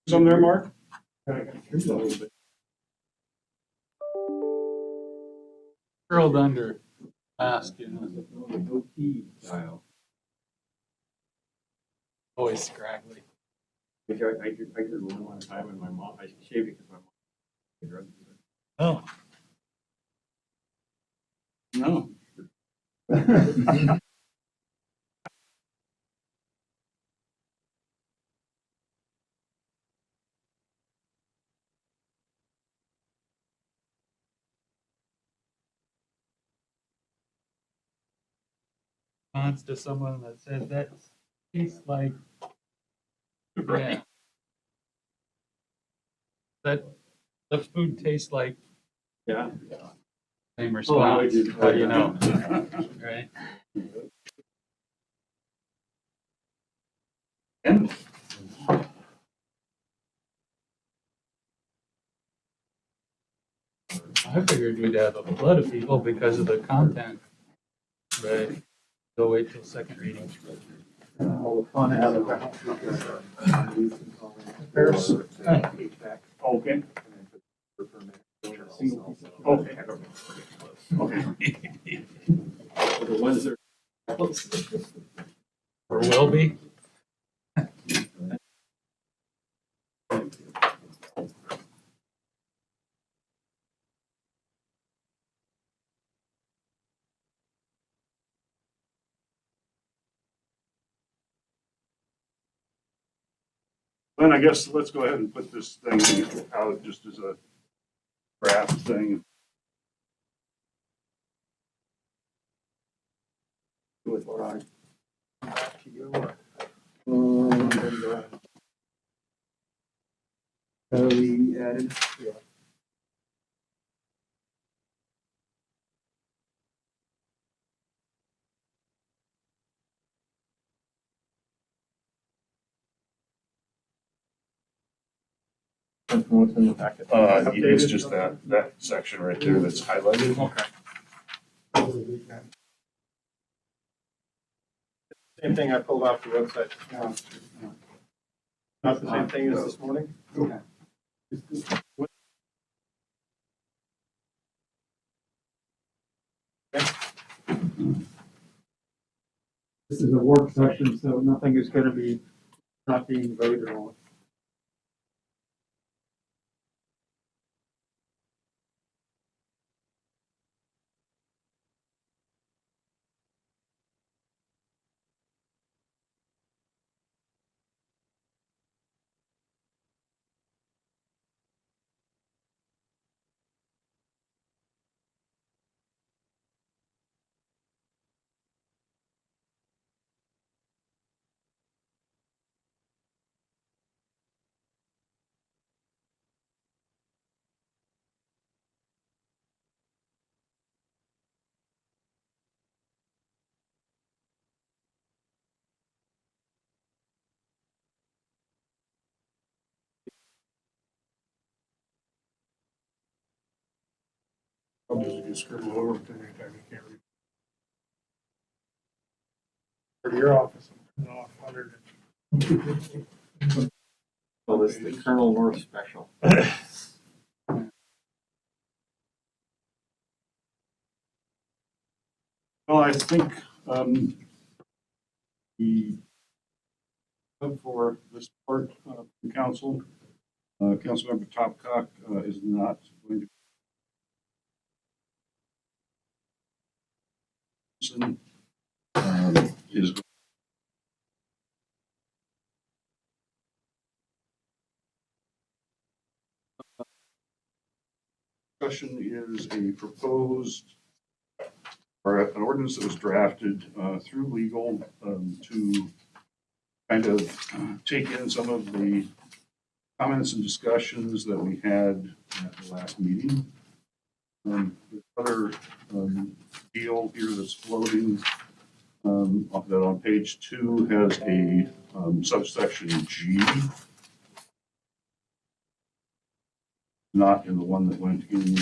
Some there, Mark? Curled under mask, you know, always scraggly. I could one time and my mom, I shaved it because my mom was a drug dealer. Oh. No. Response to someone that says that tastes like, yeah. That the food tastes like. Yeah. Same response. How do you know? Right? And I figured we'd have a flood of people because of the content. Right. Go wait till second reading. all the fun out of Paris. Okay. Okay. Okay. The ones that Or will be. Then I guess let's go ahead and put this thing out just as a draft thing. With what I. Back to you. We added. Yeah. What's in the packet? It's just that section right there that's highlighted. Okay. Same thing I pulled off the website. Not the same thing as this morning? Okay. This is a work session, so nothing is gonna be not being voted on. I'll just scribble over to every time you can't read. For your office. No, 100. Well, this is the Colonel North special. Well, I think the for this part of the council, Councilmember Topcock is not going to. Is discussion is a proposed or an ordinance that was drafted through legal to kind of take in some of the comments and discussions that we had at the last meeting. The other deal here that's floating that on page 2 has a subsection G, not in the one that went in.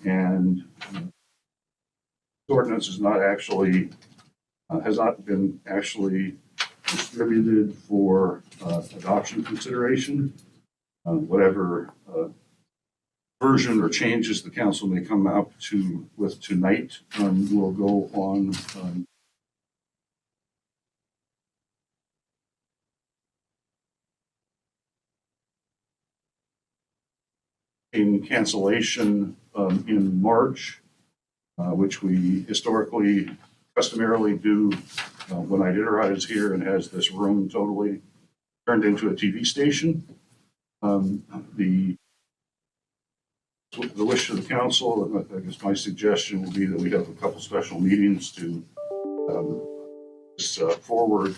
And this ordinance is not actually, has not been actually distributed for adoption consideration. Whatever version or changes the council may come up with tonight will go on in cancellation in March, which we historically customarily do when Iditarod is here and has this room totally turned into a TV station. The wish of the council, I guess my suggestion will be that we have a couple special meetings to forward.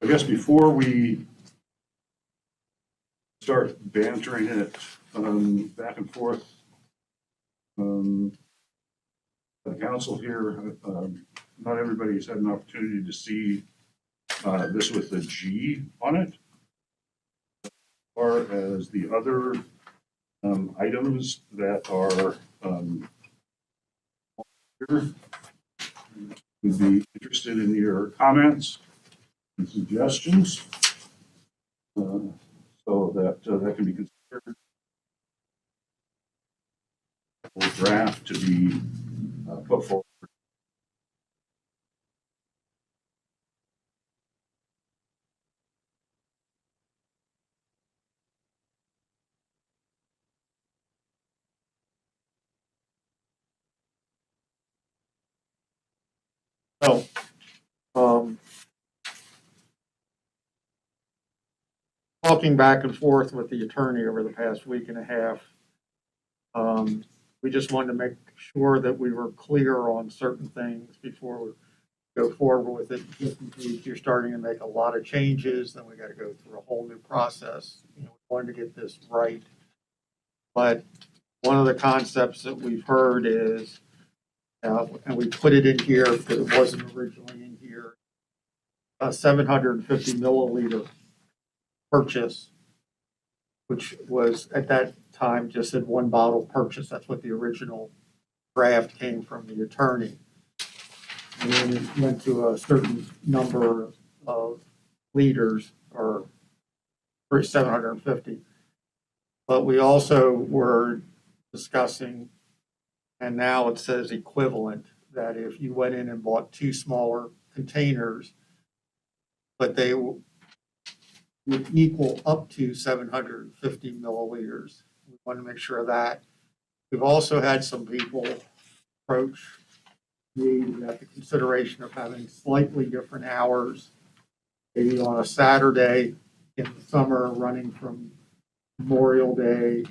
I guess before we start bantering it back and forth, the council here, not everybody's had an opportunity to see this with a G on it. As far as the other items that are here, we'd be interested in your comments and suggestions so that that can be considered. A draft to be put forward. So, talking back and forth with the attorney over the past week and a half, we just wanted to make sure that we were clear on certain things before we go forward with it. Just in case you're starting to make a lot of changes, then we got to go through a whole new process. We wanted to get this right. But one of the concepts that we've heard is, and we put it in here because it wasn't originally in here, a 750 milliliter purchase, which was at that time just said one bottle purchase. That's what the original draft came from the attorney. And then it went to a certain number of liters or 750. But we also were discussing, and now it says equivalent, that if you went in and bought two smaller containers, but they would equal up to 750 milliliters. We want to make sure of that. We've also had some people approach me at the consideration of having slightly different hours, maybe on a Saturday in the summer, running from Memorial Day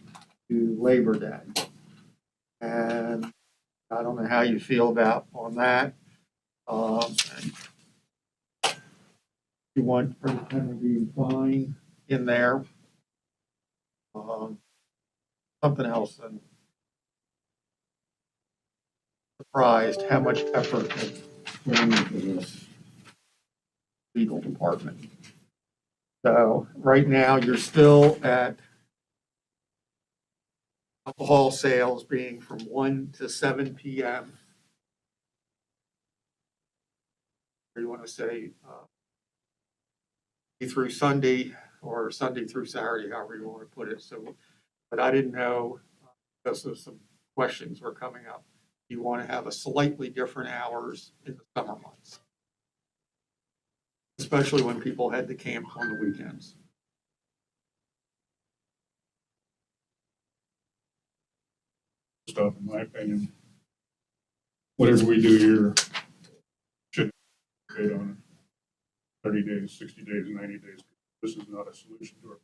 to Labor Day. And I don't know how you feel about on that. You want Frank Kennedy fine in there. Something else, and surprised how much effort has gone into this legal department. So right now you're still at alcohol sales being from 1 to 7 p.m. Or you want to say through Sunday or Sunday through Saturday, however you want to put it. So, but I didn't know, because of some questions were coming up. You want to have a slightly different hours in the summer months, especially when people head to camp on the weekends. Stuff, in my opinion. Whatever we do here should be on 30 days, 60 days, 90 days. This is not a solution to it.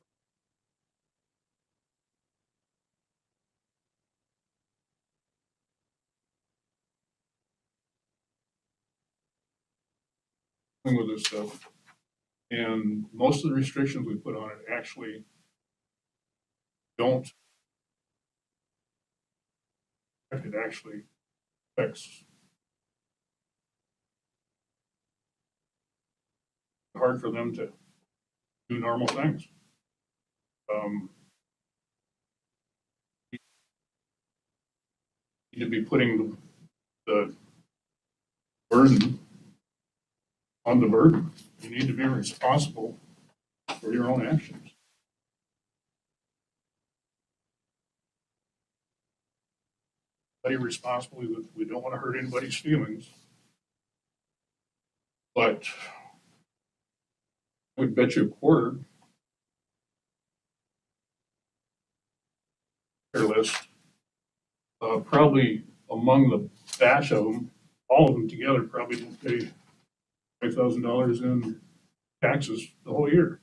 With this stuff, and most of the restrictions we put on it actually don't. It actually affects hard for them to do normal things. Need to be putting the burden on the burden. You need to be responsible for your own actions. Anybody responsible, we don't want to hurt anybody's feelings. But I would bet you a quarter their list, probably among the batch of them, all of them together probably don't pay $5,000 in taxes the whole year.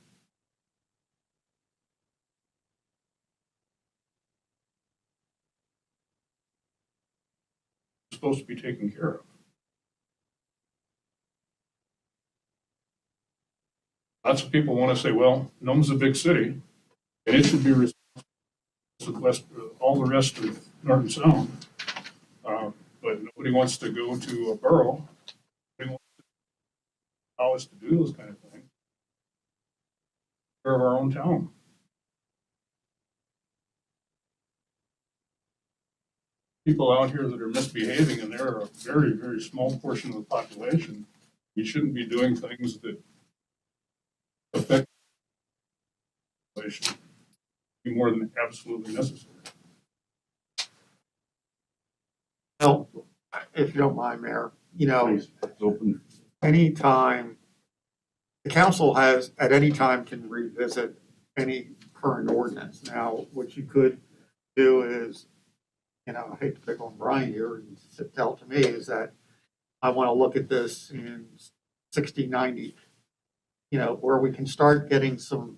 It's supposed to be taken care of. Lots of people want to say, well, Nome's a big city, and it should be responsible for all the rest of Norton Sound. But nobody wants to go to a borough. Nobody wants to allow us to do those kind of things. Care of our own town. People out here that are misbehaving, and they're a very, very small portion of the population. We shouldn't be doing things that affect the population more than absolutely necessary. Well, if you don't mind, Mayor, you know, Please, it's open. anytime, the council has, at any time can revisit any current ordinance. Now, what you could do is, you know, I hate to pick on Brian here and tell to me is that I want to look at this in 60, 90, you know, where we can start getting start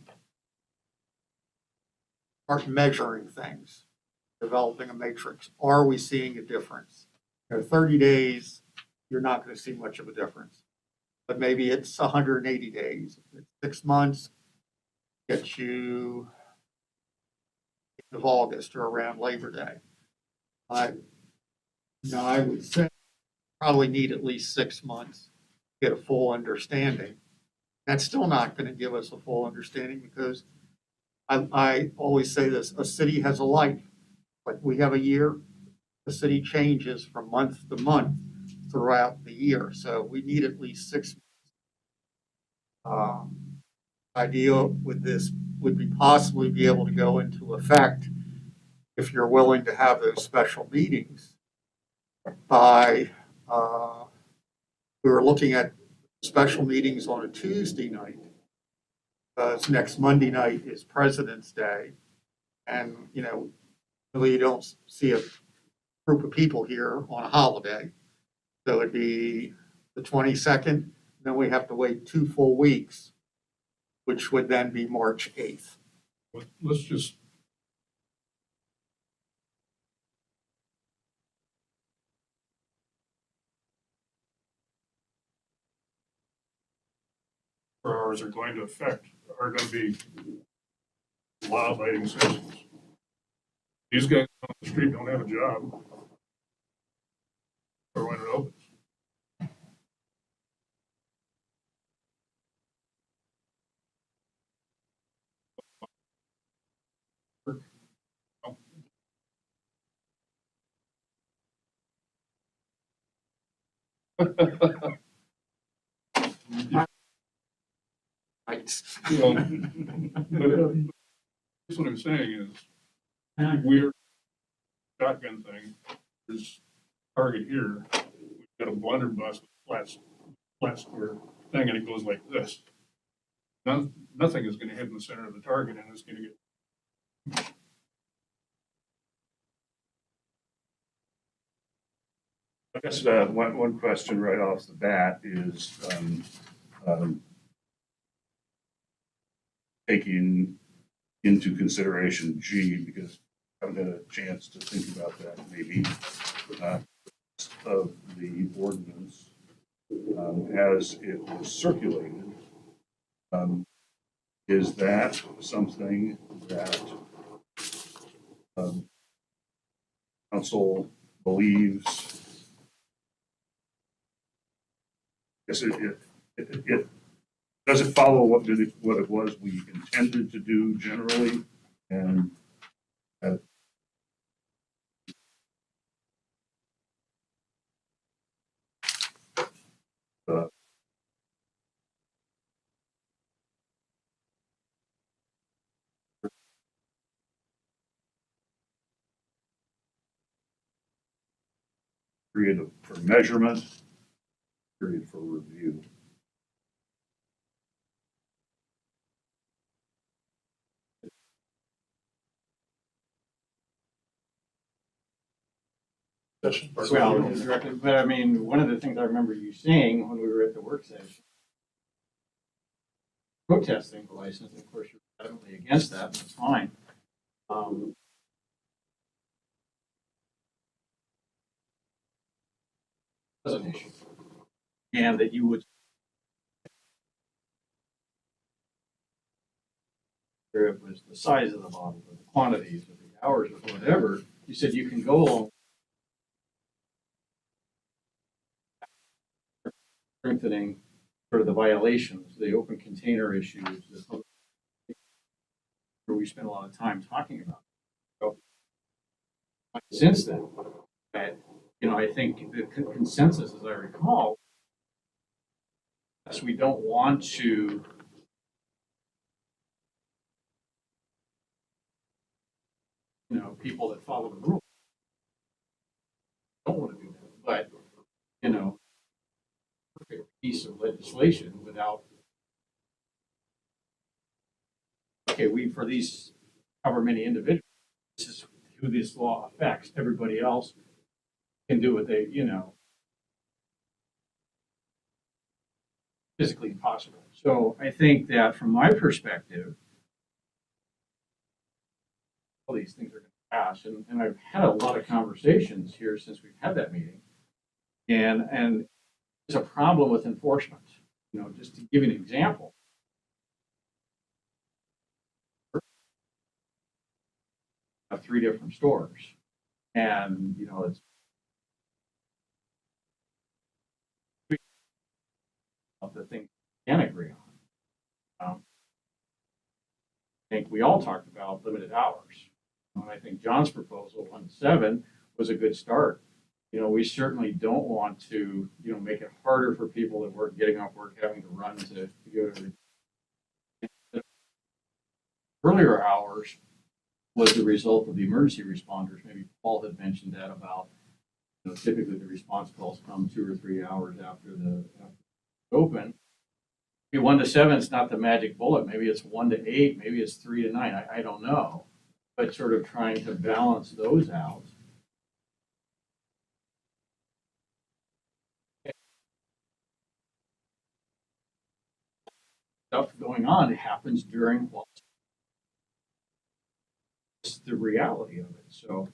measuring things, developing a matrix. Are we seeing a difference? You know, 30 days, you're not going to see much of a difference. But maybe it's 180 days. It's 6 months, gets you end of August or around Labor Day. No, I would say probably need at least 6 months to get a full understanding. That's still not going to give us a full understanding because I always say this, a city has a life. Like we have a year, the city changes from month to month throughout the year. So we need at least 6 months. Idea with this would be possibly be able to go into effect if you're willing to have those special meetings by, we were looking at special meetings on a Tuesday night. Because next Monday night is President's Day. And, you know, really you don't see a group of people here on a holiday. So it'd be the 22nd, then we have to wait 2 full weeks, which would then be March 8th. But let's just hours are going to affect are going to be law-abiding citizens. These guys on the street don't have a job or when it opens. Right. You know, but that's what I'm saying is we're shotgun thing. There's target here. We've got a blunderbuss, flat square thing, and it goes like this. Nothing is going to hit in the center of the target, and it's going to get. I guess one question right off the bat is taking into consideration G, because I haven't had a chance to think about that maybe, of the ordinance as it was circulated. Is that something that council believes? Yes, it does it follow what it was we intended to do generally? And uh, period for measurement, period for review. Session. Well, directly, but I mean, one of the things I remember you saying when we were at the work session, protesting the license, and of course you're adamantly against that, and that's fine. Was an issue, and that you would, whether it was the size of the bottle, or the quantities, or the hours, or whatever, you said you can go along strengthening sort of the violations, the open container issues, the public, where we spent a lot of time talking about. So, since then, but, I think the consensus, as I recall, is we don't want to people that follow the rules don't want to do that. But, perfect piece of legislation without, okay, for these however many individuals, this is who this law affects. Everybody else can do what they, physically possible. So I think that from my perspective, all these things are going to pass. And I've had a lot of conversations here since we've had that meeting. And there's a problem with enforcement. Just to give you an example, I have 3 different stores. And, it's the thing we can agree on. I think we all talked about limited hours. And I think John's proposal, 1 to 7, was a good start. We certainly don't want to, make it harder for people that work, getting off work, having to run to go to the earlier hours was the result of the emergency responders. Maybe Paul had mentioned that about, typically the response calls come 2 or 3 hours after the open. Maybe 1 to 7 is not the magic bullet. Maybe it's 1 to 8. Maybe it's 3 to 9. I don't know. But sort of trying to balance those out. Stuff going on, it happens during what's the reality of it. So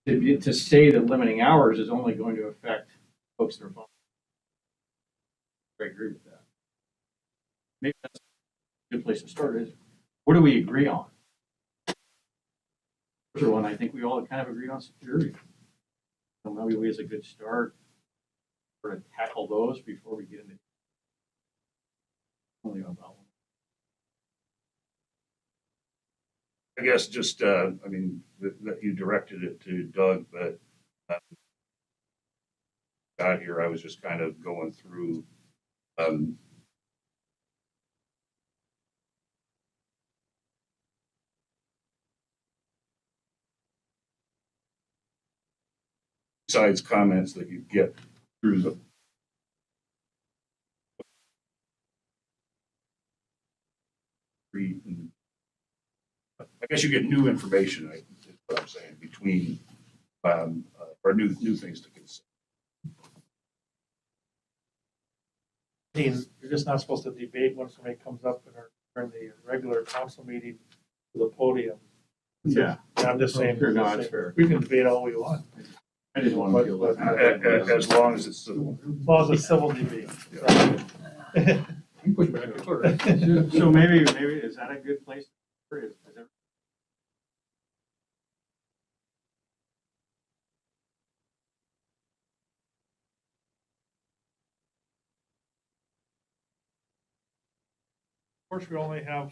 to say that limiting hours is only going to affect folks that are following, I agree with that. Maybe that's a good place to start. Is what do we agree on? First one, I think we all kind of agreed on security. So maybe it's a good start for to tackle those before we get into only about one. I guess just, that you directed it to Doug, but got here, I was just kind of going through, besides comments that you get through the I guess you get new information, is what I'm saying, between, or new things to consider. Dean, you're just not supposed to debate when somebody comes up during the regular council meeting to the podium. Yeah, And I'm just saying, Sure, no, that's fair. we can debate all we want, I didn't want to feel that. As long as it's civil. as long as it's civil debate. You push back the clerk. So maybe is that a good place? Is there course, we only have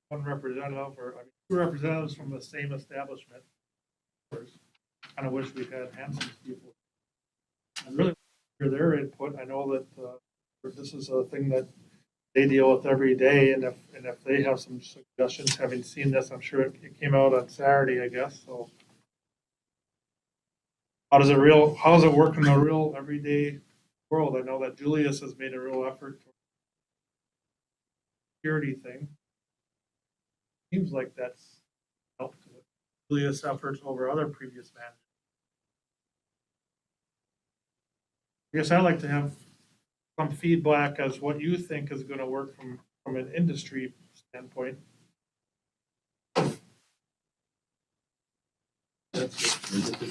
one representative, or I mean, two representatives from the same establishment. Kind of wish we had Hanson's people. I really hear their input. I know that this is a thing that they deal with every day, and if they have some suggestions, having seen this, I'm sure it came out on Saturday, I guess, so. How does it work in the real everyday world? I know that Julius has made a real effort to security thing. Seems like that's helped with Julius' efforts over other previous managers. I guess I'd like to have some feedback as what you think is gonna work from an industry standpoint.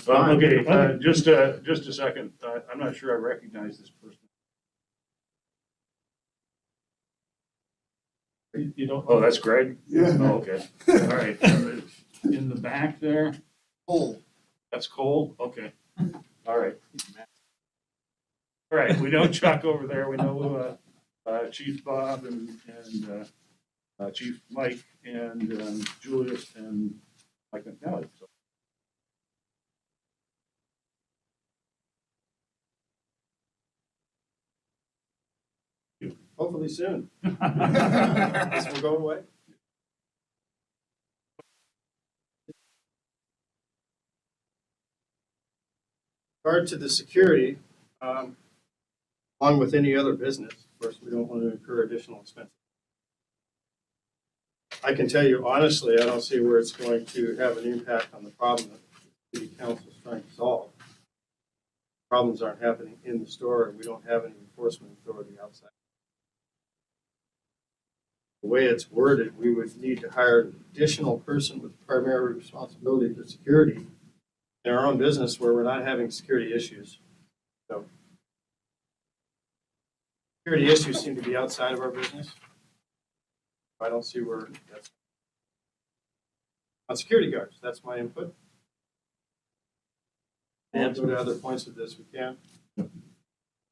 Okay, just a second. I'm not sure I recognize this person. You don't. Oh, that's Greg? Yeah. Oh, okay. All right. In the back there, Cole. that's Cole? Okay. All right. All right, we know Chuck over there. We know Chief Bob and Chief Mike and Julius and Mike McNally. So Hopefully soon. Guess we're going away. Regard to the security, along with any other business, of course, we don't want to incur additional expenses. I can tell you honestly, I don't see where it's going to have an impact on the problem that the city council is trying to solve. Problems aren't happening in the store, and we don't have any enforcement authority outside. The way it's worded, we would need to hire an additional person with primary responsibility for security in our own business where we're not having security issues. So security issues seem to be outside of our business. I don't see where that's on security guards. That's my input. And go to other points of this, we can.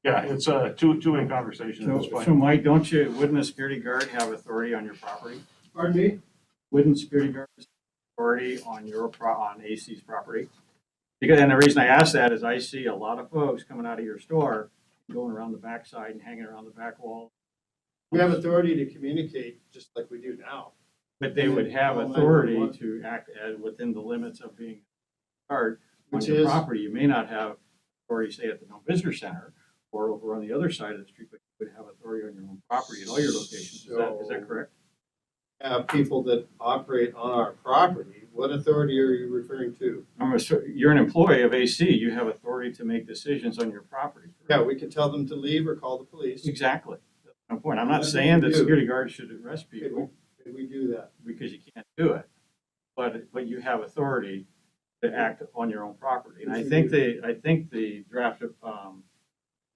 yeah, it's a two-way conversation. That's So fine. Mike, wouldn't a security guard have authority on your property? Pardon me? Wouldn't security guards have authority on on AC's property? Because, and the reason I ask that is I see a lot of folks coming out of your store, going around the backside and hanging around the back wall. We have authority to communicate just like we do now. But they would have authority to act within the limits of being a guard on Which your is- property. You may not have authority, say, at the Nome Visitor Center or over on the other side of the street, but you would have authority on your own property at all your locations. Is that correct? Have people that operate on our property. What authority are you referring to? You're an employee of AC. You have authority to make decisions on your property. Yeah, we can tell them to leave or call the police. Exactly. That's my point. I'm not That's saying what that we do. security guards should arrest Could people we do that? because you can't do it. But you have authority to act on your own property. And I think the draft of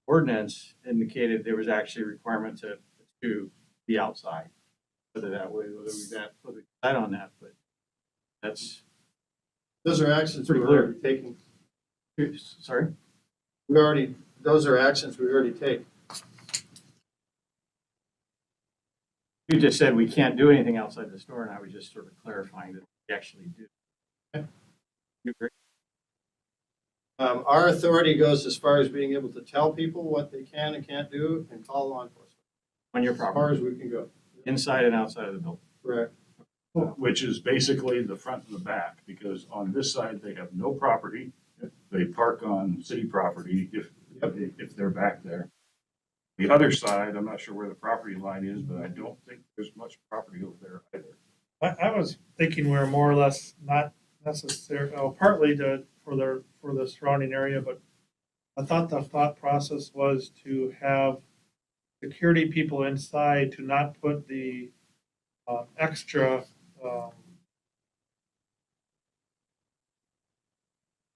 ordinance indicated there was actually a requirement to be outside. Whether we decide on that, but that's, Those are actions Pretty we're clear. already taking. sorry? Those are actions we already take. You just said we can't do anything outside the store, and I was just sort of clarifying that we actually do. You agree? Our authority goes as far as being able to tell people what they can and can't do and call law enforcement. On your As far property, as we can go. inside and outside of the building. Correct. Which is basically the front and the back, because on this side, they have no property. They park on city property if they're back there. The other side, I'm not sure where the property line is, but I don't think there's much property over there either. I was thinking we're more or less not necessarily, partly for the surrounding area, but I thought the thought process was to have security people inside to not put the extra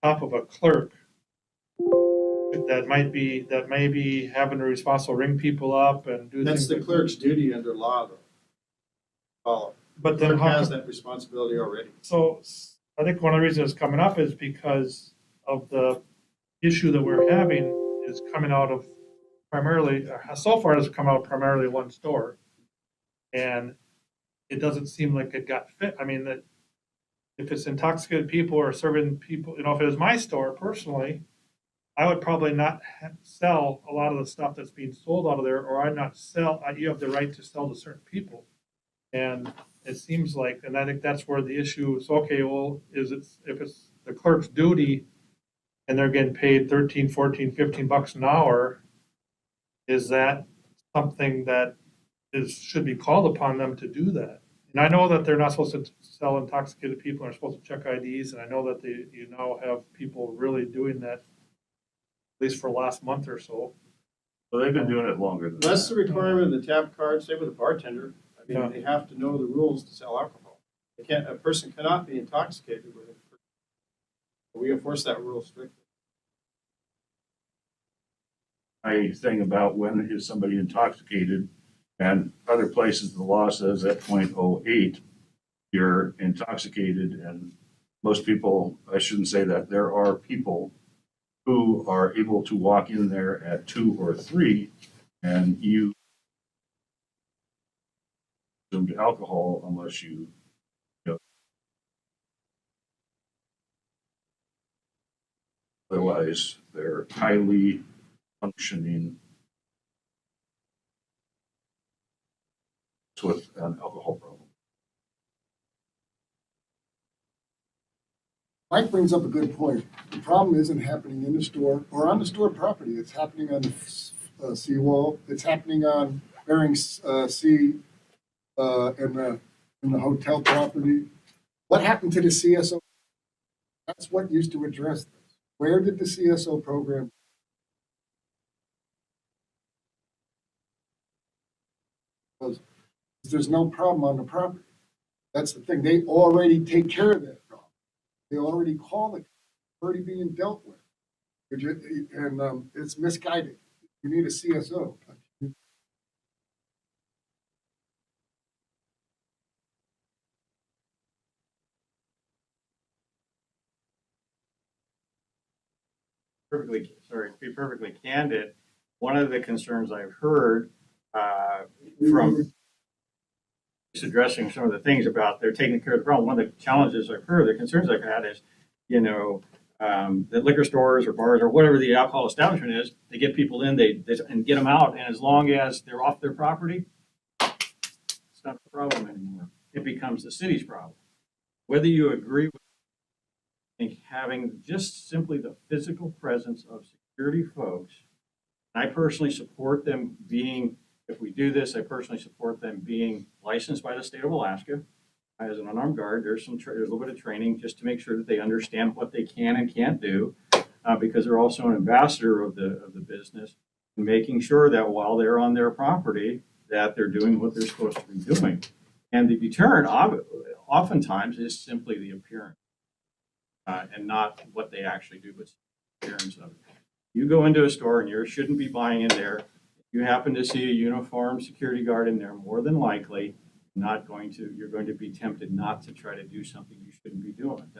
top of a clerk that may be having a responsible ring people up and do That's things the like clerk's duty under law, though. Follow. But The then clerk how, has that responsibility already. so I think one of the reasons it's coming up is because of the issue that we're having is coming out of primarily, so far it's come out primarily one store. And it doesn't seem like it got fit. I mean, that if it's intoxicated people or serving people, if it was my store personally, I would probably not sell a lot of the stuff that's being sold out of there, or I'd not sell, you have the right to sell to certain people. And it seems like, and I think that's where the issue is, okay, well, if it's the clerk's duty and they're getting paid 13, 14, 15 bucks an hour, is that something that should be called upon them to do that? And I know that they're not supposed to sell intoxicated people, they're supposed to check IDs, and I know that you now have people really doing that, at least for the last month or so. So they've been doing it longer than That's the that. requirement of the tap card, same with the bartender. I Yeah. mean, they have to know the rules to sell alcohol. A person cannot be intoxicated with it. We enforce that rule strictly. My thing about when is somebody intoxicated, and other places the law says at 0.08, you're intoxicated, and most people, I shouldn't say that, there are people who are able to walk in there at 2 or 3 and you consumed alcohol unless you know, otherwise they're highly functioning with an alcohol problem. Mike brings up a good point. The problem isn't happening in the store or on the store property. It's happening on the seawall. It's happening on Bering Sea in the hotel property. What happened to the CSO? That's what used to address this. Where did the CSO program? Because there's no problem on the property. That's the thing. They already take care of that problem. They already call it, already being dealt with. And it's misguided. You need a CSO. To be perfectly candid, one of the concerns I've heard from just addressing some of the things about they're taking care of the problem, one of the challenges I've heard, the concerns I've had is, that liquor stores or bars or whatever the alcohol establishment is, they get people in, and get them out, and as long as they're off their property, it's not a problem anymore. It becomes the city's problem. Whether you agree with, I think having just simply the physical presence of security folks, I personally support them being, if we do this, I personally support them being licensed by the state of Alaska as an unarmed guard. There's there's a little bit of training just to make sure that they understand what they can and can't do, because they're also an ambassador of the business, and making sure that while they're on their property, that they're doing what they're supposed to be doing. And the deterrent oftentimes is simply the appearance, and not what they actually do, but the appearance of it. You go into a store and you shouldn't be buying in there. If you happen to see a uniformed security guard in there, more than likely, you're going to be tempted not to try to do something you shouldn't be doing.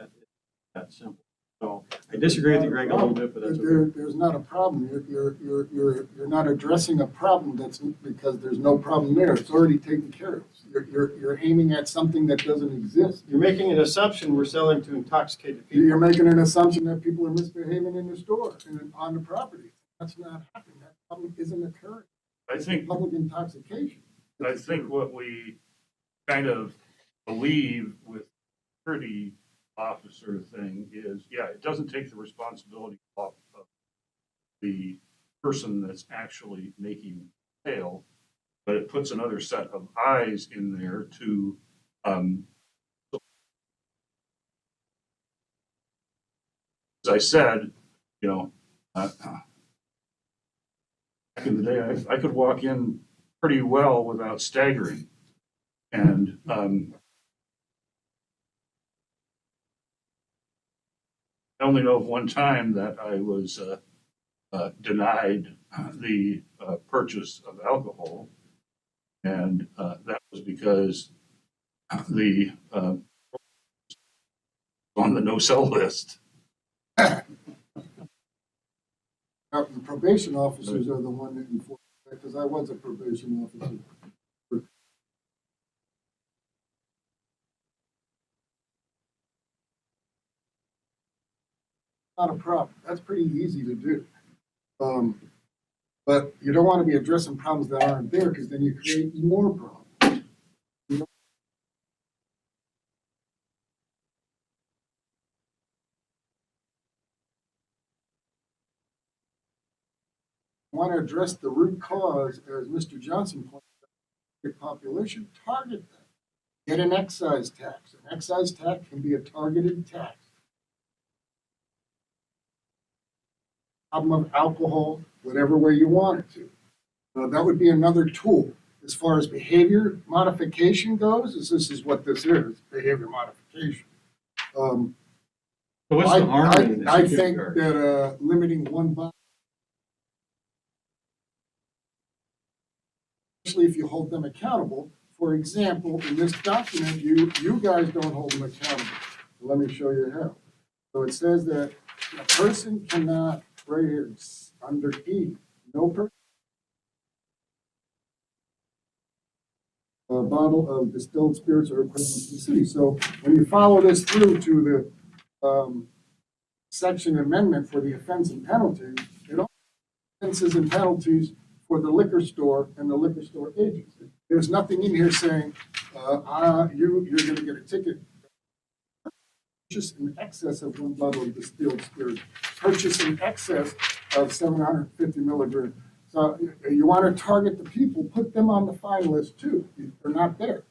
That's simple. So I disagree with you, Greg, a little bit, but that's okay. There's not a problem. You're not addressing a problem that's because there's no problem there. It's already taken care of. You're aiming at something that doesn't exist. You're making an assumption we're selling to intoxicated people. You're making an assumption that people are misbehaving in the store and on the property. That's not happening. That problem isn't occurring. I think Public intoxication. what we kind of believe with security officer thing is, yeah, it doesn't take the responsibility off of the person that's actually making the sale, but it puts another set of eyes in there to, as I said, back in the day, I could walk in pretty well without staggering. And I only know of one time that I was denied the purchase of alcohol, and that was because the on the no-sell list. The probation officers are the one that enforce that, because I was a probation officer. not a problem. That's pretty easy to do. But you don't want to be addressing problems that aren't there, because then you create more problems. Want to address the root cause, as Mr. Johnson pointed out, the population, target them. Get an excise tax. An excise tax can be a targeted tax. Problem of alcohol, whatever way you want it to. That would be another tool. As far as behavior modification goes, this is what this is, behavior modification. So what's the harm in the I security think guard? that limiting one bottle, especially if you hold them accountable. For example, in this document, you guys don't hold them accountable. Let me show you how. So it says that a person cannot, right here, it's under E, no person. A bottle of distilled spirits or equivalent in the city. So when you follow this through to the section amendment for the offense and penalties, it all offenses and penalties for the liquor store and the liquor store agents. There's nothing in here saying, you're gonna get a ticket. Purchase in excess of one bottle of distilled spirit, purchase in excess of 750 milligrams. So you want to target the people, put them on the fine list too, if they're not there.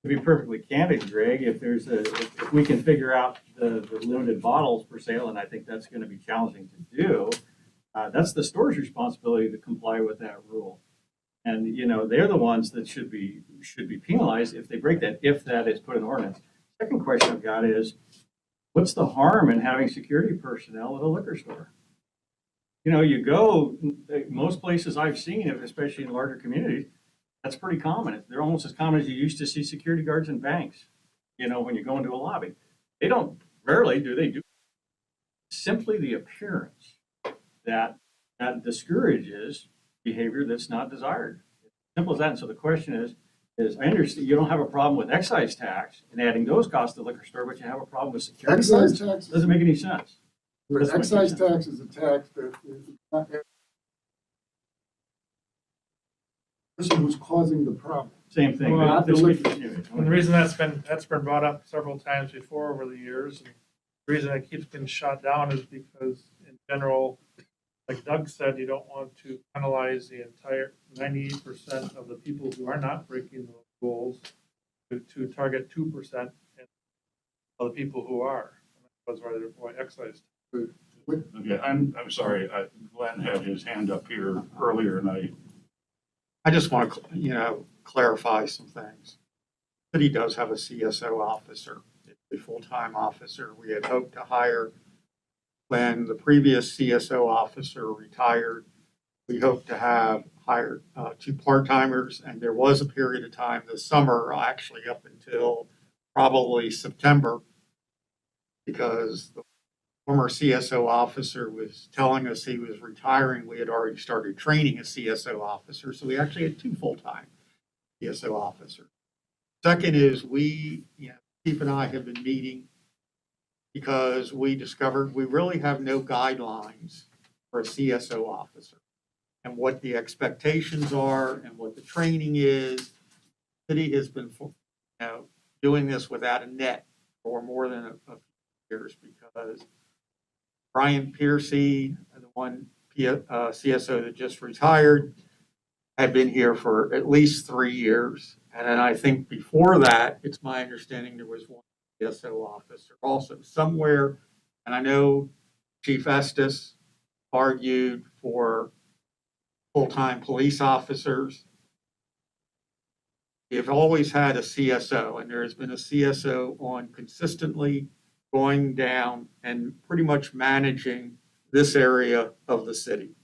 To be perfectly candid, Greg, if we can figure out the limited bottles for sale, and I think that's gonna be challenging to do, that's the store's responsibility to comply with that rule. And, you know, they're the ones that should be penalized if they break that, if that is put in ordinance. Second question I've got is, what's the harm in having security personnel at a liquor store? You know, you go, most places I've seen, especially in larger communities, that's pretty common. They're almost as common as you used to see security guards in banks, you know, when you go into a lobby. They don't, rarely do they do. Simply the appearance that discourages behavior that's not desired. Simple as that. And so the question is I understand you don't have a problem with excise tax and adding those costs to the liquor store, but you have a problem with security Excise guards? tax. Doesn't make any sense. Excise tax is a tax that is not the person who's causing the problem. Same thing. Well, but this the week- And the reason that's been brought up several times before over the years, and the reason it keeps getting shot down is because in general, like Doug said, you don't want to penalize the entire 98% of the people who are not breaking the rules to target 2% of the people who are. That's why excise. Okay, I'm sorry, Glenn had his hand up here earlier and I just want to, clarify some things. City does have a CSO officer, a full-time officer. We had hoped to hire when the previous CSO officer retired. We hoped to have hired 2 part-timers, and there was a period of time this summer, actually up until probably September, because the former CSO officer was telling us he was retiring. We had already started training a CSO officer, so we actually had 2 full-time CSO officers. Second is Chief and I have been meeting because we discovered we really have no guidelines for a CSO officer and what the expectations are and what the training is. The city has been doing this without a net for more than a few years because Brian Piercy, the one CSO that just retired, had been here for at least 3 years. And then I think before that, it's my understanding there was one CSO officer also somewhere. And I know Chief Estes argued for full-time police officers. You've always had a CSO, and there has been a CSO on consistently going down and pretty much managing this area of the city.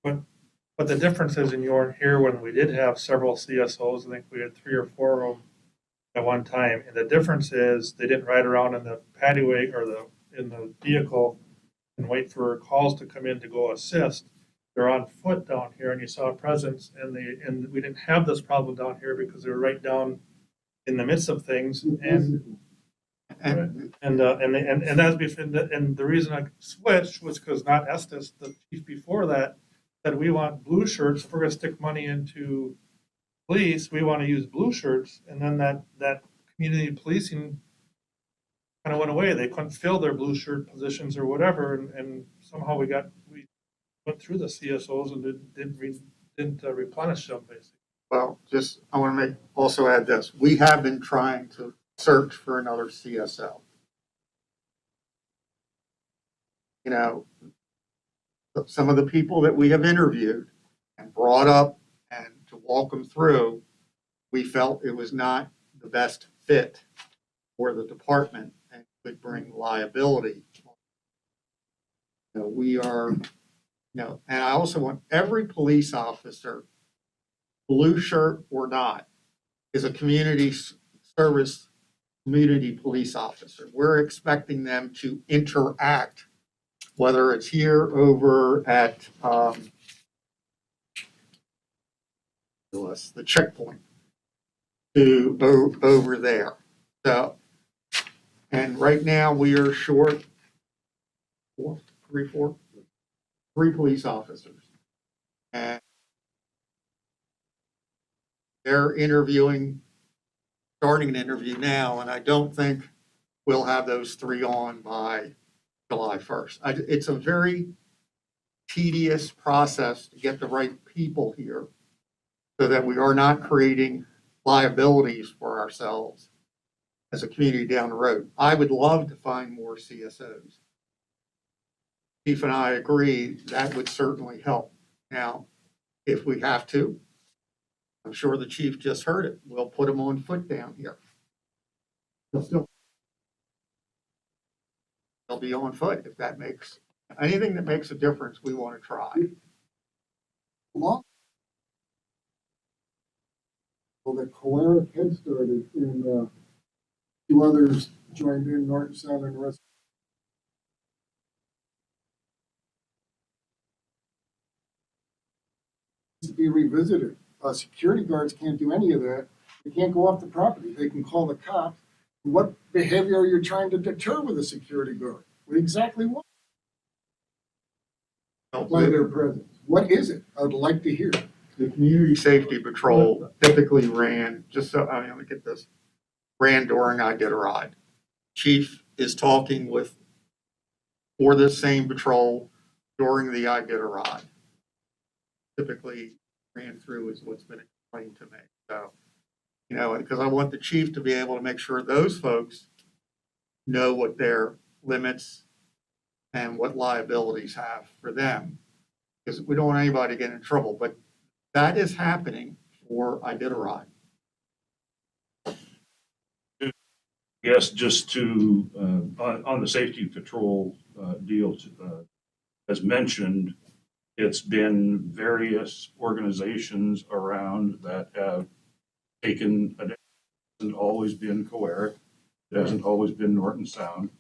But the difference is in here when we did have several CSOs, I think we had 3 or 4 of them at one time. And the difference is they didn't ride around in the paddy wagon or in the vehicle and wait for calls to come in to go assist. They're on foot down here, and you saw a presence, and we didn't have this problem down here because they were right down in the midst of things. And And that's before, and the reason I switched was because not Estes, the chief before that, said we want blue shirts. If we're gonna stick money into police, we want to use blue shirts. And then that community policing kind of went away. They couldn't fill their blue shirt positions or whatever. And somehow we went through the CSOs and didn't replenish them basically. Well, just, I want to also add this. We have been trying to search for another CSO. You know, some of the people that we have interviewed and brought up and to walk them through, we felt it was not the best fit for the department and could bring liability. You know, we are, and I also want every police officer, blue shirt or not, is a community service, community police officer. We're expecting them to interact, whether it's here over at the checkpoint to over there. So, and right now we are short three police officers. And they're starting an interview now, and I don't think we'll have those 3 on by July 1st. It's a very tedious process to get the right people here so that we are not creating liabilities for ourselves as a community down the road. I would love to find more CSOs. Chief and I agree that would certainly help. Now, if we have to, I'm sure the chief just heard it. We'll put them on foot down here. They'll be on foot if that makes, anything that makes a difference, we want to try. Well, the Coeric had started and 2 others joined in, Norton Sound and the rest. To be revisited. Security guards can't do any of that. They can't go off the property. They can call the cops. What behavior are you trying to deter with a security guard? Exactly what? By their presence. What is it? I would like to hear. The community safety patrol typically ran, just so, let me get this, ran during Iditarod. Chief is talking for this same patrol during the Iditarod. Typically ran through is what's been explained to me. So, because I want the chief to be able to make sure those folks know what their limits and what liabilities have for them. Because we don't want anybody to get in trouble, but that is happening for Iditarod. Yes, just to, on the safety patrol deal, as mentioned, it's been various organizations around that have taken, it hasn't always been Coeric, it hasn't always been Norton Sound,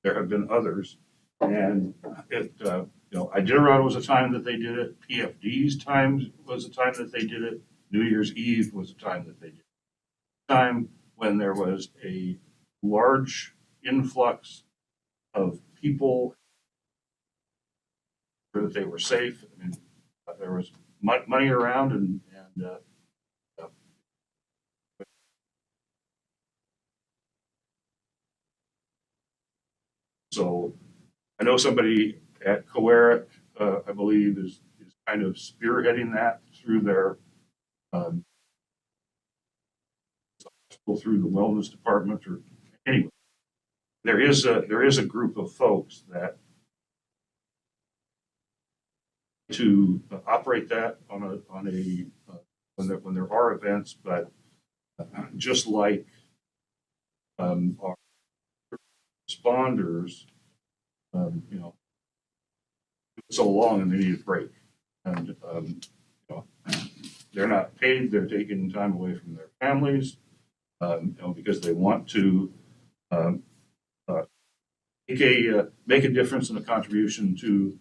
there have been others. And Iditarod was a time that they did it, PFD's time was a time that they did it, New Year's Eve was a time that they did it. Time when there was a large influx of people that they were safe. I mean, there was money around and so I know somebody at Coeric, I believe, is kind of spearheading that through their through the wellness department, or anyway. There is a group of folks that to operate that on a when there are events, but just like our responders, so long and they need a break, and they're not paid. They're taking time away from their families, because they want to make a difference and a contribution to.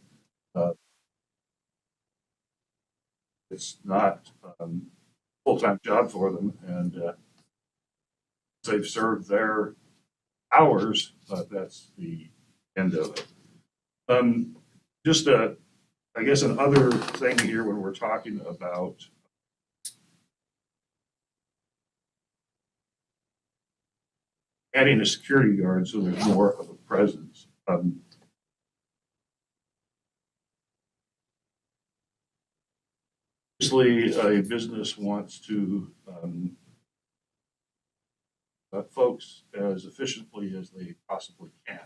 It's not a full-time job for them, and they've served their hours, but that's the end of it. Just I guess another thing here when we're talking about adding a security guard so there's more of a presence. Obviously, a business wants to folks as efficiently as they possibly can.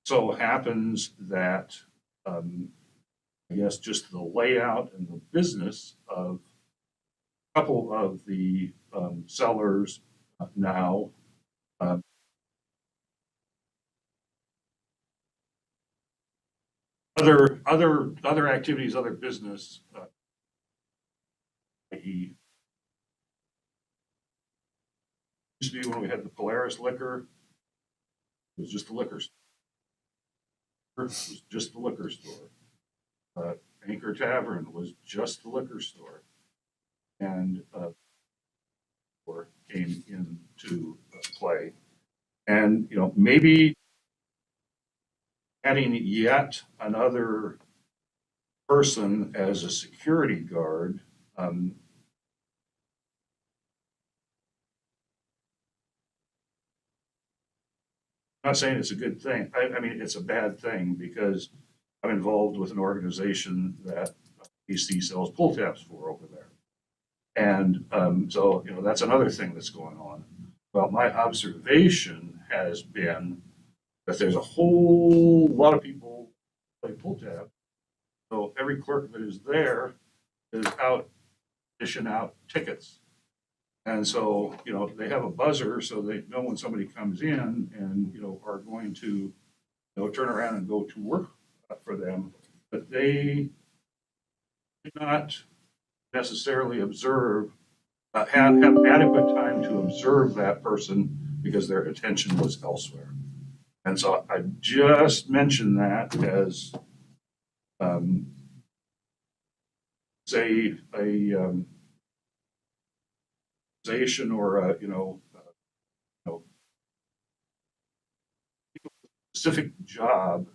So it happens that, I guess, just the layout and the business of a couple of the sellers now other activities, other business, i.e. used to be when we had the Polaris liquor, it was just the liquor store. It was just the liquor store. Anchor Tavern was just the liquor store. And came into play. And, you know, maybe adding yet another person as a security guard, I'm not saying it's a good thing. I mean, it's a bad thing because I'm involved with an organization that PC sells pull tabs for over there. And so, you know, that's another thing that's going on. Well, my observation has been that there's a whole lot of people play pull tab. So every clerk that is there is out dishing out tickets. And so, you know, they have a buzzer so they know when somebody comes in and, you know, are going to, you know, turn around and go to work for them. But they did not necessarily observe, have adequate time to observe that person because their attention was elsewhere. And so I just mentioned that as, say, a organization or a, you know, specific job.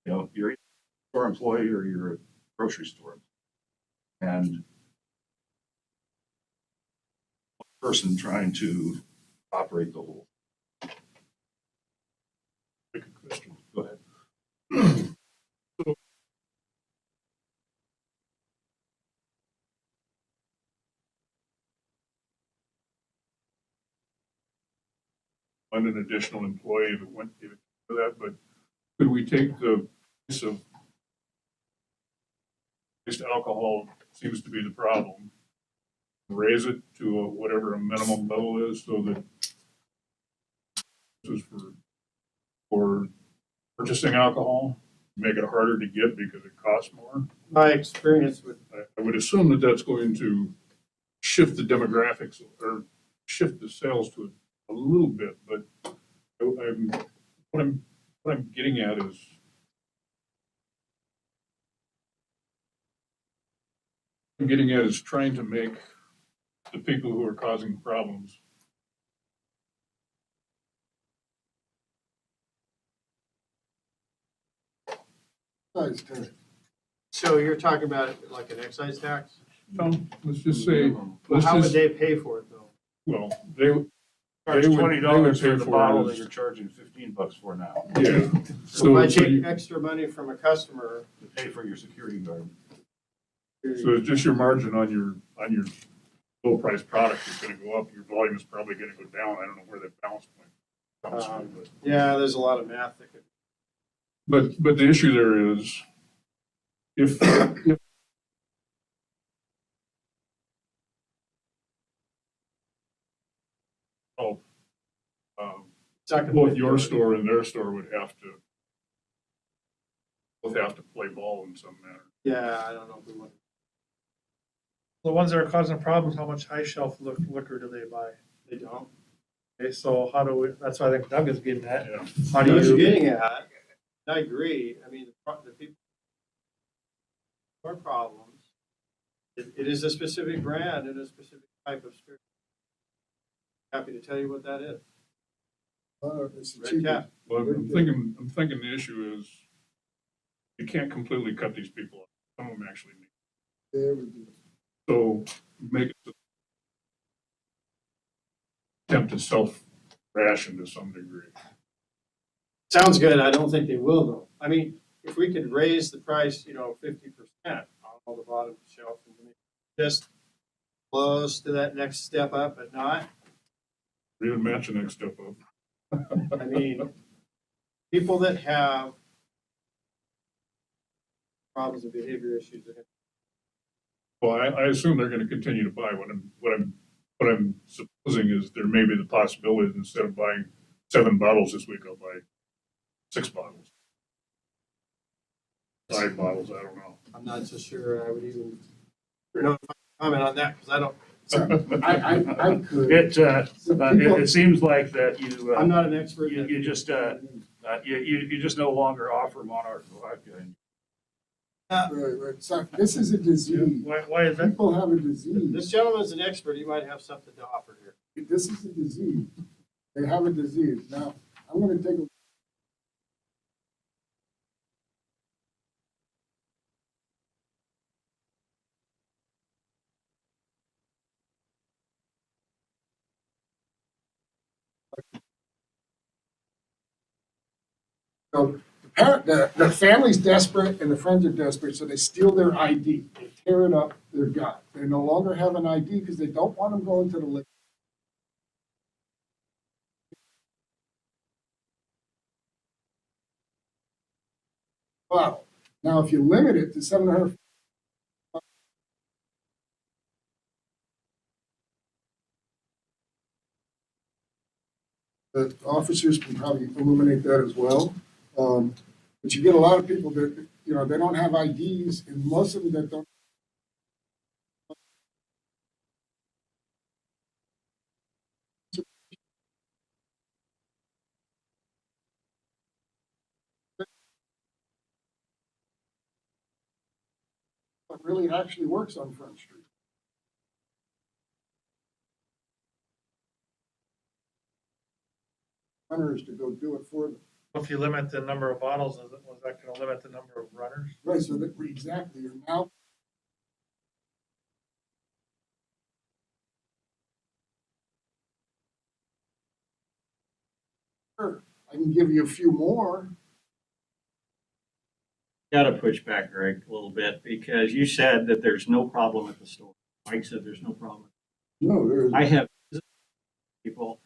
You know, you're either a store employee or you're a grocery store, and person trying to operate the whole. Make a question. Go ahead. I'm an additional employee that went to that, but could we take the price of just alcohol seems to be the problem, raise it to whatever a minimum level is so that this is for purchasing alcohol, make it harder to get because it costs more? My experience with, I would assume that that's going to shift the demographics or shift the sales to a little bit, but what I'm getting at is trying to make the people who are causing problems Excise tax. so you're talking about it like an excise tax? no, let's just say, Well, let's how would just, they pay for it though? well, they Charge would- $20 they would for the pay for bottle it that as- you're charging $15 for now yeah. So if I So take you- extra money from a customer, to pay for your security guard. so it's just your margin on your low price product is gonna go up, your volume is probably gonna go down, I don't know where that balance point comes from, but. yeah, there's a lot of math that could. But the issue there is, if oh, both your store and their store would have to both have to play ball in some manner. Yeah, I don't know if we want. The ones that are causing problems, how much high shelf liquor do they buy? They don't. Okay, so how do we, that's what I think Doug is getting at. Yeah. How I do know what you're you, getting at. I agree. I mean, the people are problems. It is a specific brand and a specific type of spirit. Happy to tell you what that is. It's the Red cheapest. cap. Well, I'm thinking the issue is you can't completely cut these people off. Some of them actually need. There we go. So make it attempt to self-ration to some degree. Sounds good. I don't think they will though. I mean, if we could raise the price, 50% on all the bottom shelf and just close to that next step up, but not, Read match the next step up. I mean, people that have problems and behavior issues are gonna. Well, I assume they're gonna continue to buy. What I'm supposing is there may be the possibility that instead of buying 7 bottles this week, I'll buy 6 bottles. 5 bottles, I don't know. I'm not so sure I would even comment on that because I don't, I could. It seems like that you, I'm not an expert. in you that. just, you just no longer offer Monarch vodka. Right. So this is a disease. Why is that? People have a This disease. gentleman's an expert. He might have something to offer here. This is a disease. They have a disease. Now, I'm gonna take a So the family's desperate and the friends are desperate, so they steal their ID. They tear it up, they're gone. They no longer have an ID because they don't want them going to the liquor. Wow. Now, if you limit it to 700, the officers can probably illuminate that as well. But you get a lot of people that, they don't have IDs, and most of them that don't. It really actually works on Front Street. Runners to go do it for them. If you limit the number of bottles, was that gonna limit the number of runners? Right, so that, exactly, you're now. Sure, I can give you a few more. Got to push back, Greg, a little bit because you said that there's no problem at the store. Mike said there's no problem. No, there I isn't. have people,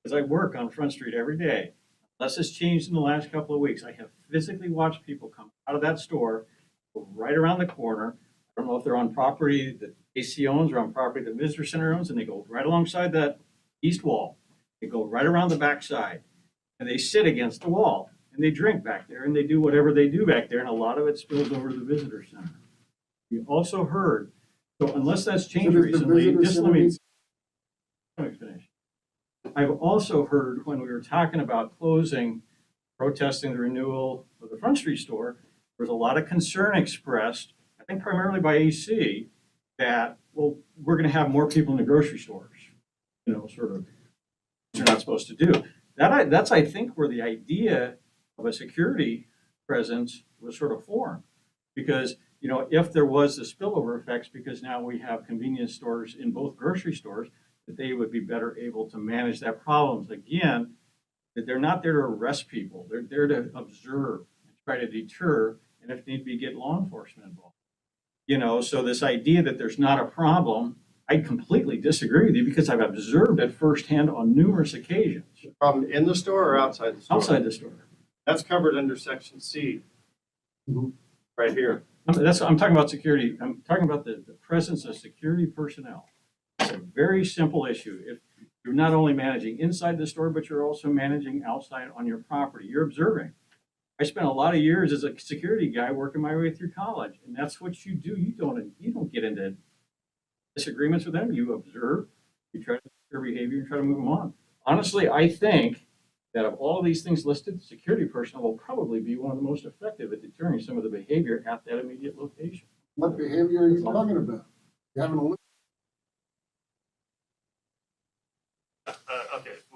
because I work on Front Street every day, unless it's changed in the last couple of weeks, I have physically watched people come out of that store, go right around the corner. I don't know if they're on property that AC owns or on property that Visitor Center owns, and they go right alongside that east wall. They go right around the backside, and they sit against the wall, and they drink back there, and they do whatever they do back there, and a lot of it spills over to the Visitor Center. We also heard, so unless that's changed So does the recently, visitor just center let me needs- finish. I've also heard when we were talking about closing, protesting the renewal of the Front Street store, there was a lot of concern expressed, I think primarily by AC, that, well, we're going to have more people in the grocery stores, sort of, you're not supposed to do. That's, I think, where the idea of a security presence was sort of formed. Because, if there was the spillover effects, because now we have convenience stores in both grocery stores, that they would be better able to manage that problems. Again, that they're not there to arrest people. They're there to observe and try to deter, and if need be, get law enforcement involved. So this idea that there's not a problem, I completely disagree with you because I've observed it firsthand on numerous occasions. Problem in the store or outside the store? Outside the store. That's covered under section C. Mhm. Right here. I'm talking about security. I'm talking about the presence of security personnel. It's a very simple issue. If you're not only managing inside the store, but you're also managing outside on your property, you're observing. I spent a lot of years as a security guy working my way through college, and that's what you do. You don't get into disagreements with them. You observe, you try to fix their behavior, and try to move them on. Honestly, I think that of all of these things listed, security personnel will probably be one of the most effective at deterring some of the behavior at that immediate location. What behavior are you talking about? You haven't,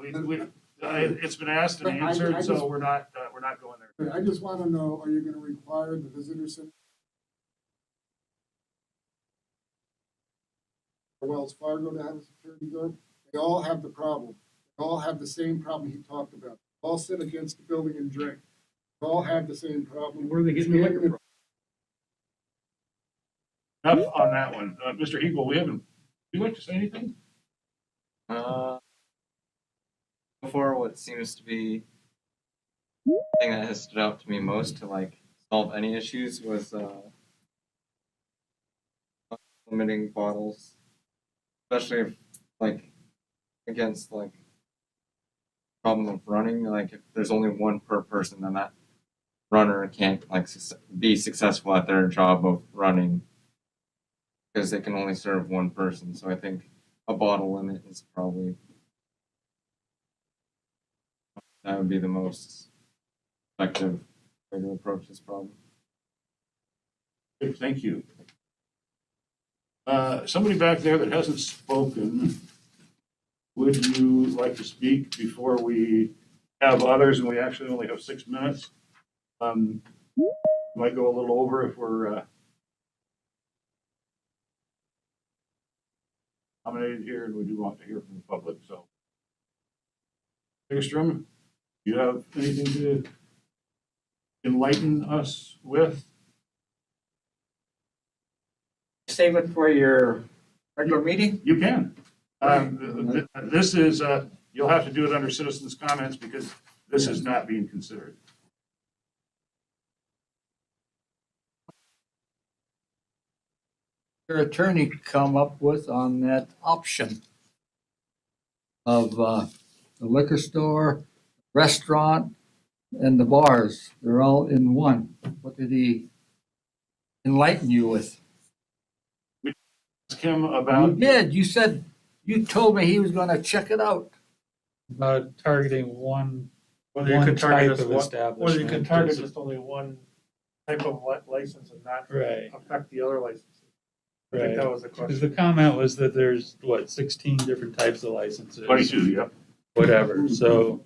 It's been asked and answered, so we're not going there. I just want to know, are you going to require the visitor center? Wells Fargo to have a security guard? They all have the problem. They all have the same problem he talked about. They all sit against the building and drink. They all have the same problem. Where are they getting the liquor from? Enough on that one. Mr. Eagle, would you like to say anything? So far, what seems to be the thing that has stood out to me most to like solve any issues was limiting bottles, especially if like against like problem of running. Like if there's only one per person, then that runner can't like be successful at their job of running because they can only serve one person. So I think a bottle limit is probably that would be the most effective way to approach this problem. Okay, thank you. Somebody back there that hasn't spoken, would you like to speak before we have others and we actually only have 6 minutes? Might go a little over if we're nominated here, and we do want to hear from the public, so. Engstrom, do you have anything to enlighten us with? Save it for your regular meeting? You can. This is, you'll have to do it under citizens' comments because this is not being considered. Your attorney come up with on that option of the liquor store, restaurant, and the bars. They're all in one. What did he enlighten you with? Ask him You about, did. You said, you told me he was gonna check it out. About targeting one Whether you One can target type just of one, establishment whether you can target is- just only one type of license and not right. affect the other licenses. I think Right. that was the Because the question. comment was that there's, what, 16 different types of licenses? 22, yep. Whatever, so,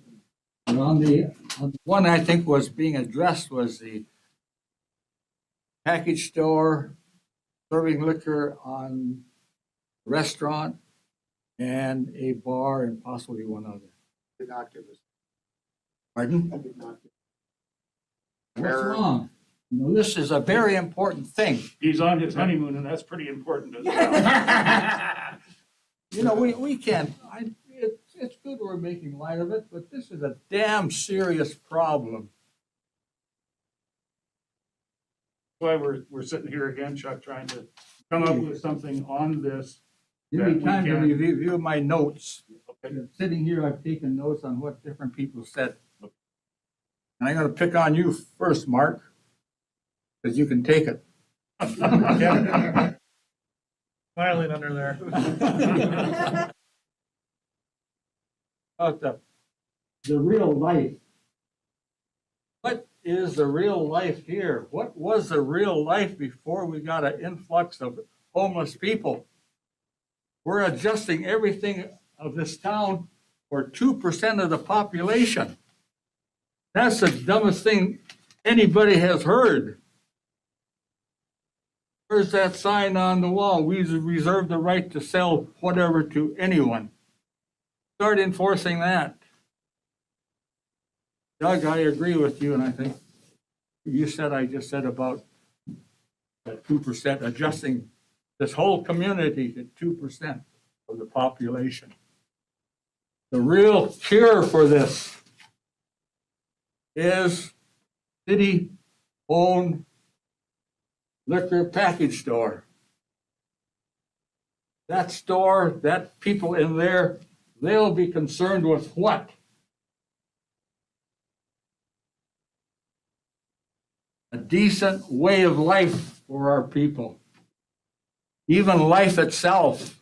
And on the one I think was being addressed was the package store, serving liquor on restaurant, and a bar, and possibly one other. Did not give us. Pardon? I did not give. What's wrong? You know, this is a very important thing. He's on his honeymoon, and that's pretty important as well. You know, we can't, it's good we're making light of it, but this is a damn serious problem. That's why we're sitting here again, Chuck, trying to come up with something on this. Give me time to review my notes. Okay. Sitting here, I've taken notes on what different people said. And I'm gonna pick on you first, Mark, because you can take it. Smiling under there. About the real life. What is the real life here? What was the real life before we got an influx of homeless people? We're adjusting everything of this town for 2% of the population. That's the dumbest thing anybody has heard. Where's that sign on the wall? We reserve the right to sell whatever to anyone. Start enforcing that. Doug, I agree with you, and I think you said, I just said about that 2% adjusting this whole community to 2% of the population. The real cure for this is city-owned liquor package store. That store, that people in there, they'll be concerned with what? A decent way of life for our people. Even life itself.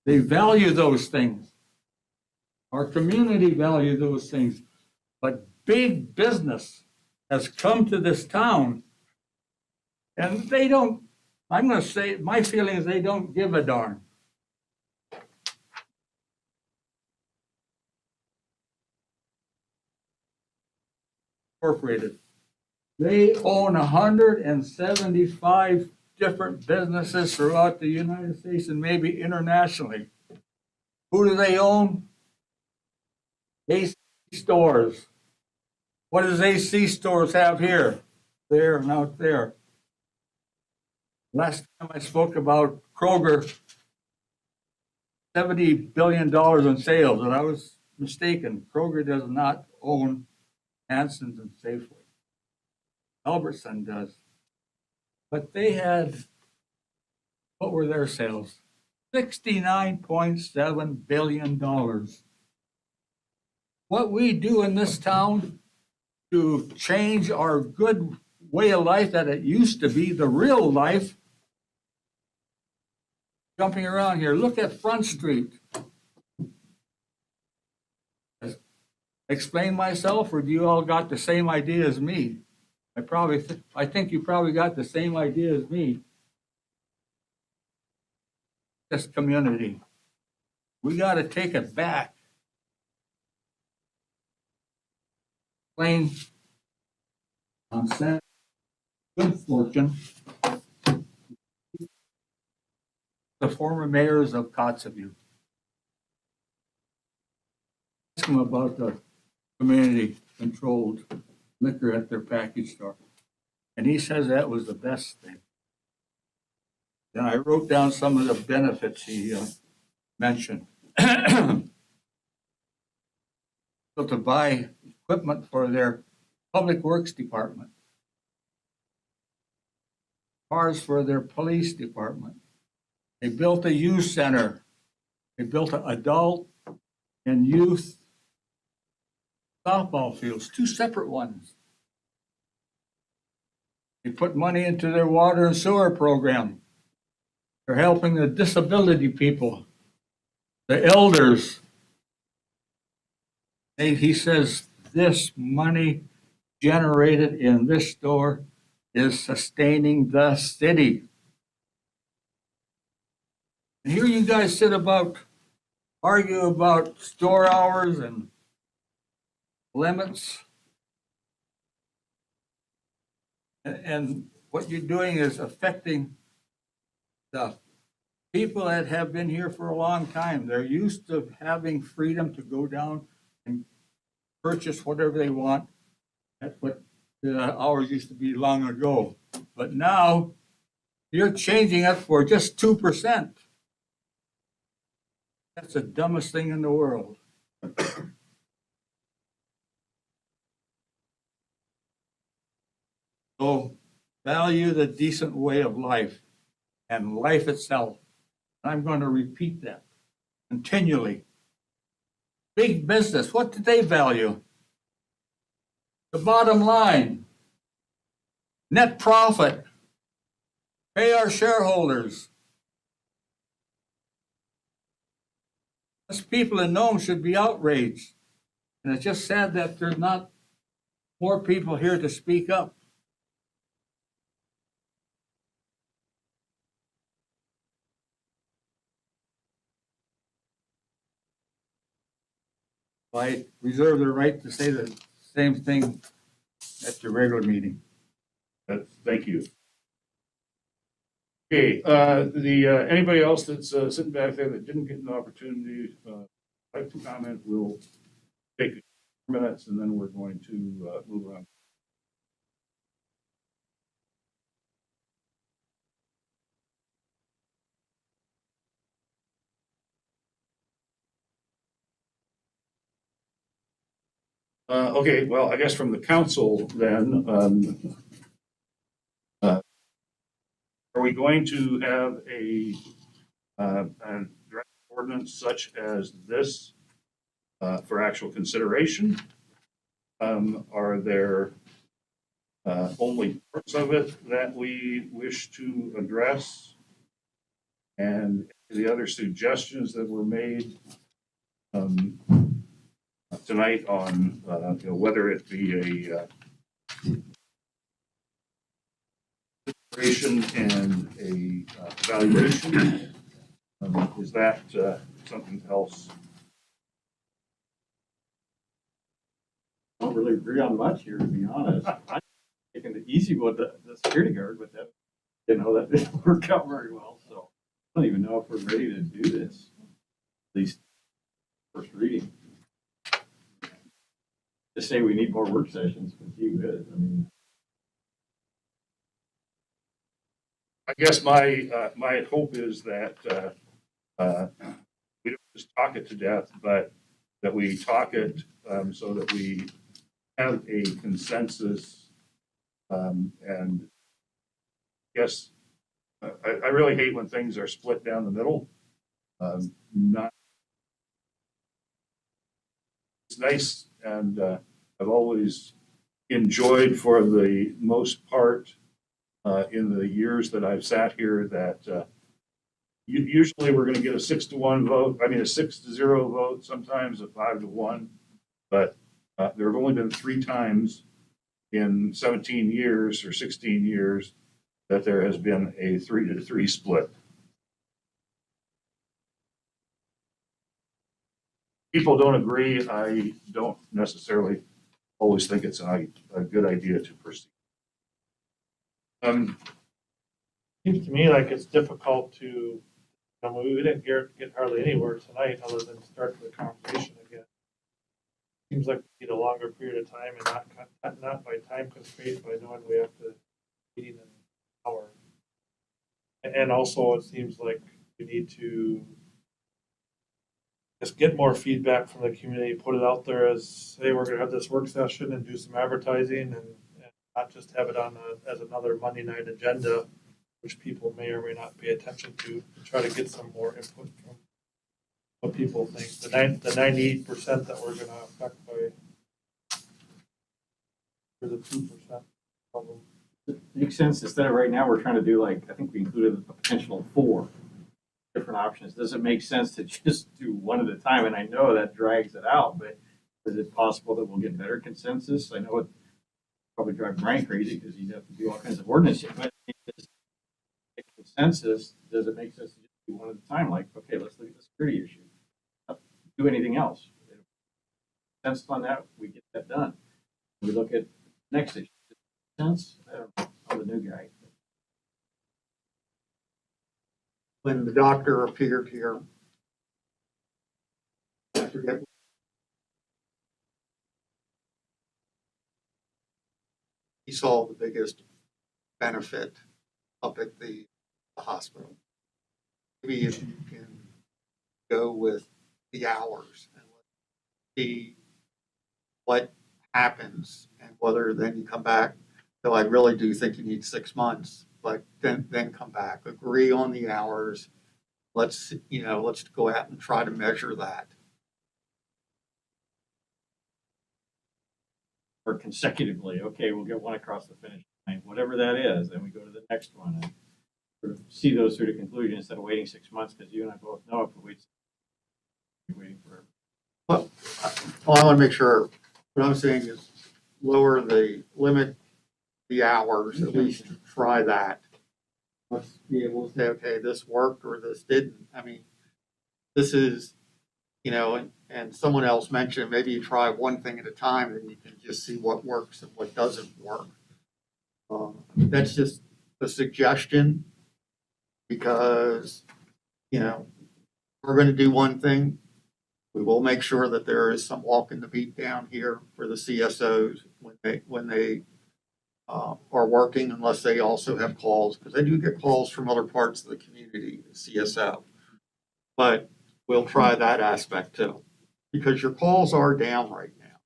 They value those things. Our community value those things. But big business has come to this town and they don't, I'm going to say, my feeling is they don't give a darn. Incorporated. They own 175 different businesses throughout the United States and maybe internationally. Who do they own? AC Stores. What does AC Stores have here? There and out there. Last time I spoke about Kroger, $70 billion in sales, and I was mistaken. Kroger does not own Hanson's and Safeway. Albertson does. But they had, what were their sales? $69.7 billion. What we do in this town to change our good way of life that it used to be, the real life, jumping around here, look at Front Street. Explain myself, or do you all got the same idea as me? I think you probably got the same idea as me. This community, we got to take it back. Plain on set, good fortune. The former mayors of Kotzebue. Ask them about the community-controlled liquor at their package store. And he says that was the best thing. Then I wrote down some of the benefits he mentioned. So to buy equipment for their public works department, cars for their police department. They built a youth center. They built an adult and youth softball fields, two separate ones. They put money into their water and sewer program. They're helping the disability people, the elders. He says this money generated in this store is sustaining the city. And here you guys argue about store hours and limits. And what you're doing is affecting the people that have been here for a long time. They're used to having freedom to go down and purchase whatever they want. That's what the hours used to be long ago. But now you're changing it for just 2%. That's the dumbest thing in the world. So value the decent way of life and life itself. I'm going to repeat that continually. Big business, what did they value? The bottom line, net profit, pay our shareholders. Us people in Nome should be outraged. And it's just sad that there's not more people here to speak up. I reserve the right to say the same thing at the regular meeting. Thank you. Okay, anybody else that's sitting back there that didn't get an opportunity, like to comment, we'll take a few minutes and then we're going to move on. Okay, well, I guess from the council then, are we going to have an draft ordinance such as this for actual consideration? Are there only parts of it that we wish to address? And the other suggestions that were made tonight on whether it be a consideration and a evaluation, is that something else? don't really agree on much here, to be honest. I'm taking the easy with the security guard, but that, that didn't work out very well, so I don't even know if we're ready to do this, at least first reading. To say we need more work sessions with you is, I mean, I guess my hope is that, we don't just talk it to death, but that we talk it, so that we have a consensus. And yes, I really hate when things are split down the middle. Not, it's nice, and, I've always enjoyed for the most part, in the years that I've sat here that, usually we're gonna get a 6-1 vote, I mean, a 6-0 vote, sometimes a 5-1. But, there have only been 3 times in 17 years or 16 years that there has been a 3-3 split. People don't agree. I don't necessarily always think it's a good idea to proceed. Seems to me like it's difficult to, we didn't get hardly anywhere tonight other than start the conversation again. Seems like we need a longer period of time and not by time constraints, by knowing we have to meeting in an hour. And also it seems like we need to just get more feedback from the community, put it out there as, hey, we're gonna have this work session and do some advertising and not just have it on as another Monday night agenda, which people may or may not pay attention to try to get some more input from what people think. The 98% that we're gonna affect by, or the 2% problem. it makes sense, instead of right now, we're trying to do like, I think we included a potential 4 different options. Does it make sense to just do one at a time? And I know that drags it out, but is it possible that we'll get better consensus? I know it probably drive Brian crazy because he'd have to do all kinds of ordinances, but consensus, does it make sense to just do one at a time? Like, okay, let's look at the security issue. Not do anything else. Consensus on that, we get that done. We look at next issue. Sense? I don't know. I'm the new guy. When the doctor appeared here, I forget, he saw the biggest benefit up at the hospital. Maybe if you can go with the hours and see what happens and whether then you come back. So I really do think you need 6 months, but then come back, agree on the hours. Let's go out and try to measure that. Or consecutively, okay, we'll get one across the finish line, whatever that is, then we go to the next one and sort of see those through to conclusion instead of waiting 6 months, because you and I both know if we wait, we're waiting forever. Well, I want to make sure, what I'm saying is limit the hours, at least try that. Let's be able to say, okay, this worked or this didn't. I mean, this is, and someone else mentioned, maybe you try one thing at a time and you can just see what works and what doesn't work. That's just a suggestion because, we're going to do one thing. We will make sure that there is some walking the beat down here for the CSOs when they are working, unless they also have calls, because they do get calls from other parts of the community, the CSO. But we'll try that aspect too, because your calls are down right now.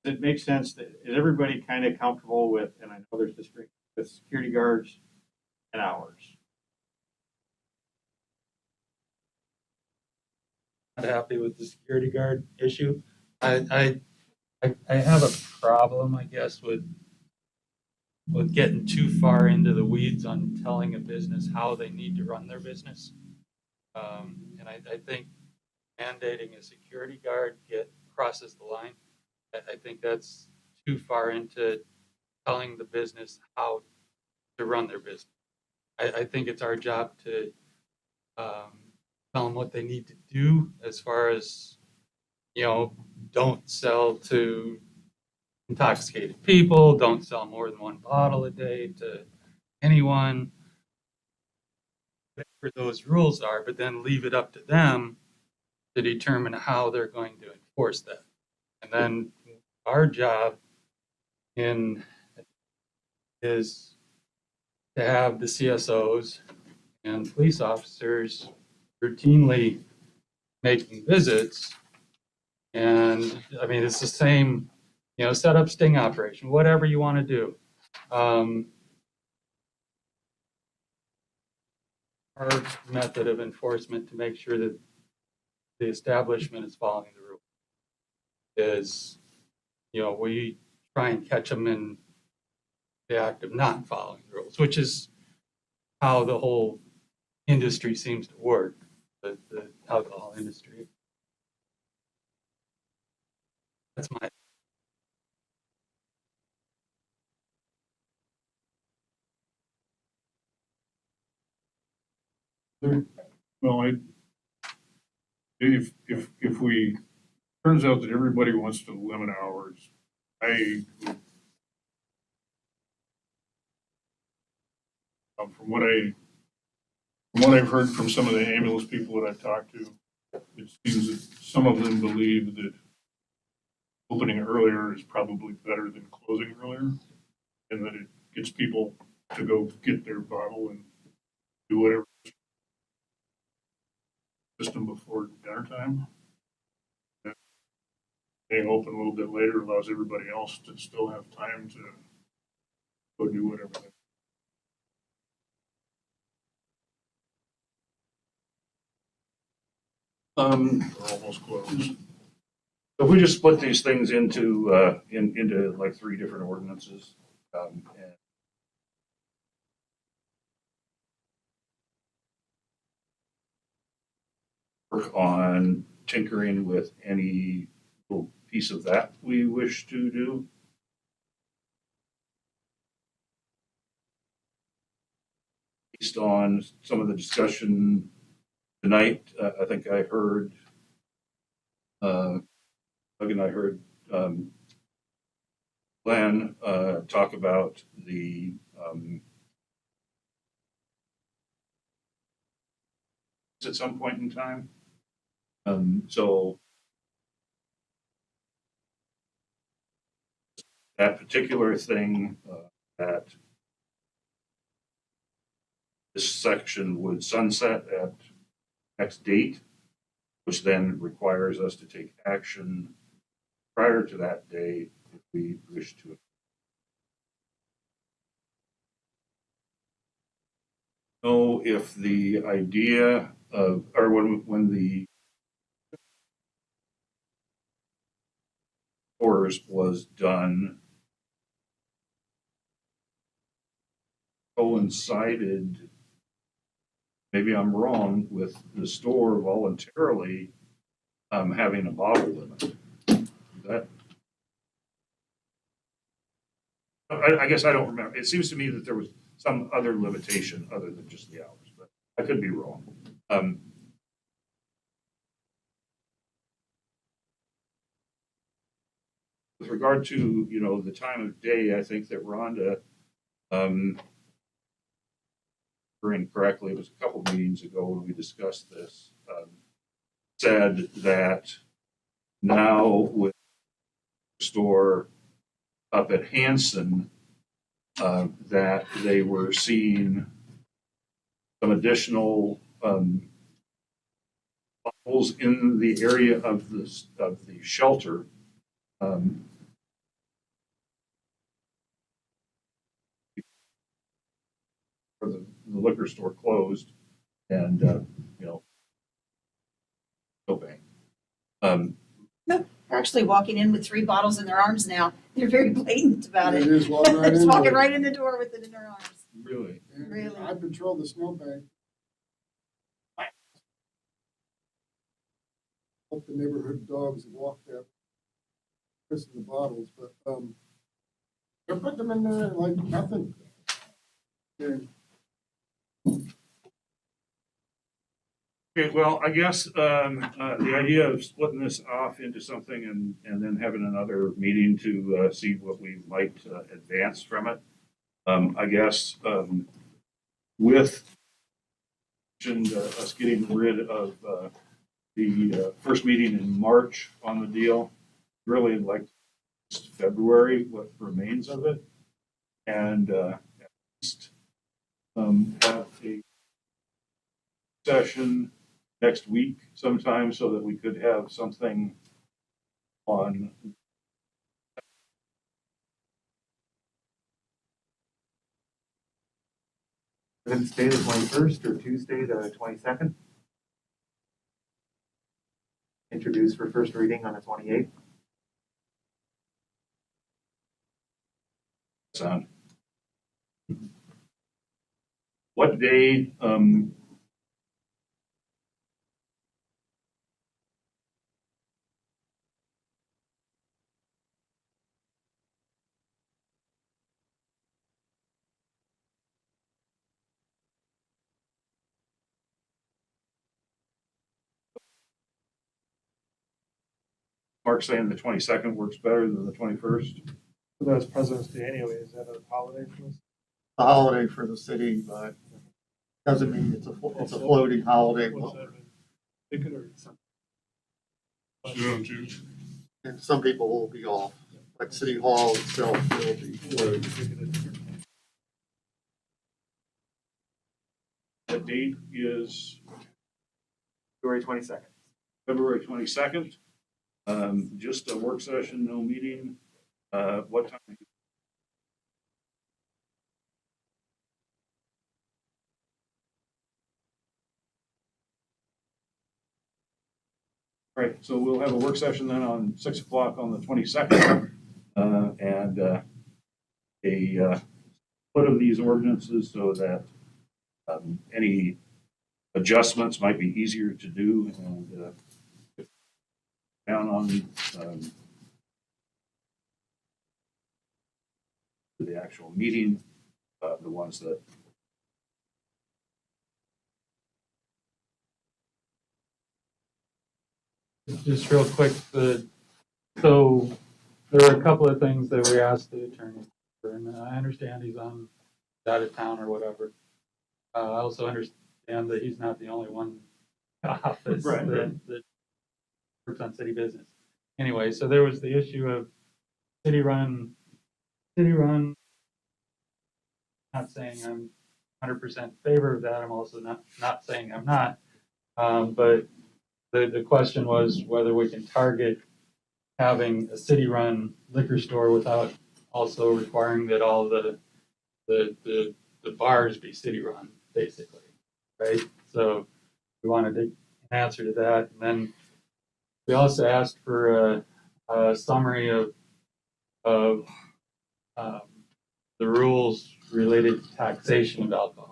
It makes sense that, is everybody kind of comfortable with, and I know there's disagreement, with security guards and hours? Not happy with the security guard issue. I have a problem, I guess, with getting too far into the weeds on telling a business how they need to run their business. And I think mandating a security guard crosses the line. I think that's too far into telling the business how to run their business. I think it's our job to tell them what they need to do as far as don't sell to intoxicated people, don't sell more than one bottle a day to anyone, whatever those rules are, but then leave it up to them to determine how they're going to enforce that. And then our job in is to have the CSOs and police officers routinely making visits. And I mean, it's the same, set up sting operation, whatever you want to do. Our method of enforcement to make sure that the establishment is following the rule is, we try and catch them in the act of not following the rules, which is how the whole industry seems to work, the alcohol industry. That's my. Well, if we, turns out that everybody wants to limit hours, from what I've heard from some of the ambulance people that I've talked to, it seems that some of them believe that opening earlier is probably better than closing earlier, and that it gets people to go get their bottle and do whatever system before dinner time. Being open a little bit later allows everybody else to still have time to go do whatever they. Are almost closed. If we just split these things into, into like 3 different ordinances, and work on tinkering with any little piece of that we wish to do. Based on some of the discussion tonight, I think I heard, Doug and I heard Glenn talk about the at some point in time. So that particular thing that this section would sunset at next date, which then requires us to take action prior to that day if we wish to. Know if the idea of, or when the course was done coincided, maybe I'm wrong, with the store voluntarily having a bottle limit. That, I guess I don't remember. It seems to me that there was some other limitation other than just the hours, but I could be wrong. With regard to, the time of day, I think that Rhonda, incorrectly, it was a couple meetings ago when we discussed this, said that now with the store up at Hanson, that they were seeing some additional bottles in the area of the shelter. For the liquor store closed, and Nome. They're actually walking in with 3 bottles in their arms now. They're very blatant about They it. just walk right They're just in walking there. right in the door with it in their arms. Really? And Really? I patrol the snowbank. Hope the neighborhood dogs walk there, pissing the bottles, but, they put them in there like nothing. And Okay, well, I guess, the idea of splitting this off into something and then having another meeting to, see what we might, advance from it. I guess, with us getting rid of, the, first meeting in March on the deal, really like February, what remains of it. And, at least, have a session next week sometime so that we could have something on. Wednesday, the 21st, or Tuesday, the 22nd. Introduced for first reading on the 28th. Sound. What day, Mark's saying the 22nd works better than the 21st? That's President's Day anyway, is that a holiday for us? A holiday for the city, but doesn't mean it's a floating holiday. What's that mean? Pick it or something? Do it on Tuesday. And some people will be off, like City Hall itself will be closed. The date is February 22nd. February 22nd. Just a work session, no meeting. What time? Right, so we'll have a work session then on 6 o'clock on the 22nd. And a split of these ordinances so that any adjustments might be easier to do and down on the actual meeting, the ones that. Just real quick, so there were a couple of things that we asked the attorney for, and I understand he's out of town or whatever. I also understand that he's not the only one in the office Right. that works on city business. Anyway, so there was the issue of city run, not saying I'm 100% in favor of that. I'm also not saying I'm not. But the question was whether we can target having a city-run liquor store without also requiring that all the bars be city-run, basically, right? So we wanted an answer to that. And then we also asked for a summary of the rules related to taxation of alcohol.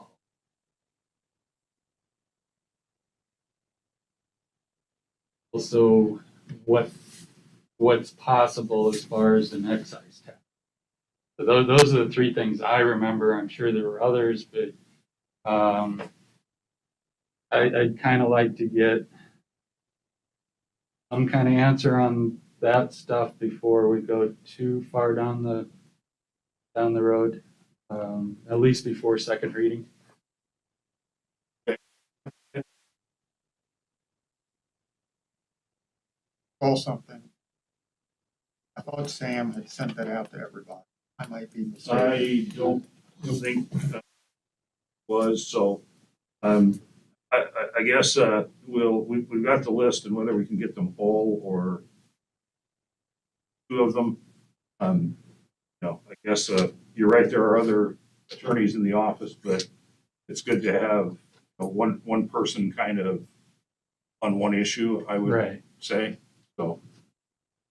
Also, what's possible as far as an excise tax. So those are the three things I remember. I'm sure there were others, but I'd kind of like to get some kind of answer on that stuff before we go too far down the road, at least before second reading. Call something. I thought Sam had sent that out to everybody. I might be mistaken. I don't think that was, so, I guess, we've got the list and whether we can get them all or two of them. I guess, you're right, there are other attorneys in the office, but it's good to have one person kind of on one issue, I would Right. say, so.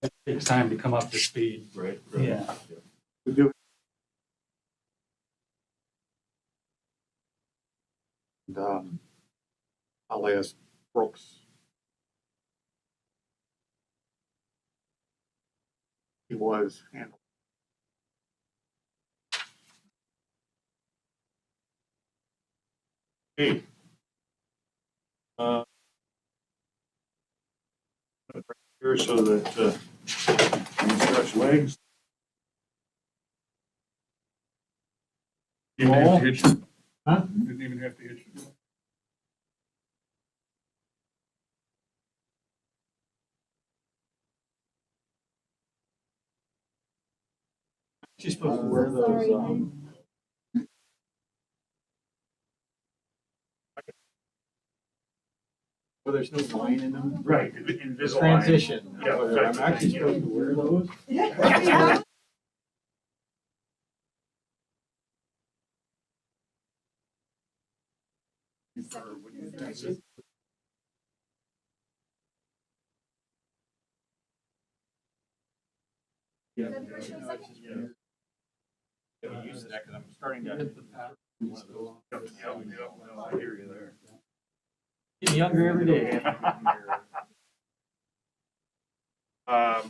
It takes time to come up to speed. Right. Yeah. We do. And, I'll ask Brooks. He was handled. Hey. here so that you can stretch legs. Didn't have to hitch it. Huh? Didn't even have to hitch it. She's supposed to wear those, where there's no line in them. Right, Invisalign. Transition. Yeah, I'm actually supposed to wear those. Yeah. Get used to that because I'm starting to. One of those. No, I hear you there. Getting younger every day. Oh,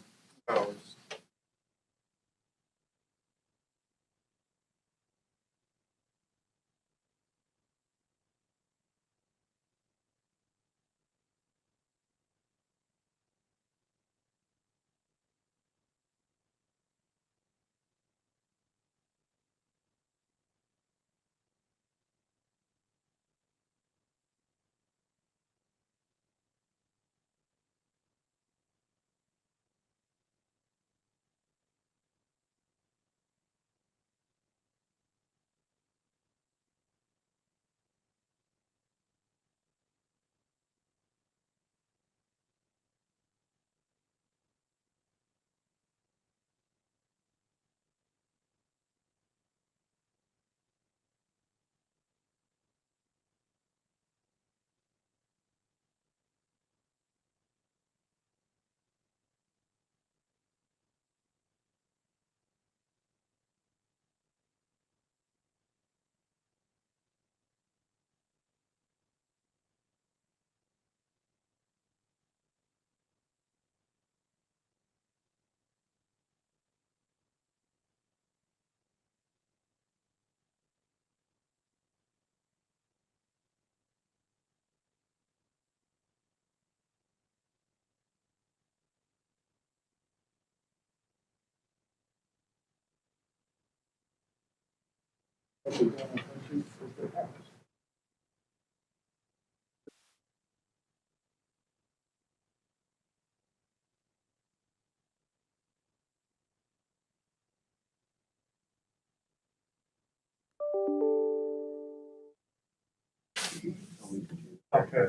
Okay.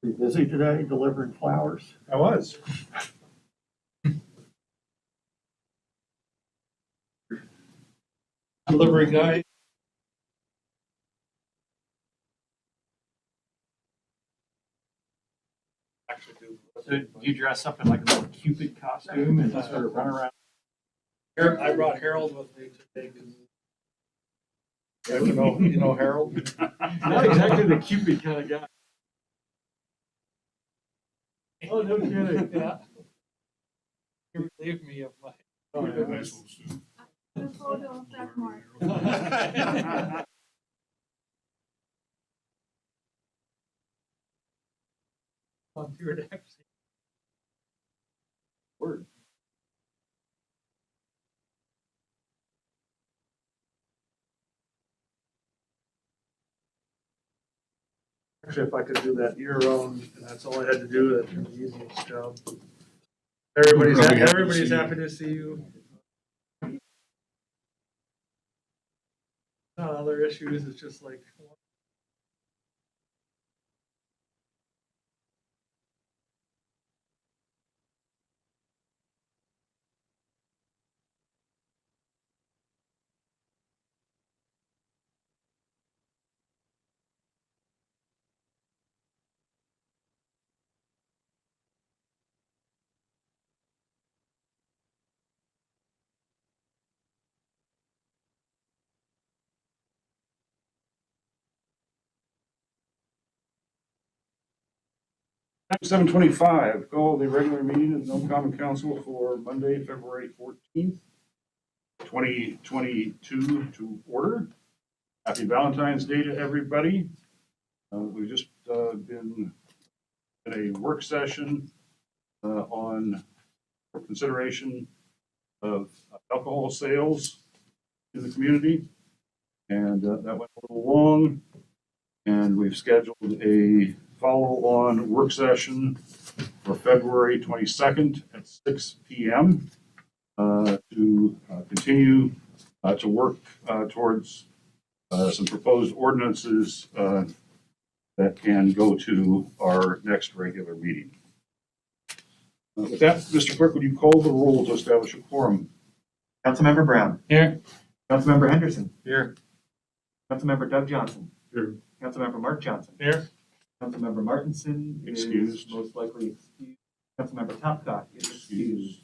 You busy today delivering flowers? I was. Delivery guy. Actually do. So do you dress up in like a little Cupid costume and sort of run around? I brought Harold with me today. You know Harold? Not exactly the Cupid kind of guy. Oh, no kidding. Yeah. You relieve me of my. Nice little suit. The photo of that mark. Volunteered actually. Word. Actually, if I could do that year-round, and that's all I had to do, that'd be the easiest job. Everybody's Probably happy to everybody's see you. happy to see you. Not other issues, it's just like, 7:25, call the regular meeting of the Nome Common Council for Monday, February 14th, 2022 to order. Happy Valentine's Day to everybody. We've just been in a work session on consideration of alcohol sales in the community. And that went a little long. And we've scheduled a follow-on work session for February 22nd at 6 p.m. To continue to work towards some proposed ordinances that can go to our next regular meeting. With that, Mr. Clerk, would you call the roll to establish a quorum? Councilmember Brown. Here. Councilmember Henderson. Here. Councilmember Doug Johnson. Here. Councilmember Mark Johnson. Here. Councilmember Martinson is Excused. most likely excused. Councilmember Topcott is excused.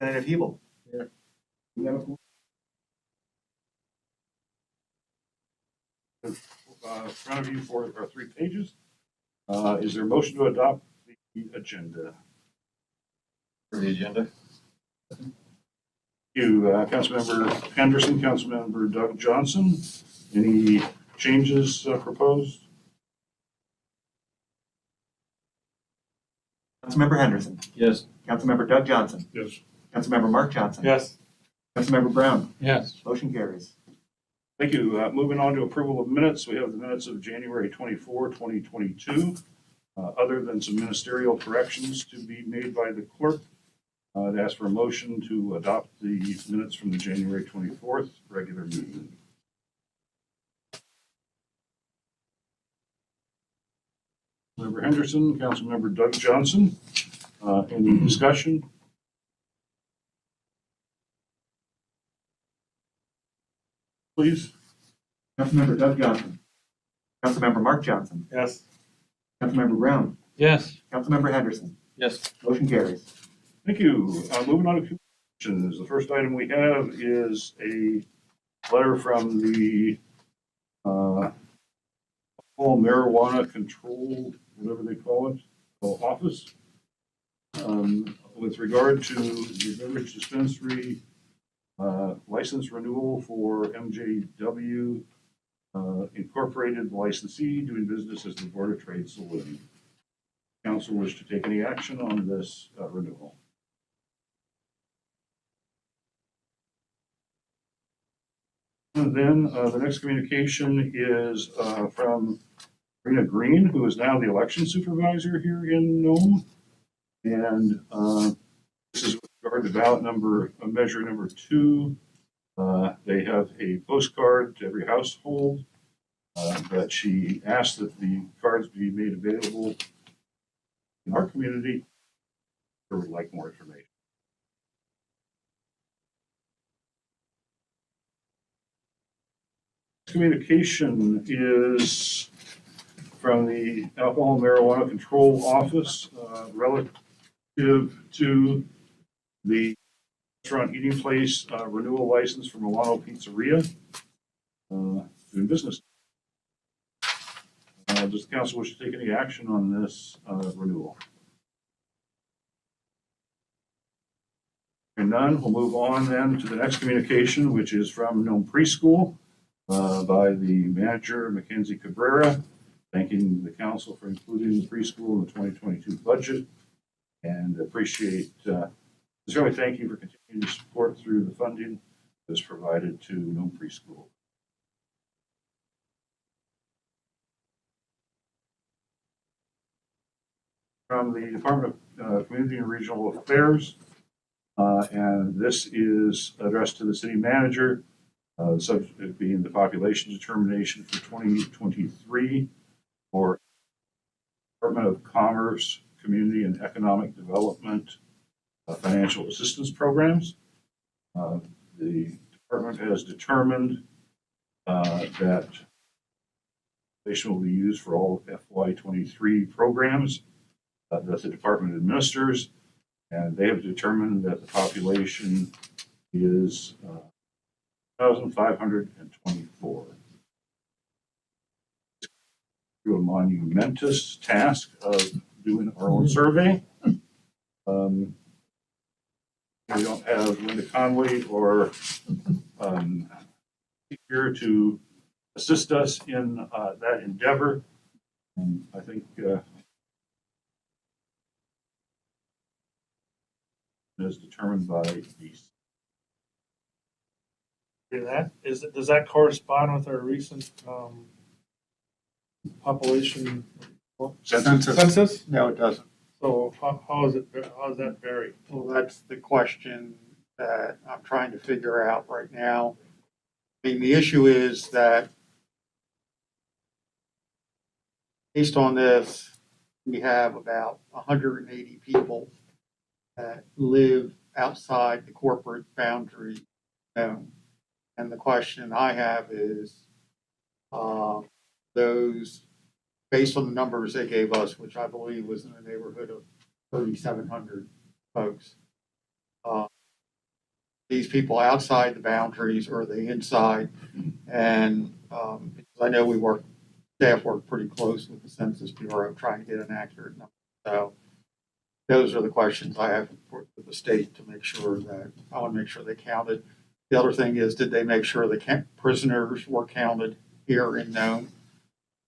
Senator Hebel. Here. We have a quorum. In front of you for our 3 pages. Is there a motion to adopt the agenda? For the agenda. You, Councilmember Henderson, Councilmember Doug Johnson. Any changes proposed? Councilmember Henderson. Yes. Councilmember Doug Johnson. Yes. Councilmember Mark Johnson. Yes. Councilmember Brown. Yes. Motion carries. Thank you. Moving on to approval of minutes, we have the minutes of January 24, 2022. Other than some ministerial corrections to be made by the clerk, I'd ask for a motion to adopt the minutes from the January 24th regular meeting. Member Henderson, Councilmember Doug Johnson. Any discussion? Please. Councilmember Doug Johnson. Councilmember Mark Johnson. yes. Councilmember Brown. Yes. Councilmember Henderson. Yes. Motion carries. Thank you. Moving on to communications. The first item we have is a letter from the all marijuana control, whatever they call it, office, with regard to the beverage dispensary license renewal for MJW Incorporated licensee doing business as the Board of Trade Saloon. Council wish to take any action on this renewal? And then the next communication is from Rena Green, who is now the election supervisor here in Nome. And this is with regard to ballot measure number 2. They have a postcard to every household that she asked that the cards be made available in our community. Or would like more information. Communication is from the Alcohol and Marijuana Control Office relative to the restaurant eating place renewal license for Milano Pizzeria. doing business. Does the council wish to take any action on this renewal? Hearing none, we'll move on then to the next communication, which is from Nome Preschool by the manager, Mackenzie Cabrera, thanking the council for including the preschool in the 2022 budget, and sincerely thank you for continuing to support through the funding that's provided to Nome Preschool. From the Department of Community and Regional Affairs, and this is addressed to the city manager, the subject being the population determination for 2023 for Department of Commerce, Community and Economic Development financial assistance programs. The department has determined that population will be used for all FY23 programs that the department administers, and they have determined that the population is 1,524. Do a monumentous task of doing our own survey. We don't have Linda Conway or here to assist us in that endeavor. And I think is determined by these. Does that correspond with our recent population census? No, it doesn't. So how does that vary? Well, that's the question that I'm trying to figure out right now. I mean, the issue is that based on this, we have about 180 people that live outside the corporate boundary zone. And the question I have is, those, based on the numbers they gave us, which I believe was in the neighborhood of 3,700 folks, these people outside the boundaries, or are they inside? And I know staff work pretty close with the Census Bureau trying to get an accurate number. So those are the questions I have for the state to make sure that, I want to make sure they counted. The other thing is, did they make sure the prisoners were counted here in Nome,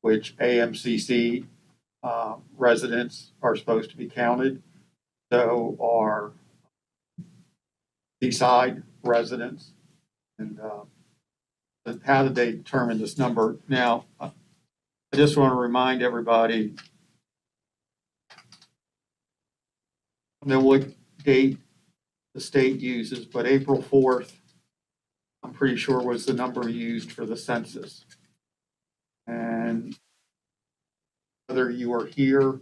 which AMCC residents are supposed to be counted. So are Seaside residents. And how did they determine this number? Now, I just want to remind everybody, I don't know what date the state uses, but April 4th, I'm pretty sure was the number used for the census. And whether you are here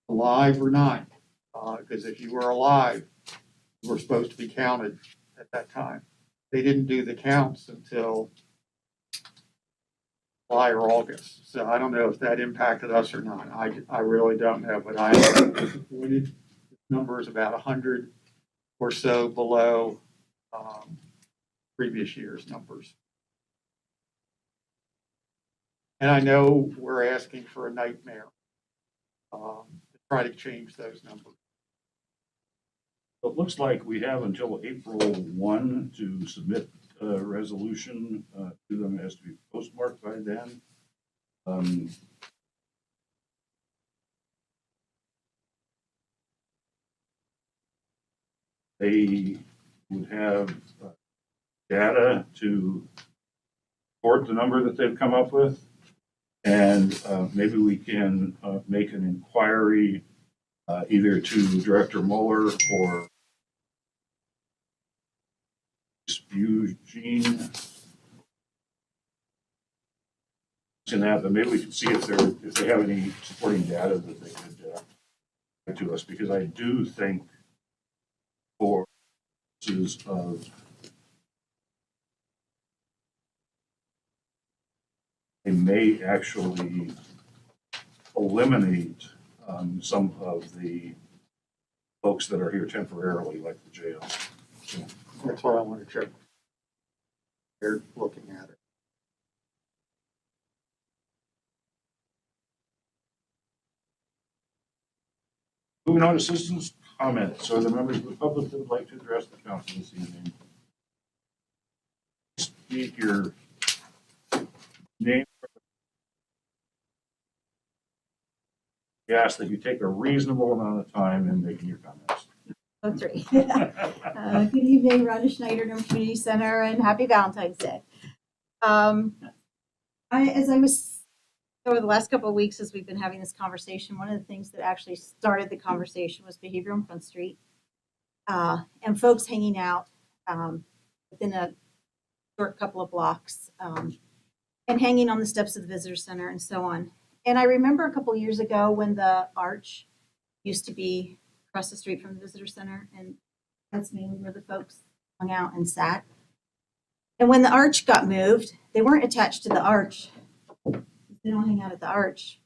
alive or not, because if you were alive, you were supposed to be counted at that time. They didn't do the counts until July or August. So I don't know if that impacted us or not. I really don't know, but I am disappointed. The number is about 100 or so below previous year's numbers. And I know we're asking for a nightmare to try to change those numbers. It looks like we have until April 1 to submit a resolution to them. It has to be postmarked by then. They would have data to support the number that they've come up with. And maybe we can make an inquiry either to Director Mueller or Eugene. In that, but maybe we can see if they have any supporting data that they could give to us, because I do think for purposes of they may actually eliminate some of the folks that are here temporarily, like the jail. So, That's what I want to check. They're looking at it. Moving on to citizens' comments, or the members of the public that would like to address the council this evening. Speak your name. We ask that you take a reasonable amount of time in making your comments. Oh, three. Good evening, Rhonda Schneider, Nome Community Center, and happy Valentine's Day. As I was, over the last couple of weeks, as we've been having this conversation, one of the things that actually started the conversation was behavior on Front Street. And folks hanging out within a short couple of blocks and hanging on the steps of the visitor center and so on. And I remember a couple of years ago when the arch used to be across the street from the visitor center, and that's mainly where the folks hung out and sat. And when the arch got moved, they weren't attached to the arch. They don't hang out at the arch.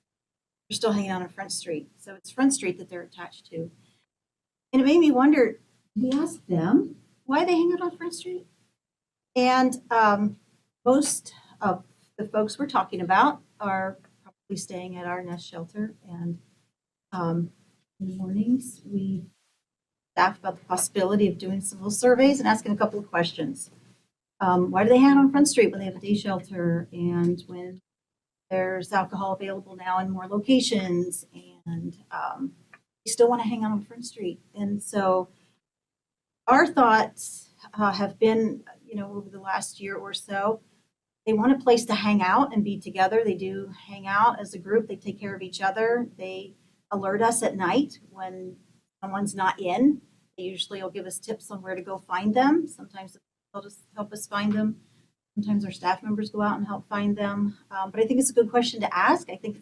They're still hanging out on Front Street. So it's Front Street that they're attached to. And it made me wonder, did we ask them why they hang out on Front Street? And most of the folks we're talking about are probably staying at our nest shelter. And in the mornings, we staff about the possibility of doing some little surveys and asking a couple of questions. Why do they hang on Front Street when they have a day shelter and when there's alcohol available now in more locations, and we still want to hang out on Front Street? And so our thoughts have been, over the last year or so, they want a place to hang out and be together. They do hang out as a group. They take care of each other. They alert us at night when someone's not in. They usually will give us tips on where to go find them. Sometimes they'll just help us find them. Sometimes our staff members go out and help find them. But I think it's a good question to ask. I think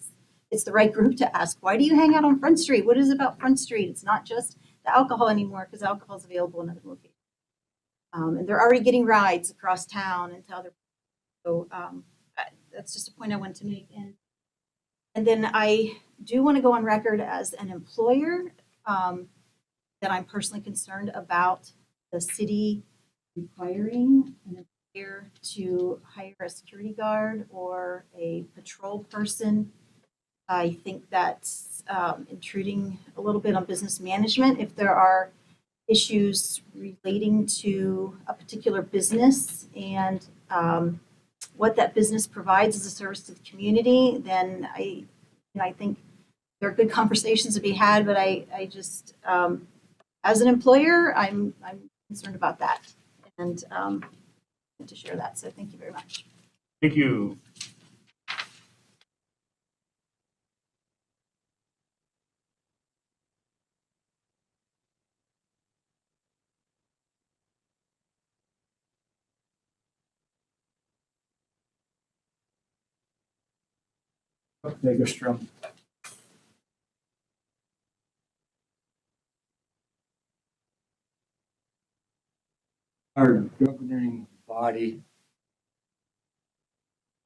it's the right group to ask. Why do you hang out on Front Street? What is it about Front Street? It's not just the alcohol anymore, because alcohol is available in other locations. And they're already getting rides across town and to other. So that's just a point I want to make. And then I do want to go on record as an employer that I'm personally concerned about the city requiring an employer to hire a security guard or a patrol person. I think that's intruding a little bit on business management. If there are issues relating to a particular business and what that business provides as a service to the community, then I think there are good conversations to be had. But I just, as an employer, I'm concerned about that, and to share that. So thank you very much. Thank you. Nygestrom. Our governing body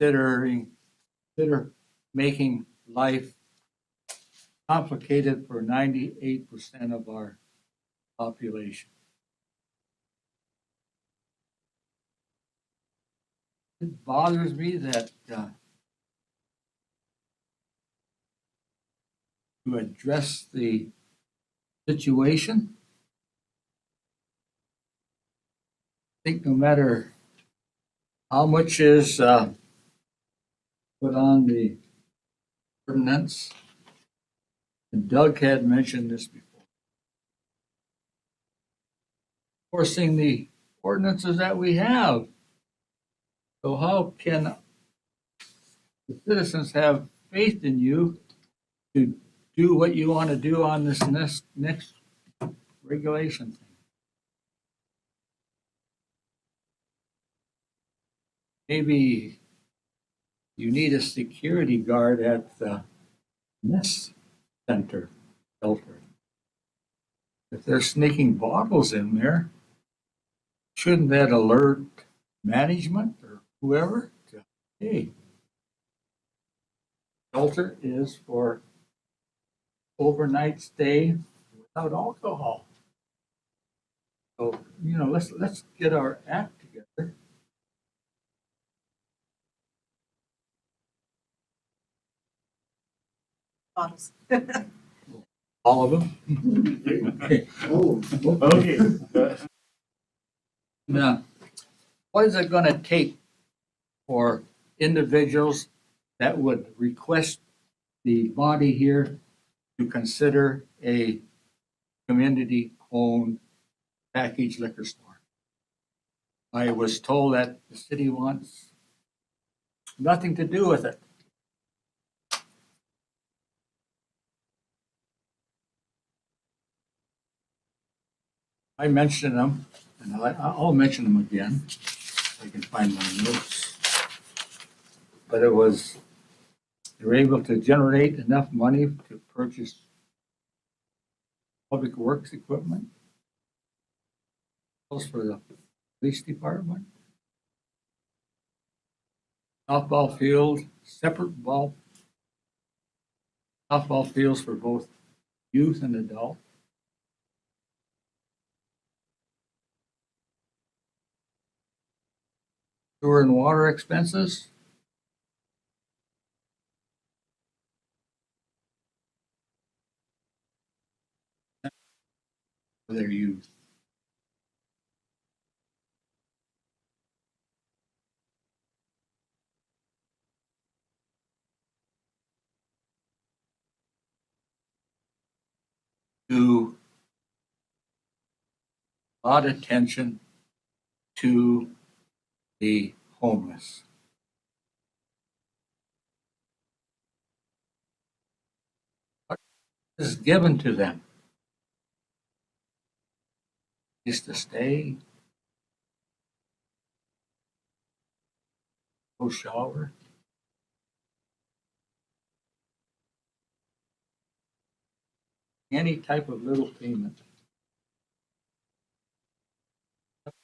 consider making life complicated for 98% of our population. It bothers me that to address the situation, I think no matter how much is put on the ordinance, and Doug had mentioned this before, enforcing the ordinances that we have. So how can the citizens have faith in you to do what you want to do on this next regulation thing? Maybe you need a security guard at the nest center shelter. If they're sneaking bottles in there, shouldn't that alert management or whoever to, hey, shelter is for overnight stay without alcohol. So, let's get our act together. Bottles. All of them? Oh, Okay. Now, what is it gonna take for individuals that would request the body here to consider a community-owned packaged liquor store? I was told that the city wants nothing to do with it. I mentioned them, and I'll mention them again. If I can find my notes. But it was, they were able to generate enough money to purchase public works equipment for the police department, softball field, separate softball fields for both youth and adult. Sewer and water expenses. For their youth. To a lot of attention to the homeless. What is given to them? Is to stay, go shower. Any type of little payment.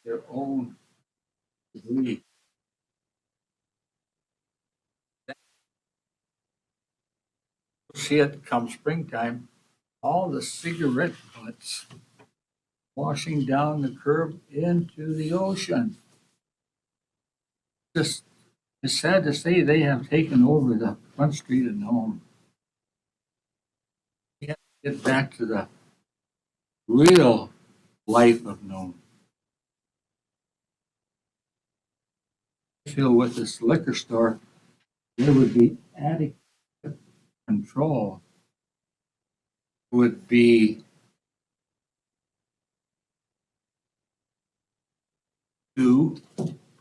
Their own degree. See it come springtime, all the cigarette butts washing down the curb into the ocean. Just, it's sad to say they have taken over the front street of Nome. We have to get back to the real life of Nome. I feel with this liquor store, there would be adequate control. Would be to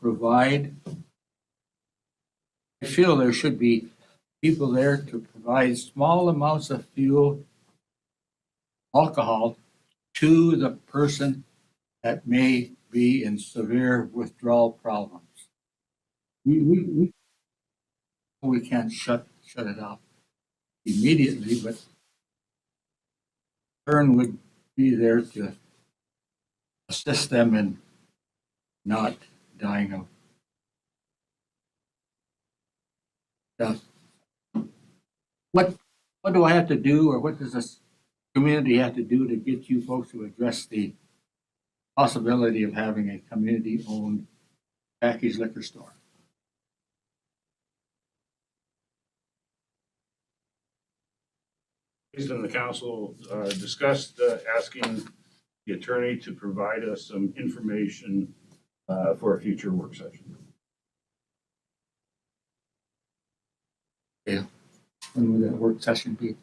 provide. I feel there should be people there to provide small amounts of fuel, alcohol to the person that may be in severe withdrawal problems. We can't shut it off immediately, but Kern would be there to assist them in not dying of stuff. What do I have to do, or what does this community have to do to get you folks to address the possibility of having a community-owned packaged liquor store? Based on the council discussed asking the attorney to provide us some information for a future work session. When would that work session be?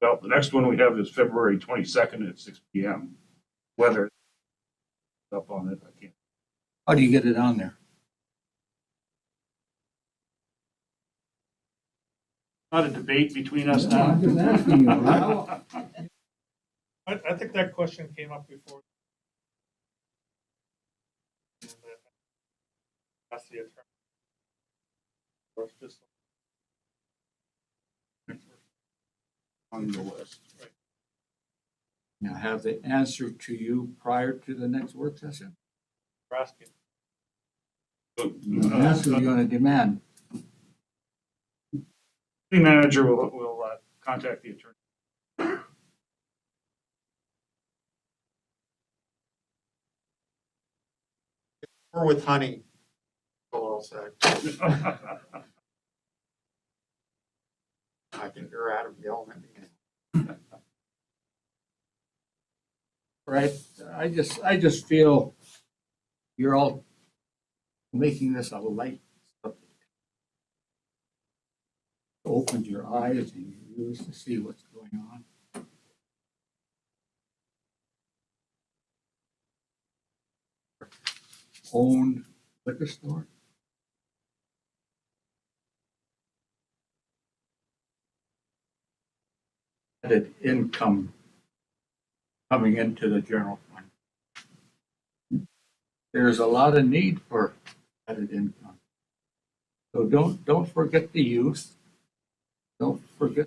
Well, the next one we have is February 22nd at 6 p.m. Whether up on it, I can't. How do you get it on there? Not a debate between us No, now. I'm just asking you. How- I think that question came up before. That's the attorney. Or it's just- On the list. Right. Now, have the answer to you prior to the next work session? we're asking. The answer you're gonna demand. The manager will contact the attorney. Or with honey. All I'll say. I think you're out of yelling at me. right? I just feel you're all making this a light subject. Opened your eyes and your ears to see what's going on. Owned liquor store. Added income coming into the general fund. There's a lot of need for added income. So don't forget the youth. Don't forget.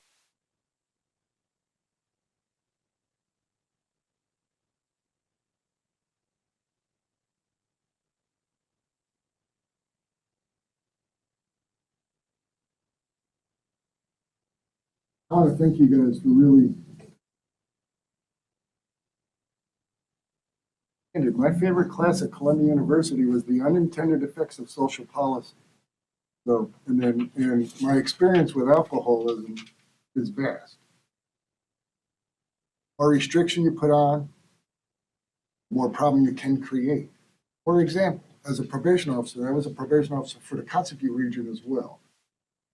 I want to thank you guys for really. My favorite class at Columbia University was the unintended effects of social policy. So, and my experience with alcoholism is vast. More restriction you put on, more problem you can create. For example, as a probation officer, I was a probation officer for the Kotzebue region as well.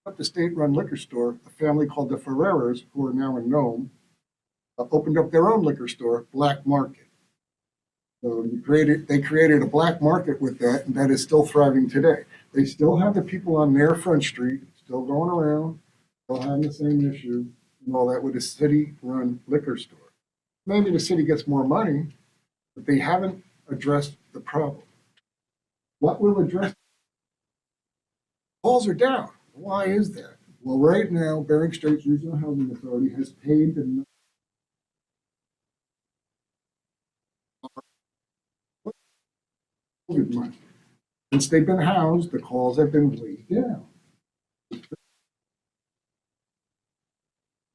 At the state-run liquor store, a family called the Ferreras, who are now in Nome, opened up their own liquor store, Black Market. So they created a black market with that, and that is still thriving today. They still have the people on their front street, still going around, still having the same issue, and all that with a city-run liquor store. Maybe the city gets more money, but they haven't addressed the problem. What will address? Calls are down. Why is that? Well, right now, Bering Straits Regional Housing Authority has paid the COVID money. Since they've been housed, the calls have been way down.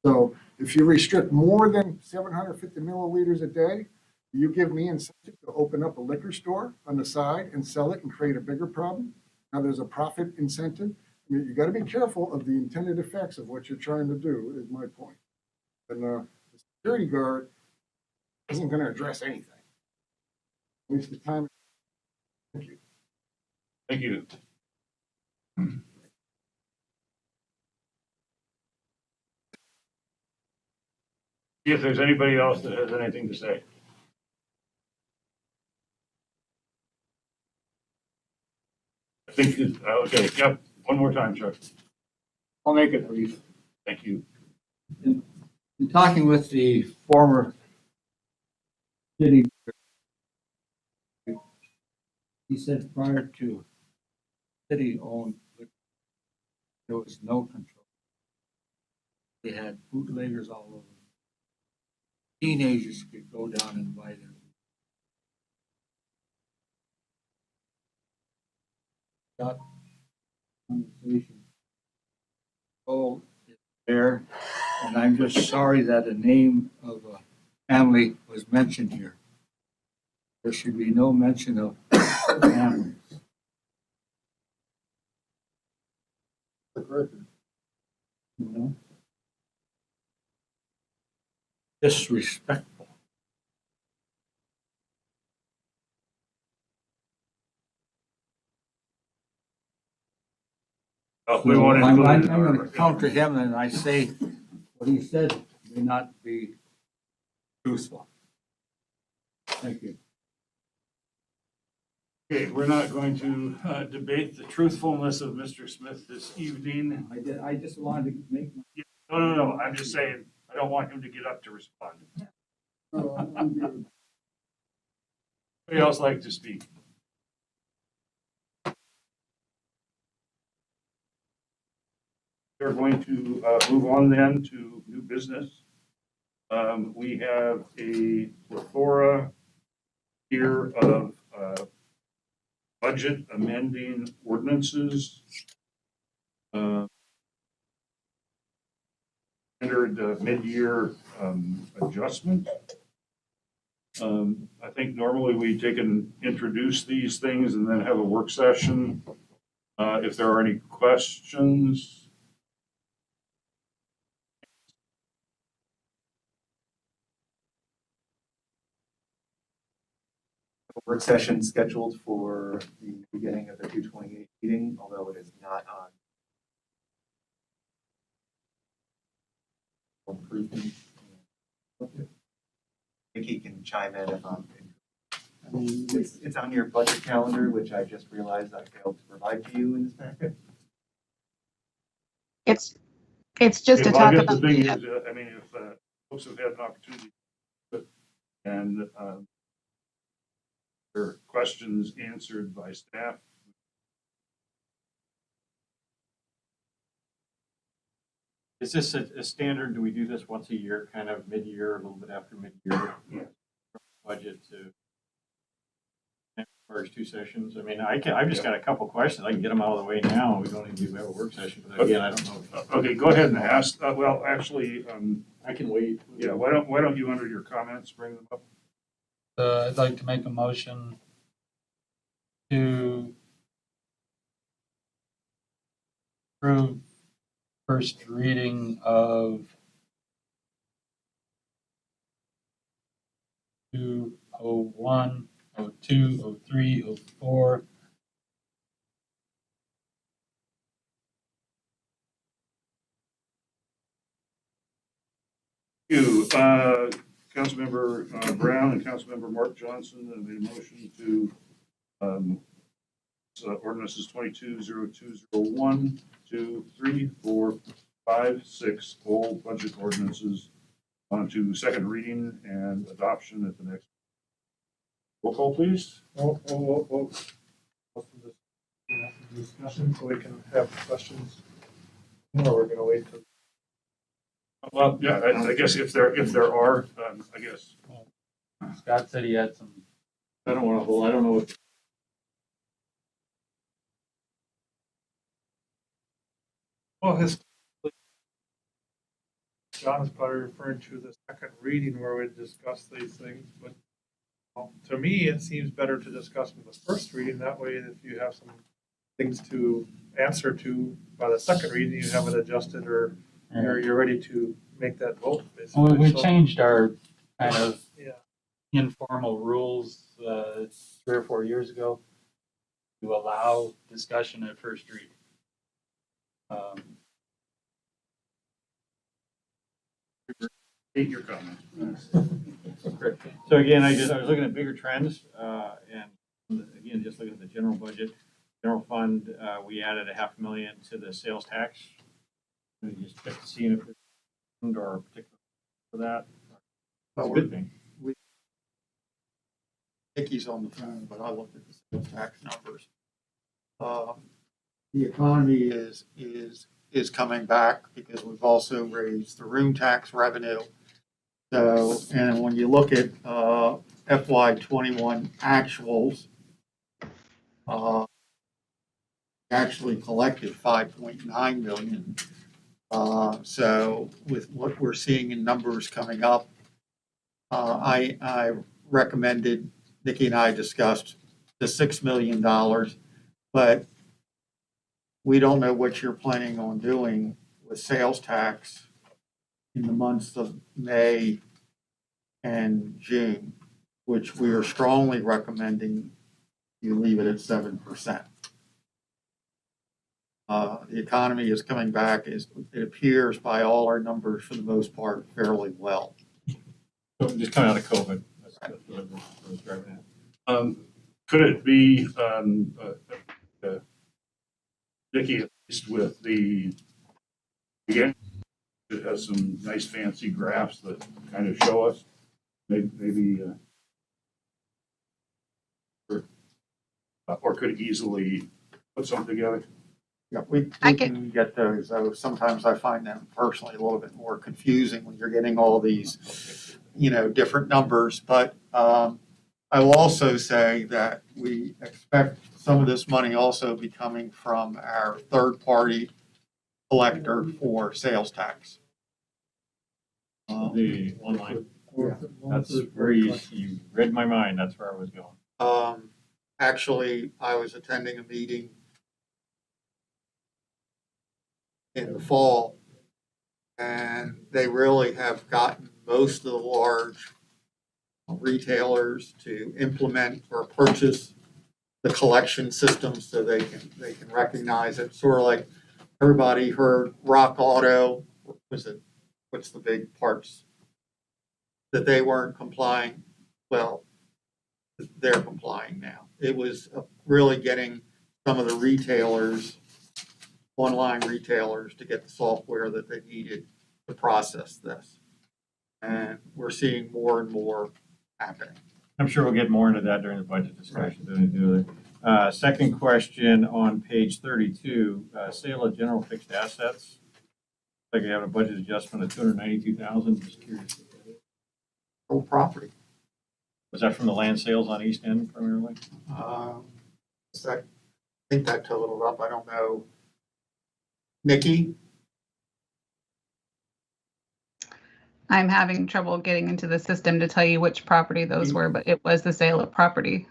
So if you restrict more than 750 milliliters a day, you give me incentive to open up a liquor store on the side and sell it and create a bigger problem. Now there's a profit incentive. I mean, you got to be careful of the intended effects of what you're trying to do, is my point. And the security guard isn't going to address anything. Waste the time. Thank you. Thank you. See if there's anybody else that has anything to say. I think, okay, yep, one more time, Chuck. I'll make it brief. Thank you. In talking with the former city, he said prior to city-owned, there was no control. They had bootleggers all over. Teenagers could go down and buy their. Got conversation. Oh, it's there, and I'm just sorry that a name of a family was mentioned here. There should be no mention of families. You know? Disrespectful. We won't I'm include it in going our- to counter him and I say what he said may not be truthful. Thank you. Okay, we're not going to debate the truthfulness of Mr. Smith this evening. I just wanted to make. No, I'm just saying, I don't want him to get up to respond. Anybody else like to speak? We're going to move on then to new business. We have a plethora here of budget amending ordinances. Standard mid-year adjustment. I think normally we take and introduce these things and then have a work session. If there are any questions. a work session scheduled for the beginning of the 228 meeting, although it is not on improvement. Vicky can chime in if I'm. I mean, It's on your budget calendar, which I just realized I failed to provide to you in this packet. It's just Yeah, to well, I talk guess the about thing the, is, I mean, if folks have had an opportunity and their questions answered by staff. Is this a standard, do we do this once a year, kind of mid-year, a little bit after mid-year? Yeah. Budget to first two sessions? I mean, I've just got a couple questions. I can get them out of the way now. We don't need to have a work session, but again, I don't know. Okay, go ahead and ask. Well, actually, I can wait. yeah, why don't you, under your comments, bring them up? I'd like to make a motion to approve first reading of 201, 02, 03, 04. You, Councilmember Brown and Councilmember Mark Johnson made a motion to ordinances 220201, 2, 3, 4, 5, 6, all budget ordinances onto second reading and adoption at the next. Roll call, please. Discussion, so we can have questions. Or we're gonna wait till. Well, yeah, I guess if there are, I guess. Scott said he had some. I don't want to hold, I don't know if Well, John is probably referring to the second reading where we discuss these things, but to me, it seems better to discuss in the first reading. That way, if you have some things to answer to by the second reading, you have it adjusted or you're ready to make that vote, basically. Well, we So, changed our kind of yeah. informal rules 3 or 4 years ago to allow discussion at first reading. State your comments. So again, I was looking at bigger trends, and again, just looking at the general budget, general fund, we added $500,000 to the sales tax. We just check to see if there's a fund or a particular for that. That's a good thing. Vicky's on the phone, but I looked at the sales tax numbers. The economy is coming back because we've also raised the room tax revenue. So, and when you look at FY '21 actuals, actually collected 5.9 million. So with what we're seeing in numbers coming up, I recommended, Nikki and I discussed the $6 million, but we don't know what you're planning on doing with sales tax in the months of May and June, which we are strongly recommending you leave it at 7%. The economy is coming back, it appears by all our numbers for the most part fairly well. So just coming out of COVID. That's what I was driving at. Could it be, Nikki, at least with again, it has some nice fancy graphs that kind of show us, maybe or could easily put something together? Yeah, we can get those, though sometimes I find them personally a little bit more confusing when you're getting all these, different numbers. But I will also say that we expect some of this money also be coming from our third-party collector for sales tax. The online, Yeah. that's where you read my mind. That's where I was going. Actually, I was attending a meeting in the fall, and they really have gotten most of the large retailers to implement or purchase the collection system so they can recognize it. Sort of like everybody heard Rock Auto, what's the big parts that they weren't complying? Well, they're complying now. It was really getting some of the retailers, online retailers, to get the software that they needed to process this. And we're seeing more and more happening. I'm sure we'll get more into that during the budget discussion. Second question on page 32, sale of general fixed assets. Like you have a budget adjustment of 292,000. Just curious. Whole property. Was that from the land sales on East End primarily? I think that totaled up, I don't know. Nikki? I'm having trouble getting into the system to tell you which property those were, but it was the sale of property.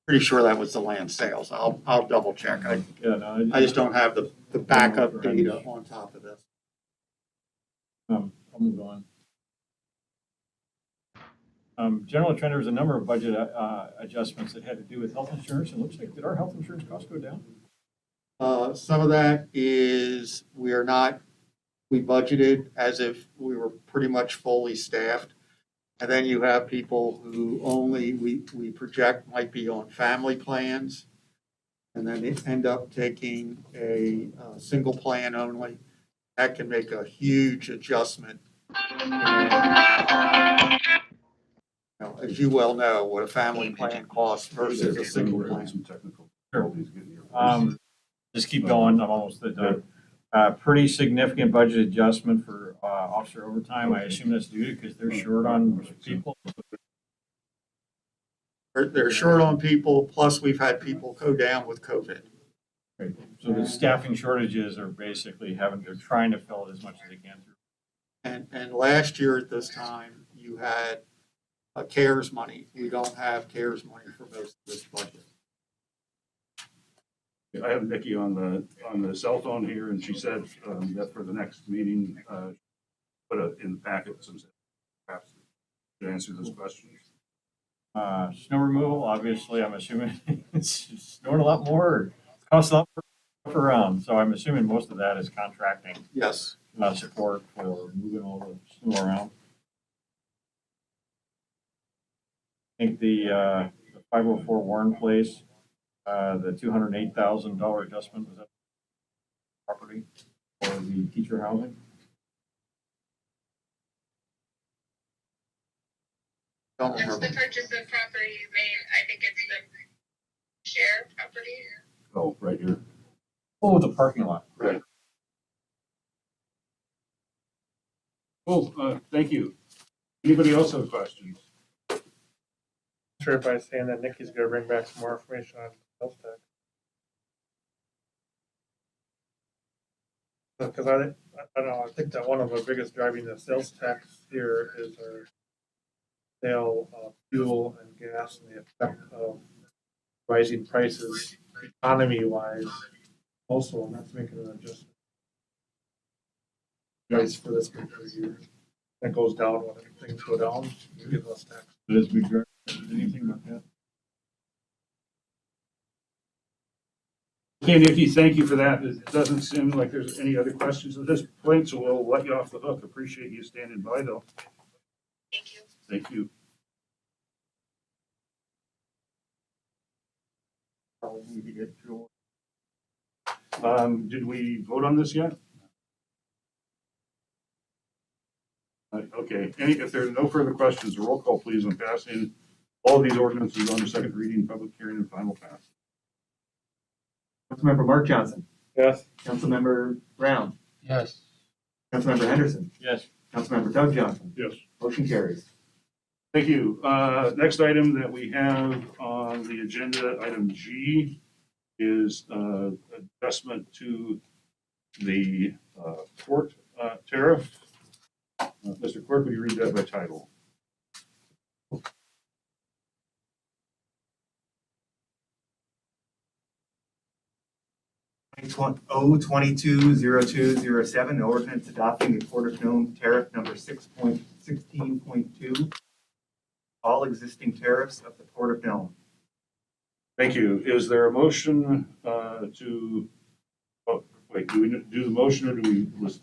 Pretty sure that was the land sales. I'll double check. Yeah, no, I just don't have the backup data on top of this. I'll move on. General trend, there was a number of budget adjustments that had to do with health insurance. It looks like, did our health insurance costs go down? Some of that is we budgeted as if we were pretty much fully staffed. And then you have people who we project might be on family plans. And then they end up taking a single plan only. That can make a huge adjustment. As you well know, what a family plan costs versus a single plan. Some technical Sure. difficulties getting your. Just keep going. I'm almost done. Pretty significant budget adjustment for officer overtime. I assume that's due to because they're short on people. They're short on people, plus we've had people go down with COVID. Right. So the staffing shortages are basically they're trying to fill it as much as they can through. And last year at this time, you had CARES money. We don't have CARES money for most of this budget. I have Nikki on the cell phone here, and she said that for the next meeting, put in the packet some perhaps to answer those questions. Snow removal, obviously, I'm assuming it's snowing a lot more, or costs a lot more around. So I'm assuming most of that is contracting. Yes. Support for moving all the snow around. I think the 504 Warren Place, the $208,000 adjustment was that property for the teacher housing. Don't That's remember. the purchase of property made, I think it's the share property. Oh, right here. Oh, the parking lot. Right. Oh, thank you. Anybody else have questions? Sure, by saying that Nikki's gonna bring back some more information on sales tax. Because I don't know, I think that one of the biggest driving the sales tax here is our sale of fuel and gas and the effect of rising prices economy wise also, and that's making an adjustment. Price for this particular year. That goes down when things go down, you get less tax. Does we drive anything about that? Okay, Nikki, thank you for that. It doesn't seem like there's any other questions at this point, so we'll let you off the hook. Appreciate you standing by, though. Thank you. Thank you. Probably need to get fuel. Did we vote on this yet? Okay, if there are no further questions, a roll call please on passing all of these ordinances on the second reading, public hearing, and final pass. Councilmember Mark Johnson. Yes. Councilmember Brown. Yes. Councilmember Henderson. Yes. Councilmember Doug Johnson. Yes. Motion carries. Thank you. Next item that we have on the agenda, item G, is adjustment to the court tariff. Mr. Clerk, would you read that by title? O220207, ordinance adopting the Port of Nome tariff number 6.16.2, all existing tariffs of the Port of Nome. Thank you. Is there a motion to, oh, wait, do we do the motion or do we listen?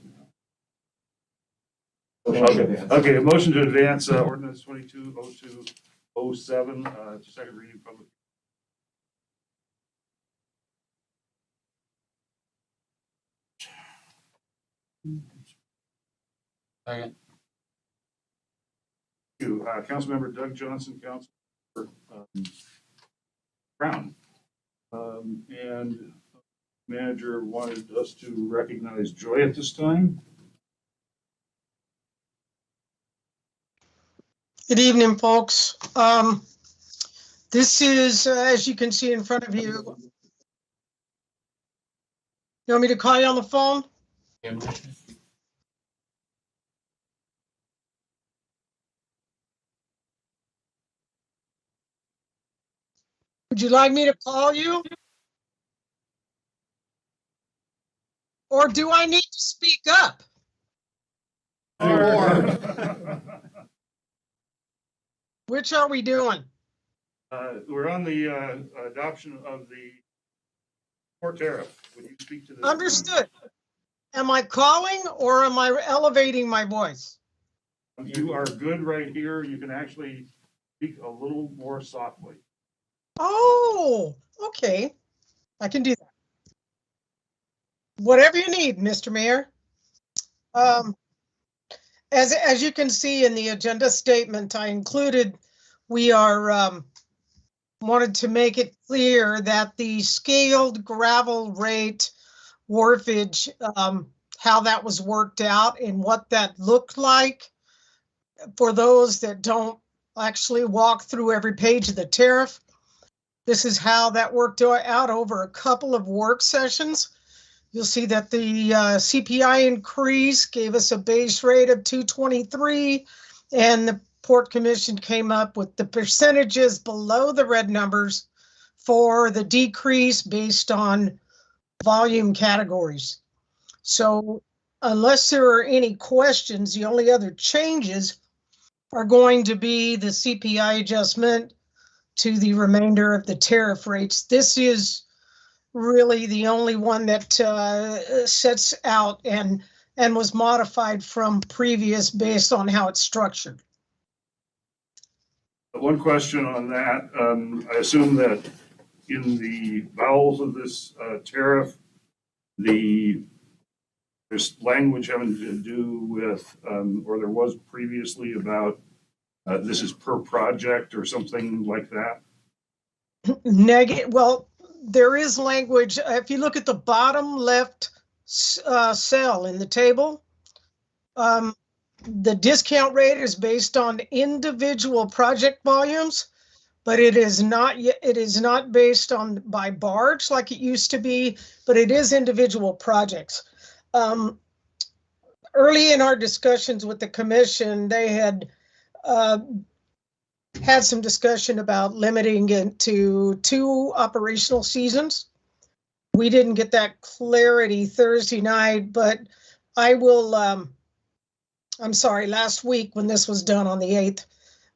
Okay, a motion to advance ordinance 220207 to second reading public. Second. Thank you. Councilmember Doug Johnson, Councilmember Brown. And manager wanted us to recognize Joy at this time. Good evening, folks. This is, as you can see in front of you. You want me to call you on the phone? Would you like me to call you? Or do I need to speak up? Which are we doing? We're on the adoption of the port tariff. Would you speak to this? Understood. Am I calling or am I elevating my voice? You are good right here. You can actually speak a little more softly. Oh, okay. I can do that. Whatever you need, Mr. Mayor. As you can see in the agenda statement I included, we are wanted to make it clear that the scaled gravel rate wharfage, how that was worked out and what that looked like for those that don't actually walk through every page of the tariff. This is how that worked out over a couple of work sessions. You'll see that the CPI increase gave us a base rate of 223, and the Port Commission came up with the percentages below the red numbers for the decrease based on volume categories. So unless there are any questions, the only other changes are going to be the CPI adjustment to the remainder of the tariff rates. This is really the only one that sets out and was modified from previous based on how it's structured. One question on that. I assume that in the bowels of this tariff, there's language having to do with, or there was previously about this is per project or something like that. Negative. Well, there is language. If you look at the bottom left cell in the table, the discount rate is based on individual project volumes, but it is not yet. It is not based on by barge like it used to be, but it is individual projects. Early in our discussions with the commission, they had had some discussion about limiting it to 2 operational seasons. We didn't get that clarity Thursday night, but I will, I'm sorry, last week when this was done on the 8th,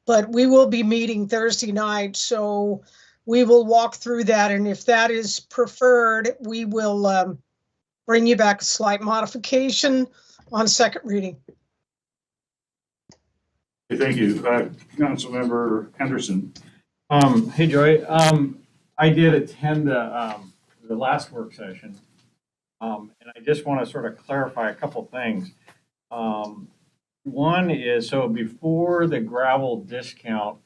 but we will be meeting Thursday night. So we will walk through that. And if that is preferred, we will bring you back a slight modification on second reading. Thank you. Councilmember Henderson. Hey, Joy. I did attend the last work session. And I just want to sort of clarify a couple things. One is, so before the gravel discount,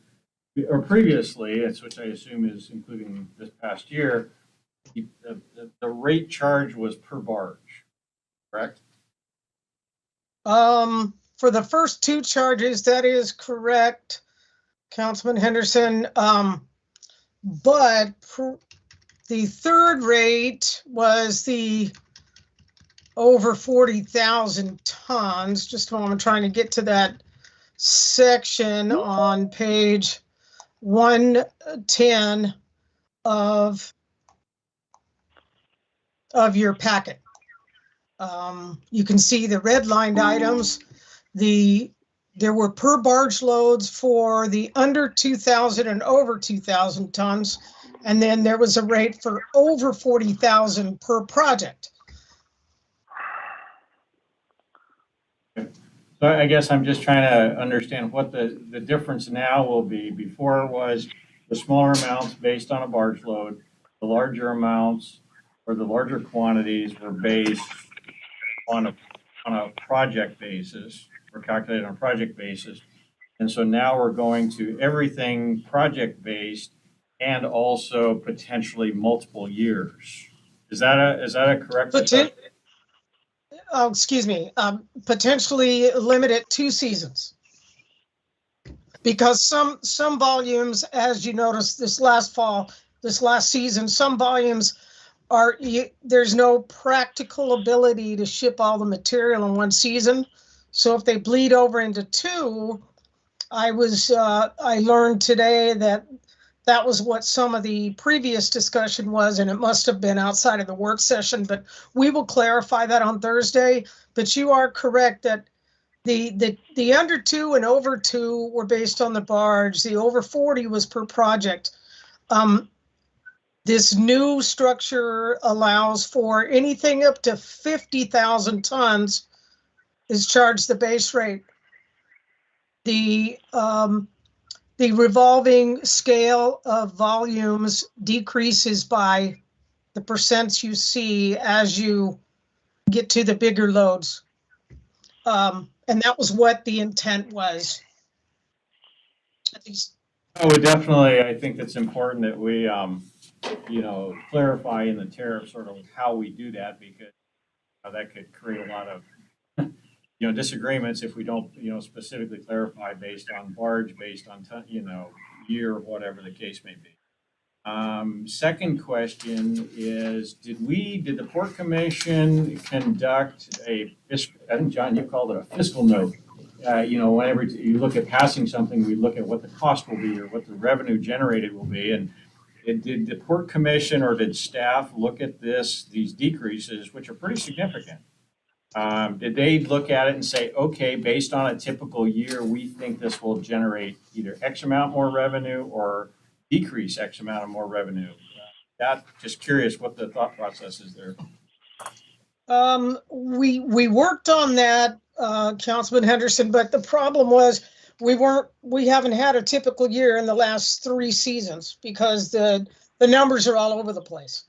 or previously, which I assume is including this past year, the rate charge was per barge, correct? For the first 2 charges, that is correct, Councilman Henderson. But the third rate was the over 40,000 tons. Just while I'm trying to get to that section on page 110 of of your packet. You can see the redlined items. There were per barge loads for the under 2,000 and over 2,000 tons. And then there was a rate for over 40,000 per project. So I guess I'm just trying to understand what the difference now will be. Before it was the smaller amounts based on a barge load, the larger amounts or the larger quantities were based on a project basis, or calculated on a project basis. And so now we're going to everything project-based and also potentially multiple years. Is that a correct assessment? Excuse me, potentially limit it 2 seasons. Because some volumes, as you noticed this last season, some volumes there's no practical ability to ship all the material in one season. So if they bleed over into 2, I learned today that was what some of the previous discussion was, and it must have been outside of the work session, but we will clarify that on Thursday. But you are correct that the under 2 and over 2 were based on the barge. The over 40 was per project. This new structure allows for anything up to 50,000 tons is charged the base rate. The revolving scale of volumes decreases by the percents you see as you get to the bigger loads. And that was what the intent was. At least. Oh, definitely. I think it's important that we, clarify in the tariff sort of how we do that, because that could create a lot of, disagreements if we don't, specifically clarify based on barge, based on, year, whatever the case may be. Second question is, did the Port Commission conduct I think, John, you called it a fiscal note. Whenever you look at passing something, we look at what the cost will be or what the revenue generated will be. And did the Port Commission or did staff look at these decreases, which are pretty significant? Did they look at it and say, okay, based on a typical year, we think this will generate either X amount more revenue or decrease X amount of more revenue? Just curious what the thought process is there. We worked on that, Councilman Henderson, but the problem was we haven't had a typical year in the last 3 seasons because the numbers are all over the place.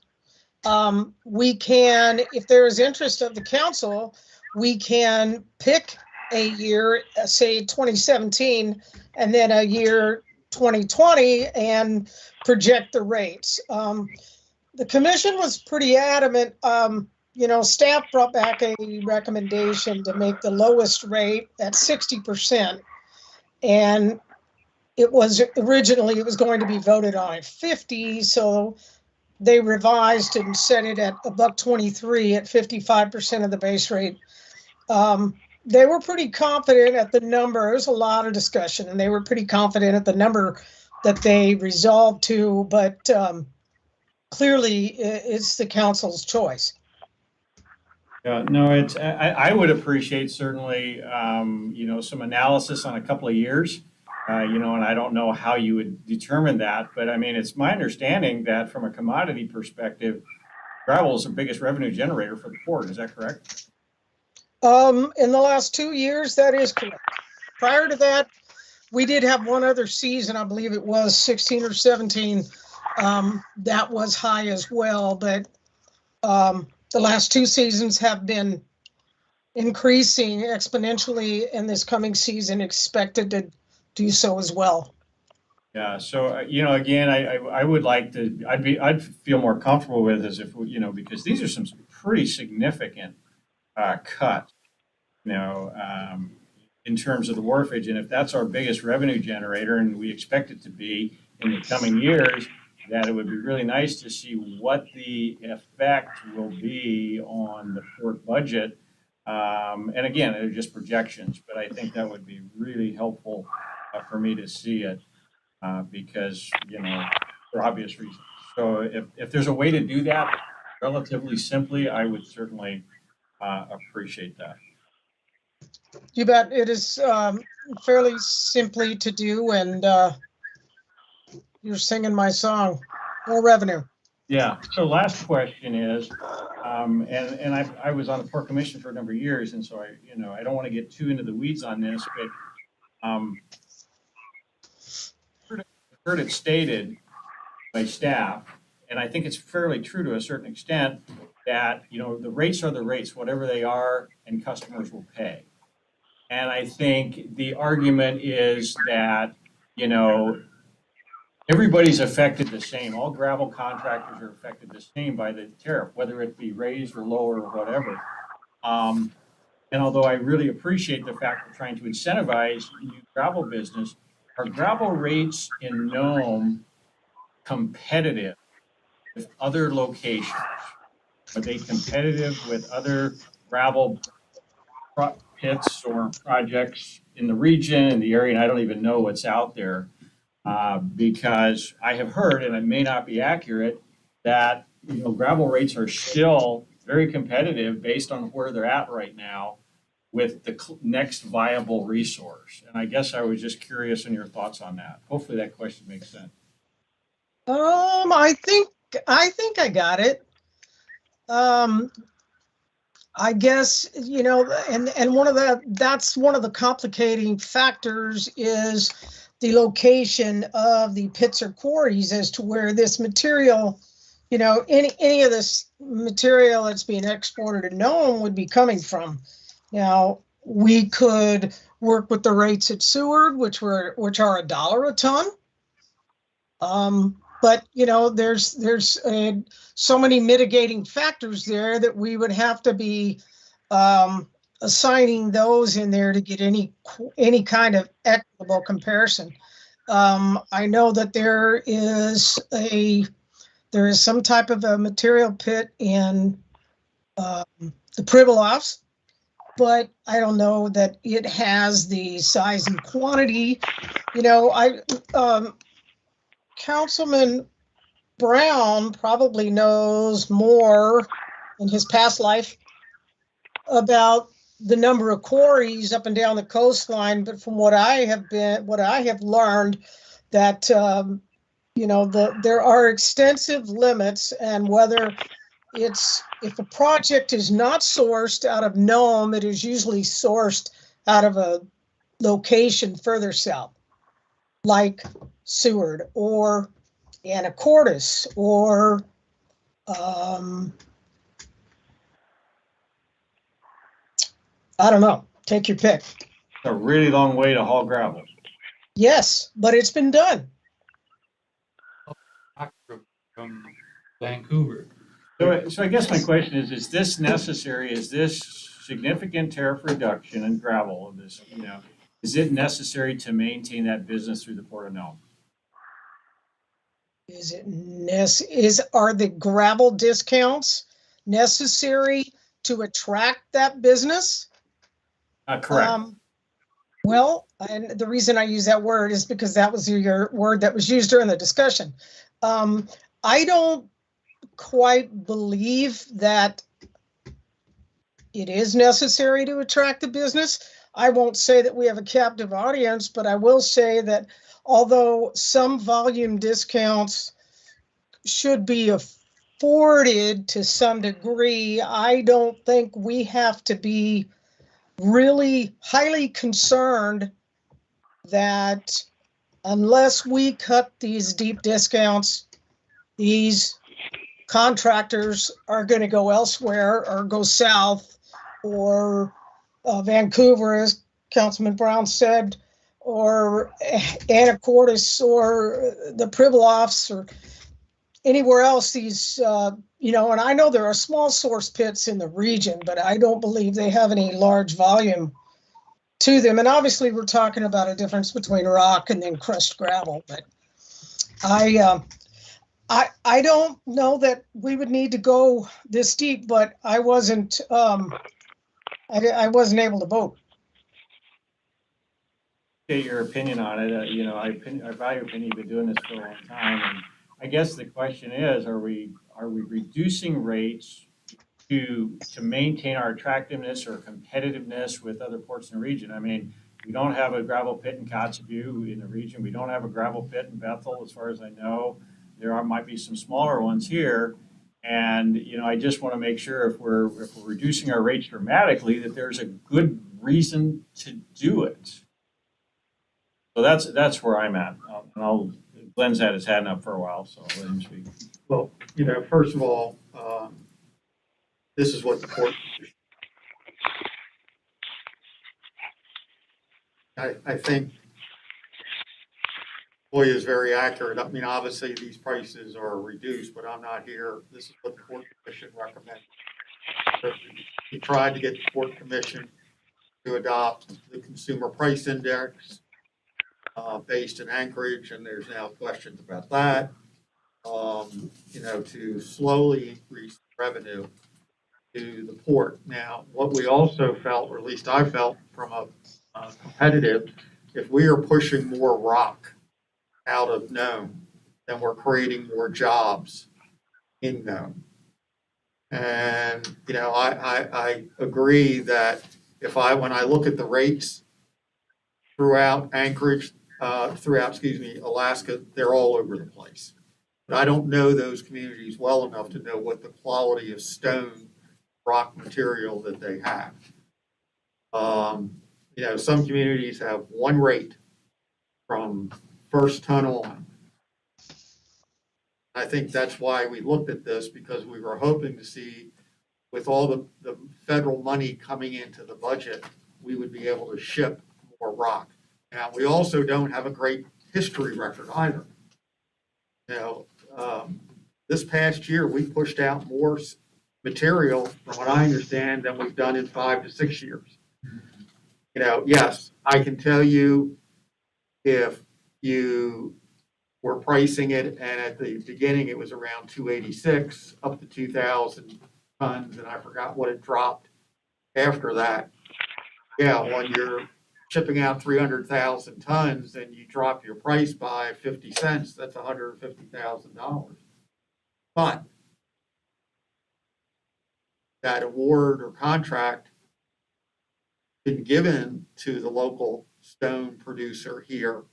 We can, if there is interest of the council, we can pick a year, say 2017, and then a year 2020 and project the rates. The commission was pretty adamant. Staff brought back a recommendation to make the lowest rate at 60%. And it was going to be voted on at 50. So they revised and set it at $1.23 at 55% of the base rate. They were pretty confident at the number. There was a lot of discussion, and they were pretty confident at the number that they resolved to, but clearly it's the council's choice. No, I would appreciate certainly, some analysis on a couple of years. And I don't know how you would determine that, but I mean, it's my understanding that from a commodity perspective, gravel is the biggest revenue generator for the port. Is that correct? In the last 2 years, that is correct. Prior to that, we did have one other season, I believe it was 16 or 17, that was high as well, but the last 2 seasons have been increasing exponentially, and this coming season expected to do so as well. Yeah. So, again, I would like to, I'd feel more comfortable with this if, because these are some pretty significant cuts, in terms of the wharfage. And if that's our biggest revenue generator, and we expect it to be in the coming years, that it would be really nice to see what the effect will be on the port budget. And again, they're just projections, but I think that would be really helpful for me to see it because, for obvious reasons. So if there's a way to do that, relatively simply, I would certainly appreciate that. You bet. It is fairly simply to do, and you're singing my song. More revenue. Yeah. So last question is, and I was on the Port Commission for a number of years, and so I don't want to get too into the weeds on this, but heard it stated by staff, and I think it's fairly true to a certain extent, that, the rates are the rates, whatever they are, and customers will pay. And I think the argument is that, everybody's affected the same. All gravel contractors are affected the same by the tariff, whether it be raised or lower or whatever. And although I really appreciate the fact we're trying to incentivize new gravel business, are gravel rates in Nome competitive with other locations? Are they competitive with other gravel pits or projects in the region, in the area? And I don't even know what's out there, because I have heard, and it may not be accurate, that gravel rates are still very competitive based on where they're at right now with the next viable resource. And I guess I was just curious on your thoughts on that. Hopefully that question makes sense. I think I got it. I guess, and that's one of the complicating factors is the location of the pits or quarries as to where this material, any of this material that's being exported to Nome would be coming from. Now, we could work with the rates at Seward, which are $1 a ton. But there's so many mitigating factors there that we would have to be assigning those in there to get any kind of equitable comparison. I know that there is some type of a material pit in the Pribilofs, but I don't know that it has the size and quantity. Councilman Brown probably knows more in his past life about the number of quarries up and down the coastline, but from what I have learned, that there are extensive limits, and whether if a project is not sourced out of Nome, it is usually sourced out of a location further south, like Seward or Anacortes or I don't know. Take your pick. It's a really long way to haul gravel. Yes, but it's been done. From Vancouver. So I guess my question is this necessary? Is this significant tariff reduction in gravel of this, is it necessary to maintain that business through the Port of Nome? Are the gravel discounts necessary to attract that business? Correct. Well, and the reason I use that word is because that was your word that was used during the discussion. I don't quite believe that it is necessary to attract the business. I won't say that we have a captive audience, but I will say that although some volume discounts should be afforded to some degree, I don't think we have to be really highly concerned that unless we cut these deep discounts, these contractors are going to go elsewhere or go south or Vancouver, as Councilman Brown said, or Anacortes or the Pribilofs or anywhere else. These, and I know there are small source pits in the region, but I don't believe they have any large volume to them. And obviously we're talking about a difference between rock and then crushed gravel, but I don't know that we would need to go this deep, but I wasn't I wasn't able to vote. Get your opinion on it. I value your opinion. You've been doing this for a long time, and I guess the question is: Are we are we reducing rates to maintain our attractiveness or competitiveness with other ports in the region? I mean, we don't have a gravel pit in Kotzebue in the region. We don't have a gravel pit in Bethel, as far as I know. Might be some smaller ones here. And, I just want to make sure if we're reducing our rates dramatically, that there's a good reason to do it. So that's where I'm at. Glenn's had his hand up for a while, so I'll let him speak. Well, first of all, this is what the port. I think Boy is very accurate. I mean, obviously, these prices are reduced, but I'm not here. This is what the Port Commission recommended. We tried to get the Port Commission to adopt the Consumer Price Index based in Anchorage, and there's now questions about that. To slowly increase revenue to the port. Now, what we also felt, or at least I felt from a competitive, if we are pushing more rock out of Nome, then we're creating more jobs in Nome. And, I agree that when I look at the rates throughout Anchorage, Alaska, they're all over the place. But I don't know those communities well enough to know what the quality of stone rock material that they have. Some communities have one rate from first ton on. I think that's why we looked at this, because we were hoping to see, with all the federal money coming into the budget, we would be able to ship more rock. Now, we also don't have a great history record either. This past year, we pushed out more material, from what I understand, than we've done in 5 to 6 years. Yes, I can tell you, if you were pricing it, and at the beginning it was around 286 up to 2,000 tons, and I forgot what it dropped after that. Yeah, when you're shipping out 300,000 tons and you drop your price by 50 cents, that's $150,000. But that award or contract been given to the local stone producer here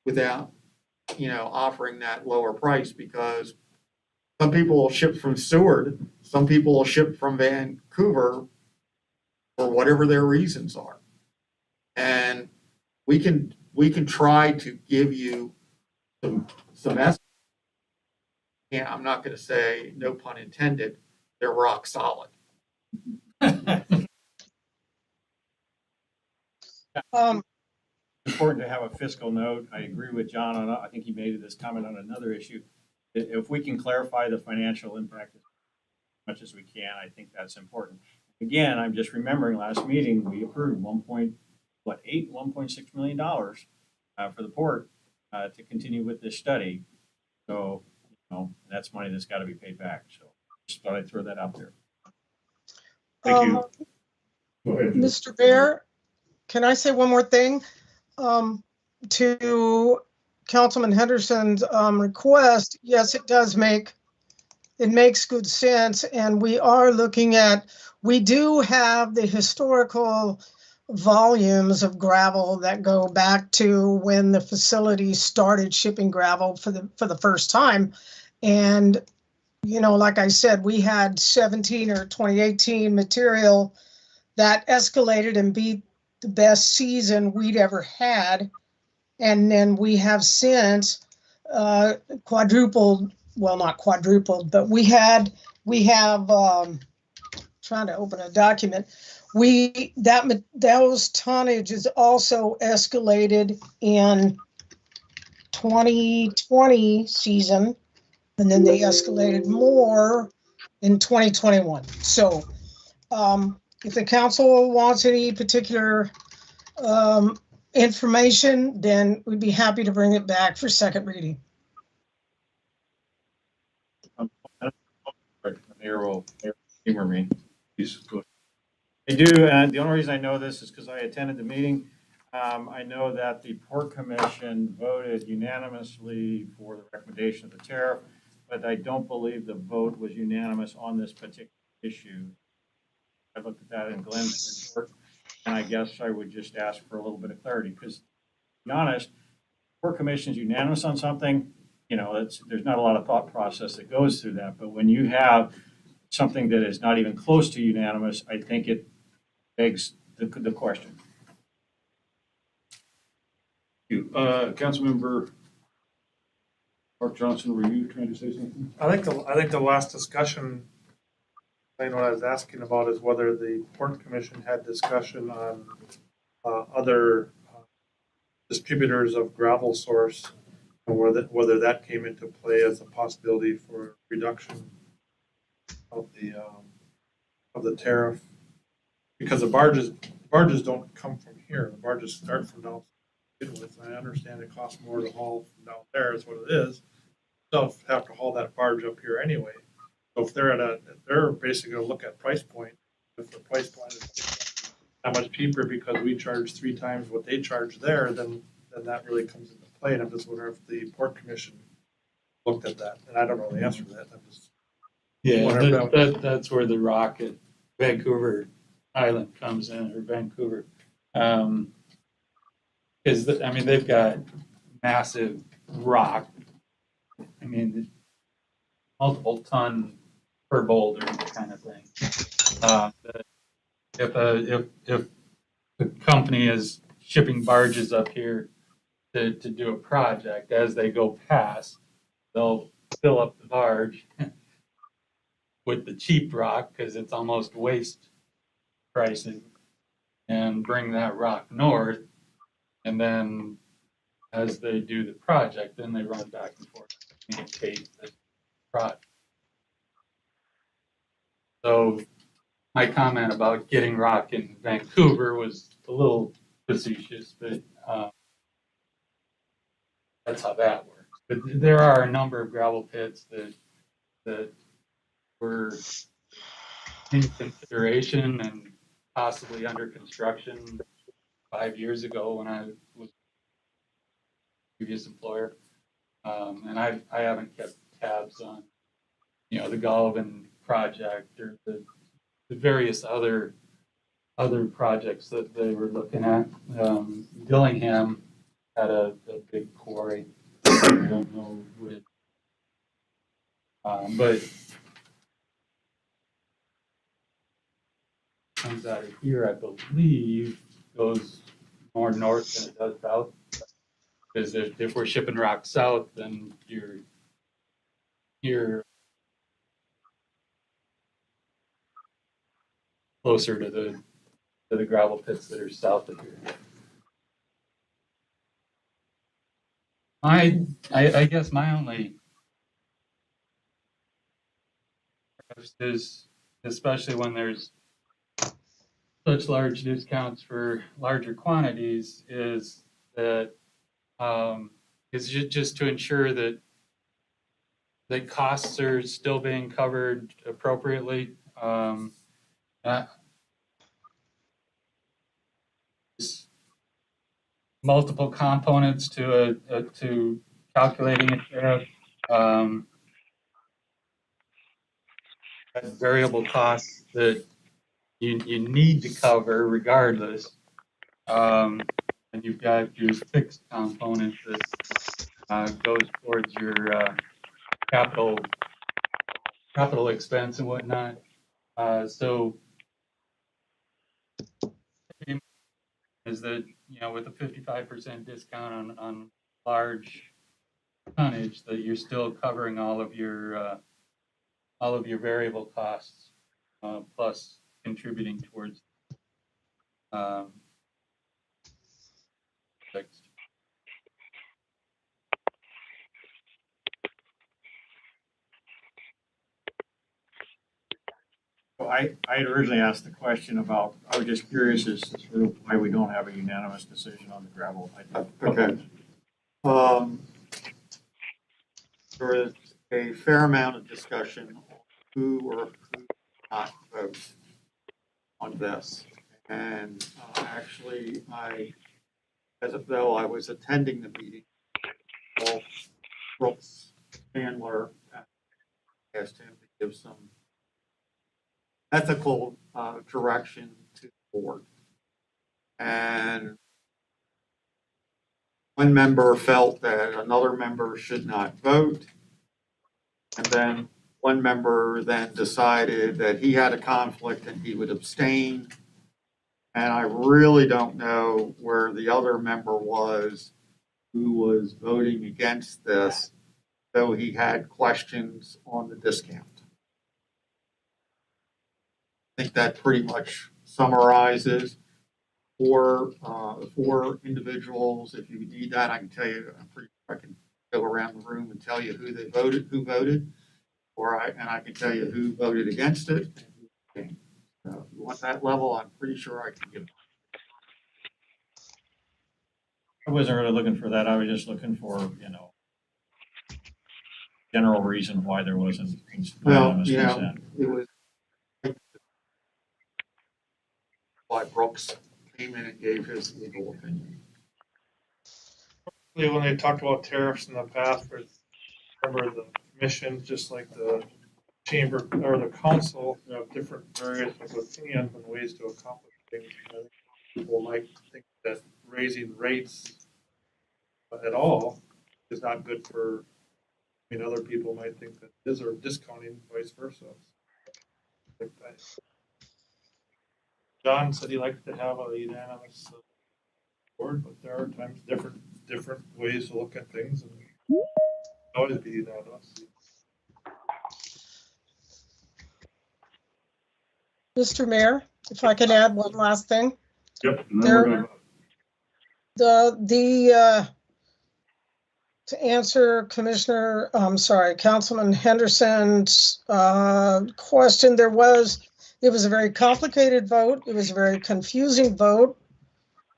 without, offering that lower price, because some people will ship from Seward, some people will ship from Vancouver for whatever their reasons are. And we can try to give you some estimates. Yeah, I'm not going to say, no pun intended, they're rock solid. Important to have a fiscal note. I agree with John on, I think he made this comment on another issue. If we can clarify the financial impact as much as we can, I think that's important. Again, I'm just remembering last meeting, we approved $1.6 million for the port to continue with this study. So, that's money that's got to be paid back. So just thought I'd throw that out there. Thank you. Go ahead. Mr. Bear, can I say one more thing? To Councilman Henderson's request, yes, it makes good sense. And we do have the historical volumes of gravel that go back to when the facility started shipping gravel for the first time. And, like I said, we had 17 or 2018 material that escalated and beat the best season we'd ever had. And then we have since quadrupled, well, not quadrupled, but we have trying to open a document. Those tonnage is also escalated in 2020 season, and then they escalated more in 2021. So if the council wants any particular information, then we'd be happy to bring it back for second reading. Mayor will humor me. I do, and the only reason I know this is because I attended the meeting. I know that the Port Commission voted unanimously for the recommendation of the tariff. but I don't believe the vote was unanimous on this particular issue. I looked at that in Glenn's report, and I guess I would just ask for a little bit of clarity, because to be honest, Port Commission's unanimous on something, you know, there's not a lot of thought process that goes through that, but when you have something that is not even close to unanimous, I think it begs the question. You, Councilmember Mark Johnson, were you trying to say something? I think the last discussion, I know what I was asking about is whether the Port Commission had discussion on other distributors of gravel source, and whether that came into play as a possibility for reduction of the tariff. Because the barges don't come from here. The barges start from down to begin with. I understand it costs more to haul from down there, is what it is. They'll have to haul that barge up here anyway. So if they're basically gonna look at price point. If the price point is that much cheaper because we charge 3 times what they charge there, then that really comes into play. And I'm just wondering if the Port Commission looked at that. And I don't know the answer to that. I'm just Yeah, wondering if that- that's where the rock at Vancouver Island comes in, or Vancouver. Is that, I mean, they've got massive rock. I mean, multiple ton per boulder kind of thing. If the company is shipping barges up here to do a project, as they go past, they'll fill up the barge with the cheap rock, because it's almost waste pricing, and bring that rock north. And then as they do the project, then they run back and forth to communicate the project. So my comment about getting rock in Vancouver was a little facetious, but that's how that works. But there are a number of gravel pits that were in consideration and possibly under construction 5 years ago when I was previous employer. And I haven't kept tabs on, you know, the Galvin project or the various other projects that they were looking at. Dillingham had a big quarry. I don't know which. But comes out of here, I believe, goes more north than it does south. Because if we're shipping rock south, then you're closer to the gravel pits that are south of here. I guess my only is, especially when there's such large discounts for larger quantities, is that is just to ensure that the costs are still being covered appropriately. There's multiple components to calculating a tariff. Variable costs that you need to cover regardless. And you've got your fixed component that goes towards your capital expense and whatnot. So is that, you know, with a 55% discount on large tonnage, that you're still covering all of your variable costs, plus contributing towards fixed. Well, I had originally asked the question about, I was just curious as to why we don't have a unanimous decision on the gravel. Okay. There is a fair amount of discussion on who or who not vote on this. And actually, as though I was attending the meeting, both Brooks, Chandler, and asked him to give some ethical direction to the board. And one member felt that another member should not vote. And then one member then decided that he had a conflict and he would abstain. And I really don't know where the other member was who was voting against this, though he had questions on the discount. I think that pretty much summarizes four individuals. If you need that, I can tell you, I can go around the room and tell you who voted, and I can tell you who voted against it. So if you want that level, I'm pretty sure I can give it. I wasn't really looking for that. I was just looking for, general reason why there wasn't Well, unanimous consent. it was why Brooks came in and gave his legal opinion. When they talked about tariffs in the past, remember the commission, just like the chamber or the council, have different various opinions and ways to accomplish things. I think people might think that raising rates at all is not good for, other people might think that is, or discounting vice versa. John said he likes to have a unanimous board, but there are times different ways to look at things, and always be unanimous. Mr. Mayor, if I can add one last thing. Yep. And then we're gonna To answer Councilman Henderson's question, it was a very complicated vote. It was a very confusing vote.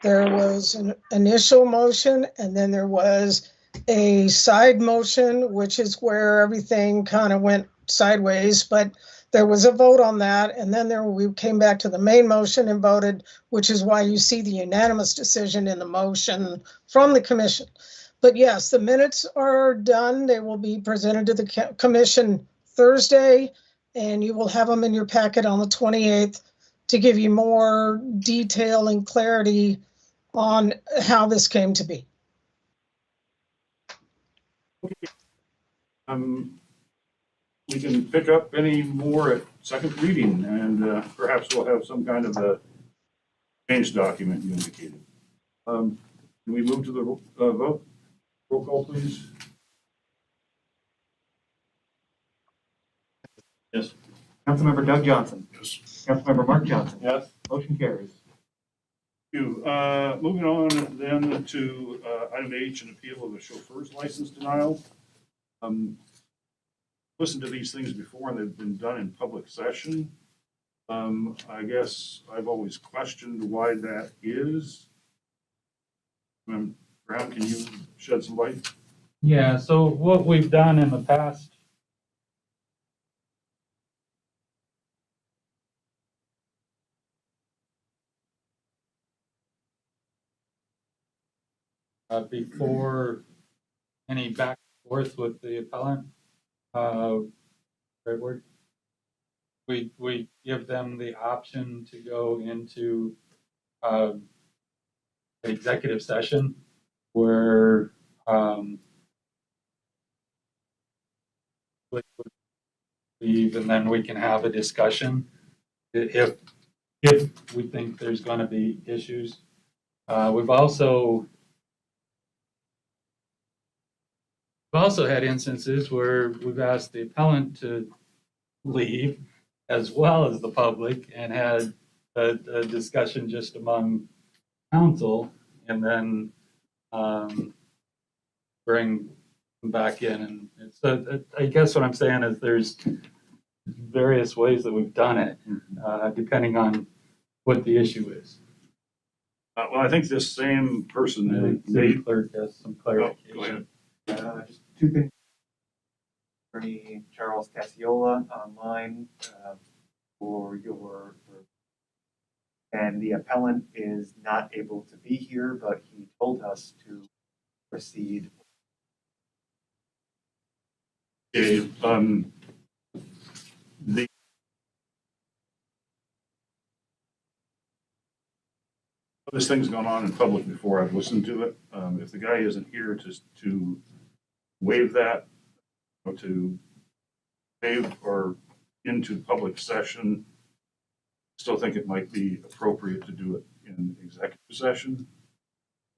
There was an initial motion, and then there was a side motion, which is where everything kind of went sideways, but there was a vote on that, and then we came back to the main motion and voted, which is why you see the unanimous decision in the motion from the commission. But yes, the minutes are done. They will be presented to the commission Thursday, and you will have them in your packet on the 28th to give you more detail and clarity on how this came to be. we can pick up any more at second reading, and perhaps we'll have some kind of a change document you indicated. Can we move to the vote? Roll call, please. Yes. Councilmember Doug Johnson. Yes. Councilmember Mark Johnson. Yes. Motion carries. You. Moving on then to item H, an appeal of a chauffeur's license denial. Listened to these things before, and they've been done in public session. I guess I've always questioned why that is. Brown, can you shed some light? Yeah, so what we've done in the past, before any back and forth with the appellant, right word, we give them the option to go into executive session where leave, and then we can have a discussion if we think there's going to be issues. We've also had instances where we've asked the appellant to leave as well as the public and had a discussion just among council, and then bring them back in. And so I guess what I'm saying is there's various ways that we've done it, depending on what the issue is. Well, I think this same person, I think they. the clerk has some clarification. Go ahead. Just two things. Attorney Charles Cassiola online and the appellant is not able to be here, but he told us to proceed. Okay, This thing's gone on in public before. I've listened to it. If the guy isn't here to waive that, or to waive or into public session, still think it might be appropriate to do it in executive session.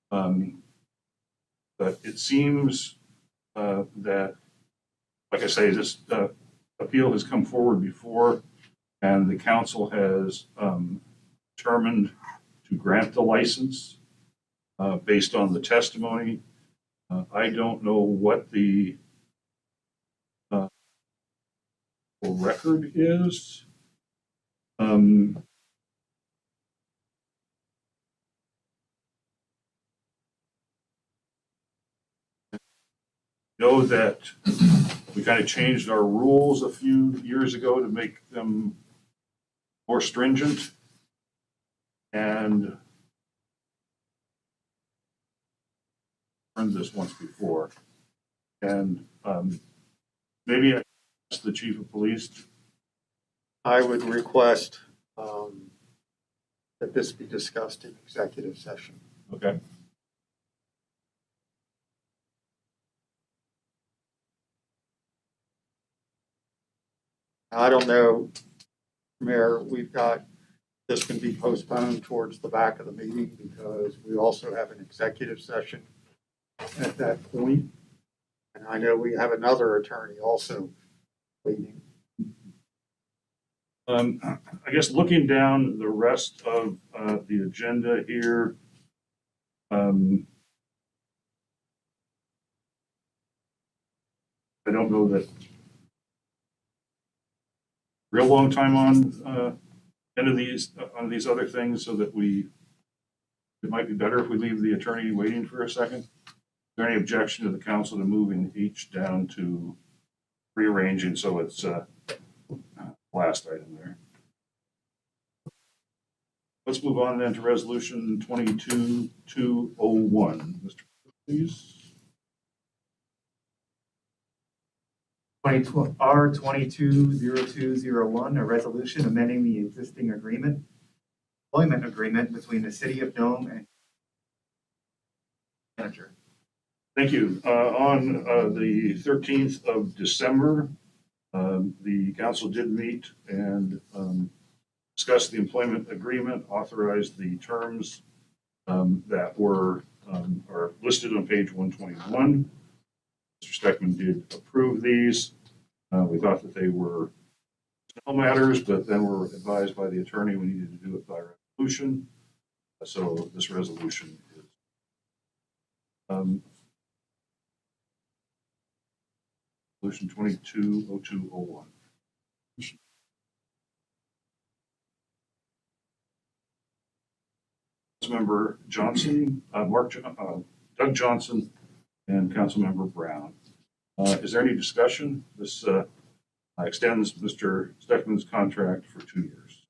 But it seems that, like I say, this appeal has come forward before, and the council has determined to grant the license based on the testimony. I don't know what the record is. Know that we kind of changed our rules a few years ago to make them more stringent. And learned this once before. And maybe I ask the chief of police. I would request that this be discussed in executive session. Okay. I don't know, Mayor, we've got, this can be postponed towards the back of the meeting because we also have an executive session at that point. And I know we have another attorney also waiting. I guess looking down the rest of the agenda here, I don't know that real long time on any of these on these other things, so that it might be better if we leave the attorney waiting for a second. Is there any objection to the council to moving each down to rearranging so it's last item there? Let's move on then to resolution 22-201. Mr. Please. R 220201, a resolution amending the existing employment agreement between the city of Nome and manager. Thank you. On the 13th of December, the council did meet and discuss the employment agreement, authorized the terms that were are listed on page 121. Mr. Steckman did approve these. We thought that they were small matters, but then were advised by the attorney we needed to do it by resolution. So this resolution is resolution 220201. Councilmember Johnson, Doug Johnson, and Councilmember Brown. Is there any discussion? This extends Mr. Steckman's contract for 2 years.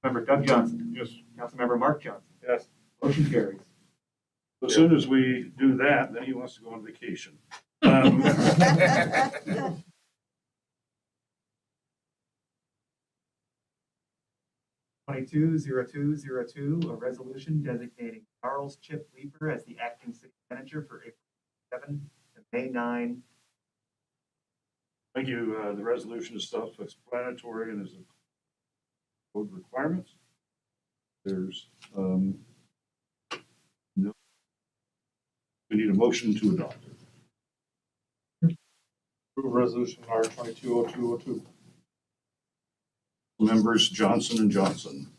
Member Doug Johnson. Yes. Councilmember Mark Johnson. Yes. Motion carries. So as soon as we do that, then he wants to go on vacation. 220202, a resolution designating Charles Chip Leeper as the acting city manager for April 7 to May 9. Thank you. The resolution is self-explanatory and is a code requirements. There's no, we need a motion to adopt it. Approve resolution R 220202. Members Johnson and Johnson.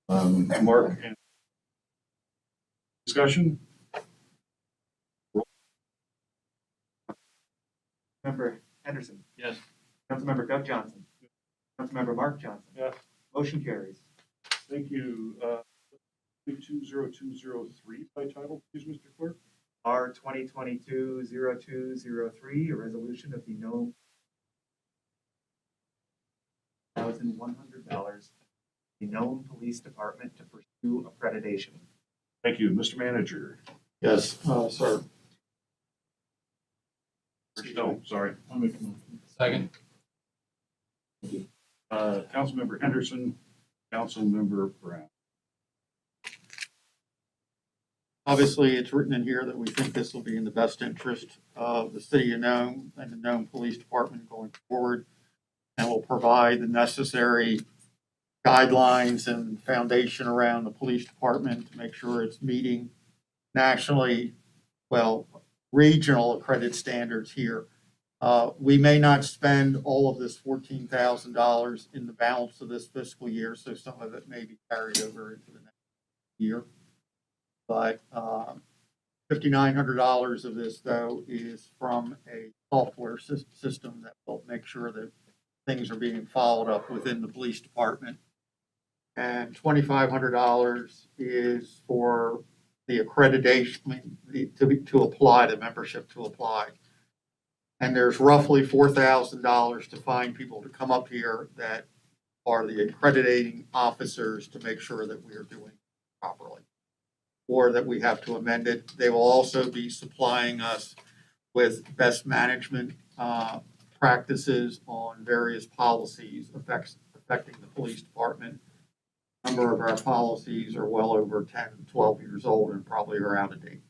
Mark, and discussion? Member Henderson. Yes. Councilmember Doug Johnson. Councilmember Mark Johnson. Yes. Motion carries. Thank you. 220203 by title, please, Mr. Clerk. R 2022-0203, a resolution of the Nome $1,100, the Nome Police Department to pursue accreditation. Thank you, Mr. Manager. Yes, sir. No, sorry. I'll make a motion. Second. Councilmember Henderson, Councilmember Brown. Obviously, it's written in here that we think this will be in the best interest of the city of Nome and the Nome Police Department going forward, and will provide the necessary guidelines and foundation around the police department to make sure it's meeting nationally, well, regional accredited standards here. We may not spend all of this $14,000 in the balance of this fiscal year, so some of it may be carried over into the next year. But $5,900 of this, though, is from a software system that will make sure that things are being followed up within the police department. And $2,500 is for the accreditation, to apply, the membership to apply. And there's roughly $4,000 to find people to come up here that are the accrediting officers to make sure that we are doing it properly, or that we have to amend it. They will also be supplying us with best management practices on various policies affecting the police department. A number of our policies are well over 10, 12 years old and probably are out of date.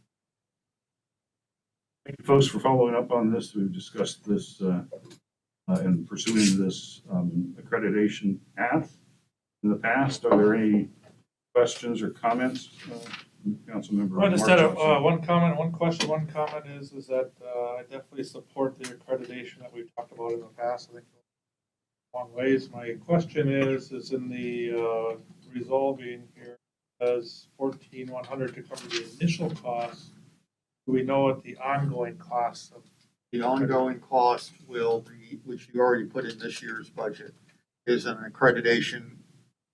Thank you, folks, for following up on this. We've discussed this and pursuing this accreditation path in the past. Are there any questions or comments? Councilmember. I just had Mark Johnson. one comment, one question. One comment is that I definitely support the accreditation that we've talked about in the past. I think long ways. My question is in the resolving here, as 14,100 to cover the initial costs. Do we know what the ongoing costs of? The ongoing cost will be, which you already put in this year's budget, is an accreditation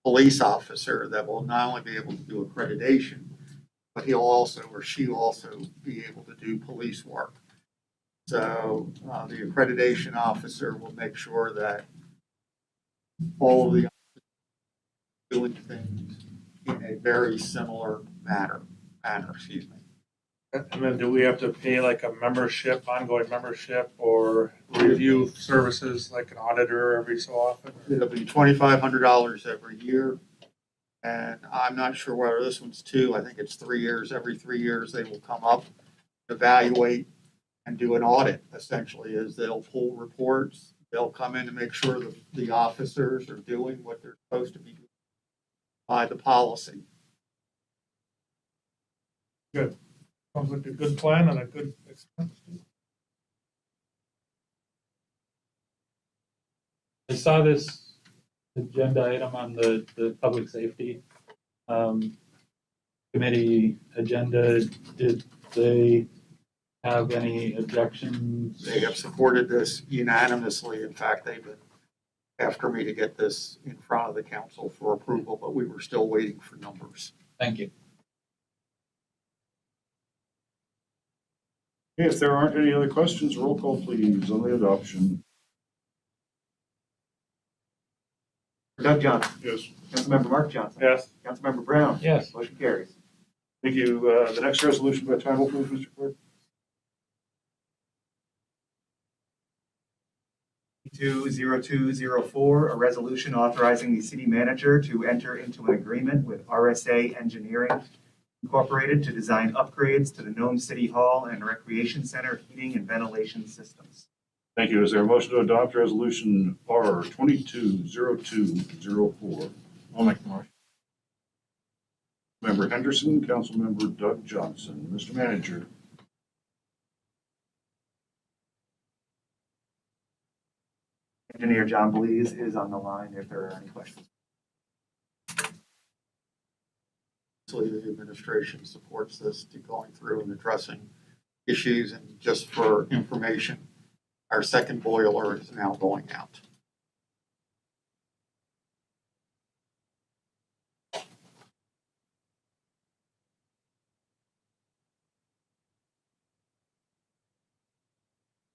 police officer that will not only be able to do accreditation, but he'll also, or she also, be able to do police work. So the accreditation officer will make sure that all of the doing things in a very similar manner, excuse me. And then do we have to pay like a membership, ongoing membership, or review services like an auditor every so often? It'll be $2,500 every year. And I'm not sure whether this one's 2. I think it's 3 years. Every 3 years, they will come up, evaluate, and do an audit, essentially, as they'll pull reports. They'll come in to make sure that the officers are doing what they're supposed to be doing by the policy. Good. Sounds like a good plan and a good expense. I saw this agenda item on the public safety committee agenda. Did they have any objections? They have supported this unanimously. In fact, they've been after me to get this in front of the council for approval, but we were still waiting for numbers. Thank you. Okay, if there aren't any other questions, roll call please on the adoption. Doug Johnson. Yes. Councilmember Mark Johnson. Yes. Councilmember Brown. Yes. Motion carries. Thank you. The next resolution by title, please, Mr. Clerk. 20204, a resolution authorizing the city manager to enter into an agreement with RSA Engineering Incorporated to design upgrades to the Nome City Hall and Recreation Center heating and ventilation systems. Thank you. Is there a motion to adopt resolution R 220204? I'll make the motion. Member Henderson, Councilmember Doug Johnson. Mr. Manager. Engineer John Belize is on the line if there are any questions. So the administration supports this to going through and addressing issues. And just for information, our second boiler is now going out.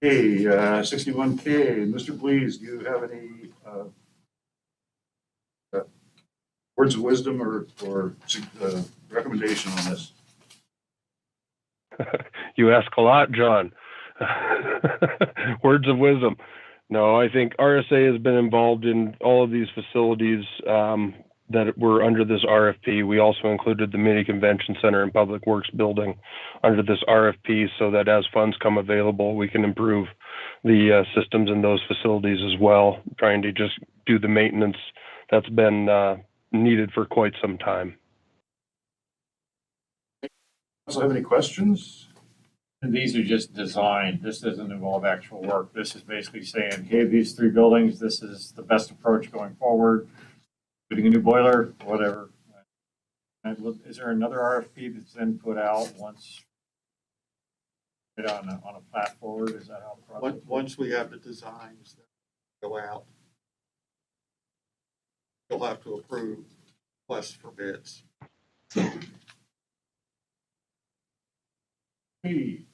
Hey, 61K, Mr. Blees, do you have any words of wisdom or recommendation on this? You ask a lot, John. Words of wisdom. No, I think RSA has been involved in all of these facilities that were under this RFP. We also included the Mini Convention Center and Public Works building under this RFP so that as funds come available, we can improve the systems in those facilities as well, trying to just do the maintenance that's been needed for quite some time. Also have any questions? And these are just designed. This doesn't involve actual work. This is basically saying, hey, these 3 buildings, this is the best approach going forward. Putting a new boiler, whatever. And is there another RFP that's then put out once it on a plat forward? Is that how the process works? Once we have the designs that go out, you'll have to approve requests for bids. Hey.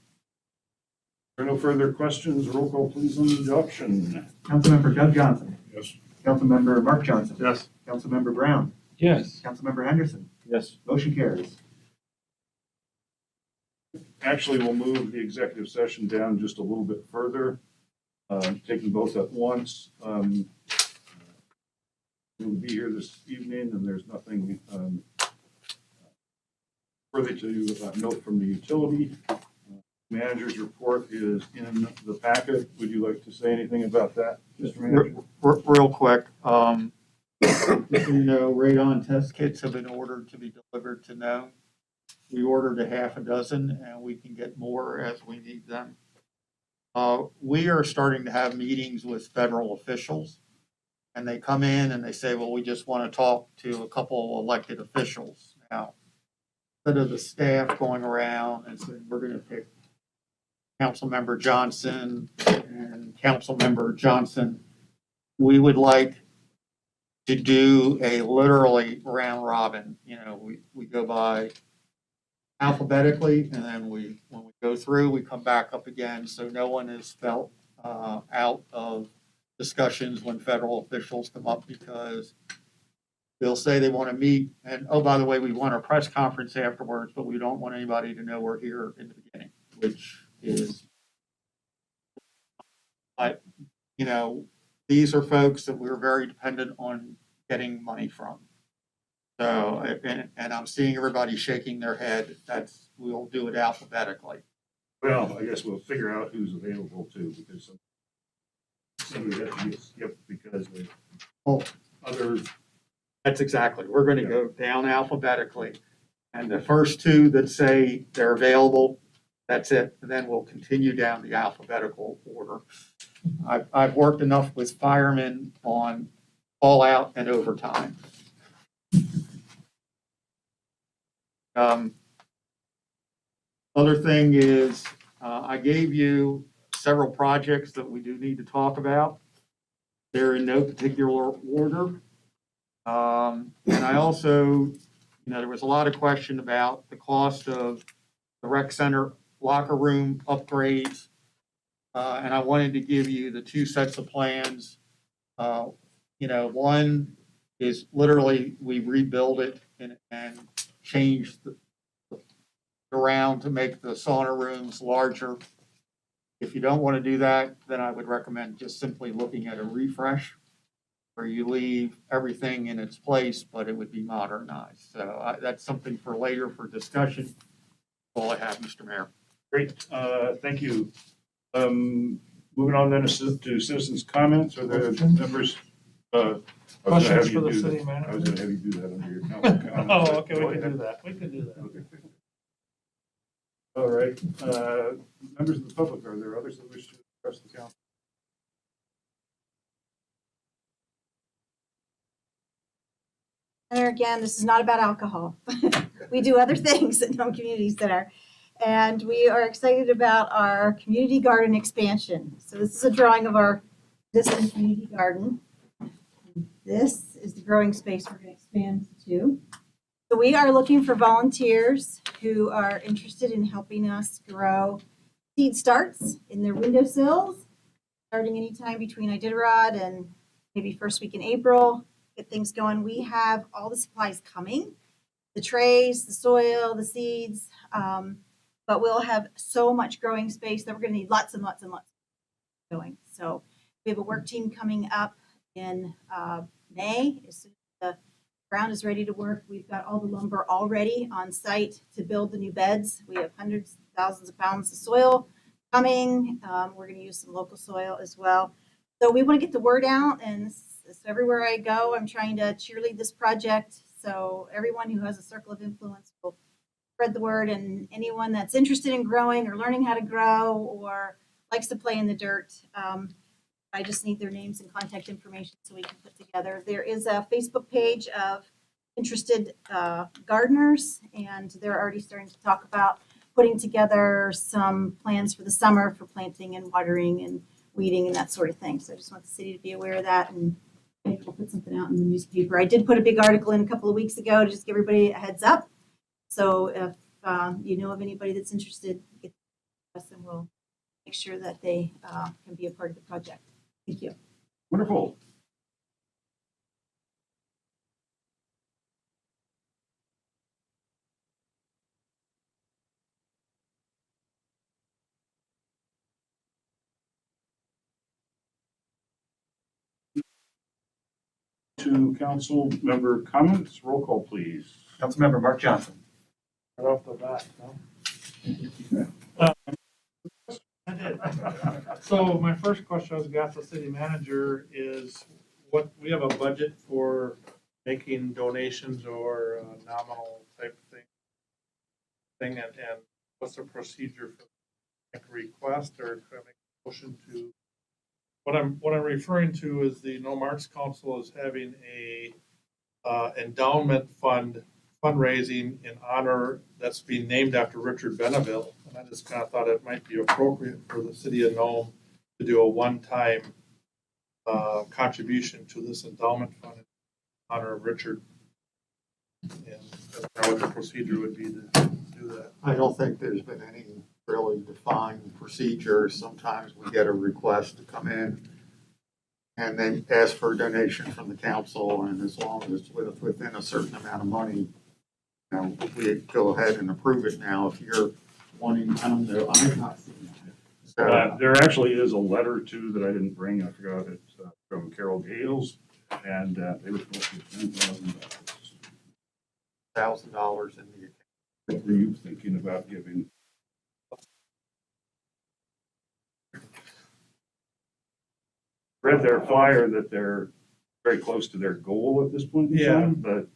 There are no further questions. Roll call please on the adoption. Councilmember Doug Johnson. Yes. Councilmember Mark Johnson. Yes. Councilmember Brown. Yes. Councilmember Henderson. Yes. Motion carries. Actually, we'll move the executive session down just a little bit further, taking both at once. We'll be here this evening and there's nothing further to note from the utility. Manager's report is in the packet. Would you like to say anything about that, Mr. Manager? Real quick, you know, radon test kits have been ordered to be delivered to Nome. We ordered a half a dozen and we can get more as we need them. We are starting to have meetings with federal officials and they come in and they say, well, we just want to talk to a couple of elected officials. Now, instead of the staff going around and saying, we're going to pick Councilmember Johnson and Councilmember Johnson, we would like to do a literally round robin. You know, we go by alphabetically and then when we go through, we come back up again. So no one is felt out of discussions when federal officials come up because they'll say they want to meet and, oh, by the way, we want a press conference afterwards, but we don't want anybody to know we're here in the beginning, which is, you know, these are folks that we're very dependent on getting money from. So, and I'm seeing everybody shaking their head. We'll do it alphabetically. Well, I guess we'll figure out who's available too, because somebody has to be skipped because of other. That's exactly. We're going to go down alphabetically. And the first 2 that say they're available, that's it. And then we'll continue down the alphabetical order. I've worked enough with firemen on call out and overtime. Other thing is, I gave you several projects that we do need to talk about. They're in no particular order. And I also, you know, there was a lot of question about the cost of the rec center locker room upgrades. And I wanted to give you the 2 sets of plans. You know, one is literally we rebuild it and change around to make the sauna rooms larger. If you don't want to do that, then I would recommend just simply looking at a refresh where you leave everything in its place, but it would be modernized. So that's something for later for discussion. That's all I have, Mr. Mayor. Great, thank you. Moving on then to citizens' comments. Are there members? Questions for the city I manager? was going to have you do that under your council comments. Oh, okay, Go we can ahead. do that. We can do that. Okay. All right, members of the public, are there others that wish to address the council? And again, this is not about alcohol. We do other things at Nome Community Center. And we are excited about our community garden expansion. So this is a drawing of our existing community garden. This is the growing space we're going to expand to. So we are looking for volunteers who are interested in helping us grow seed starts in their windowsills, starting anytime between Iditarod and maybe first week in April. Get things going. We have all the supplies coming, the trays, the soil, the seeds. but we'll have so much growing space that we're gonna need lots and lots and lots going. So we have a work team coming up in May. As soon as the ground is ready to work, we've got all the lumber already on site to build the new beds. We have hundreds, thousands of pounds of soil coming. We're gonna use some local soil as well. So we want to get the word out, and so everywhere I go, I'm trying to cheerlead this project. So everyone who has a circle of influence will spread the word, and anyone that's interested in growing or learning how to grow or likes to play in the dirt, I just need their names and contact information so we can put together. There is a Facebook page of interested gardeners, and they're already starting to talk about putting together some plans for the summer for planting and watering and weeding and that sort of thing. So I just want the city to be aware of that, and maybe we'll put something out in the newspaper. I did put a big article in a couple of weeks ago to just give everybody a heads up. So if you know of anybody that's interested, get us and we'll make sure that they can be a part of the project. Thank you. Wonderful. To council member comments, roll call, please. Councilmember Mark Johnson. Right off the bat, no? I did. So my first question I was gonna ask the city manager is what, we have a budget for making donations or nominal type thing, and what's the procedure for make a request or to make a motion to? What I'm referring to is the Nome Arts Council is having a endowment fund fundraising in honor that's being named after Richard Beneville. And I just kind of thought it might be appropriate for the city of Nome to do a one-time contribution to this endowment fund in honor of Richard. And that's kind of what the procedure would be to do that. I don't think there's been any really defined procedure. Sometimes we get a request to come in and then ask for a donation from the council, and as long as it's within a certain amount of money, you know, we go ahead and approve it. Now, if you're wanting, I don't know, I've not seen that. So, There actually is a letter too that I didn't bring. I forgot it, from Carol Gales, and they were supposed to get $10,000. $1,000 in the What were you thinking about giving? Read their flyer that they're very close to their goal at this point in Yeah. time, but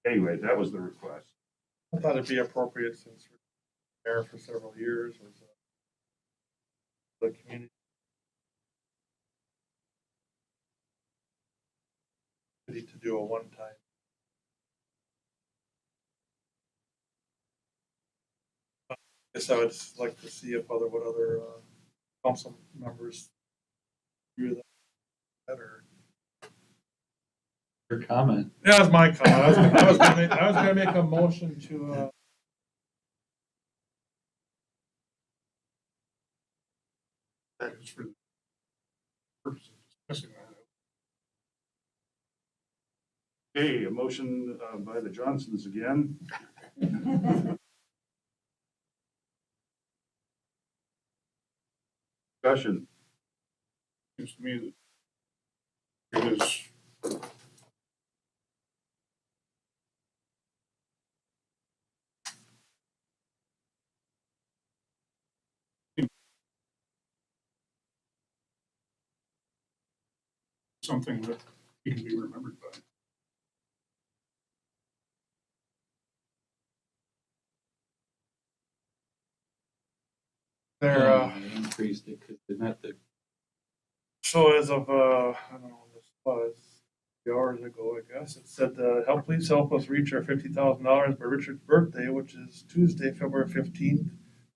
anyway, that was the request. I thought it'd be appropriate since we're there for several years as the community. To do a one-time. I guess I would like to see what other council members do that better. Your comment. Yeah, that's my comment. I was gonna make a motion to That is for the purpose of discussing that. Okay, a motion by the Johnsons again. Discussion. Seems to me that it is something that he can be remembered by. their, They increased it because they met the so as of, I don't know, this was 3 hours ago, I guess, it said, please help us reach our $50,000 by Richard's birthday, which is Tuesday, February 15th.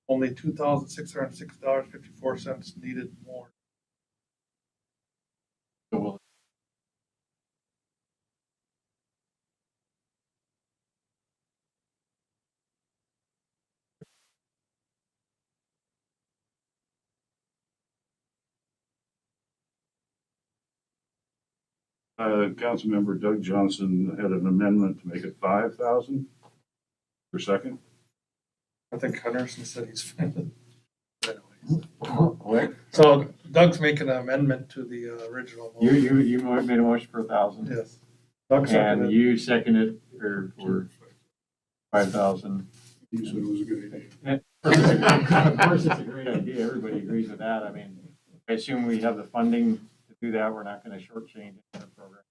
Only $2,606.54 needed more. Councilmember Doug Johnson had an amendment to make it 5,000 per second. I think Henderson said he's fine. What? So Doug's making an amendment to the original. You made a motion for 1,000. Yes. Doug And seconded. you seconded for 5,000. You said it was a good idea. Of course, it's a great idea. Everybody agrees with that. I mean, I assume we have the funding to do that. We're not going to shortchange the program.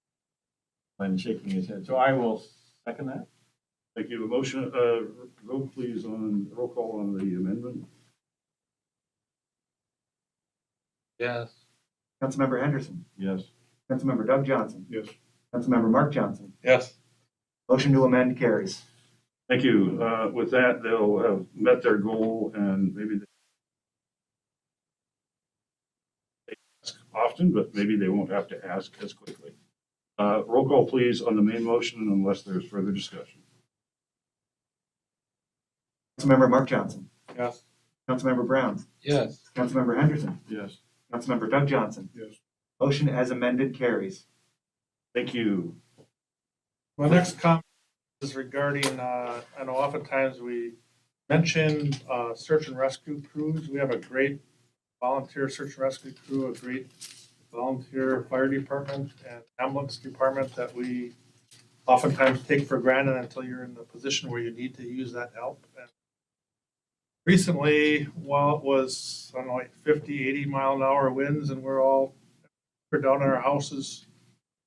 Glenn shaking his head. So I will second that. Thank you. A motion, vote please on, roll call on the amendment. Yes. Councilmember Henderson, Yes. Councilmember Doug Johnson, Yes. Councilmember Mark Johnson. Yes. Motion to amend carries. Thank you. With that, they'll have met their goal and maybe they ask often, but maybe they won't have to ask as quickly. Roll call please on the main motion unless there's further discussion. Councilmember Mark Johnson, Yes. Councilmember Brown, Yes. Councilmember Henderson, Yes. Councilmember Doug Johnson. Yes. Motion as amended carries. Thank you. My next comment is regarding, I know oftentimes we mention search and rescue crews. We have a great volunteer search and rescue crew, a great volunteer fire department and ambulance department that we oftentimes take for granted until you're in the position where you need to use that help. And recently, while it was, I don't know, like 50, 80-mile-an-hour winds and we're down in our houses,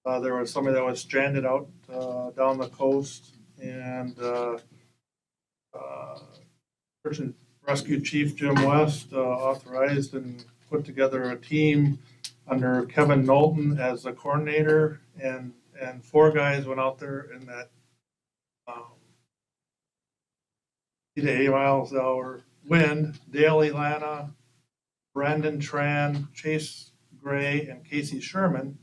there was somebody that was stranded out down the coast, and search and rescue chief Jim West authorized and put together a team under Kevin Knowlton as the coordinator, and 4 guys went out there in that 50 to 80 miles an hour wind. Dale Lana, Brandon Tran, Chase Gray, and Casey Sherman.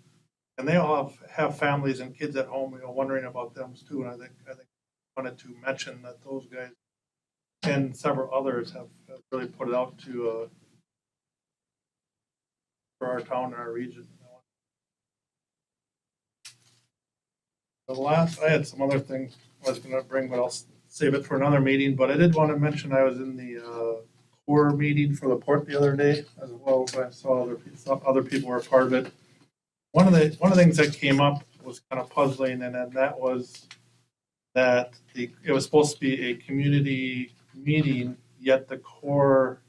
And they all have families and kids at home, wondering about them too. And I think I wanted to mention that those guys and several others have really put it out to for our town and our region. The last, I had some other things I was going to bring, but I'll save it for another meeting. But I did want to mention I was in the core meeting for the port the other day as well. I saw other people were part of it. One of the things that came up was kind of puzzling, and then that was that it was supposed to be a community meeting, yet the core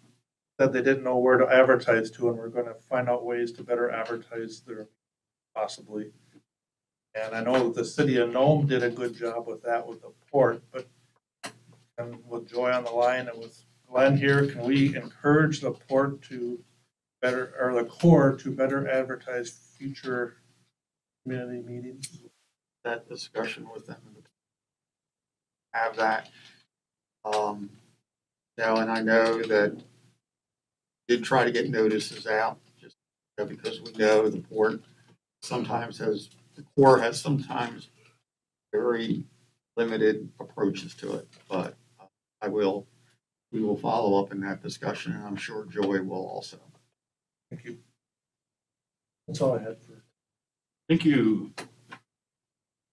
said they didn't know where to advertise to, and we're going to find out ways to better advertise there possibly. And I know that the city of Nome did a good job with that with the port, but and with Joy on the line and with Glenn here, can we encourage the port to better, or the core to better advertise future community meetings? That discussion with them. Have that. And I know that did try to get notices out just because we know the port sometimes the Corps has sometimes very limited approaches to it, but we will follow up in that discussion, and I'm sure Joy will also. Thank you. That's all I had for. Thank you.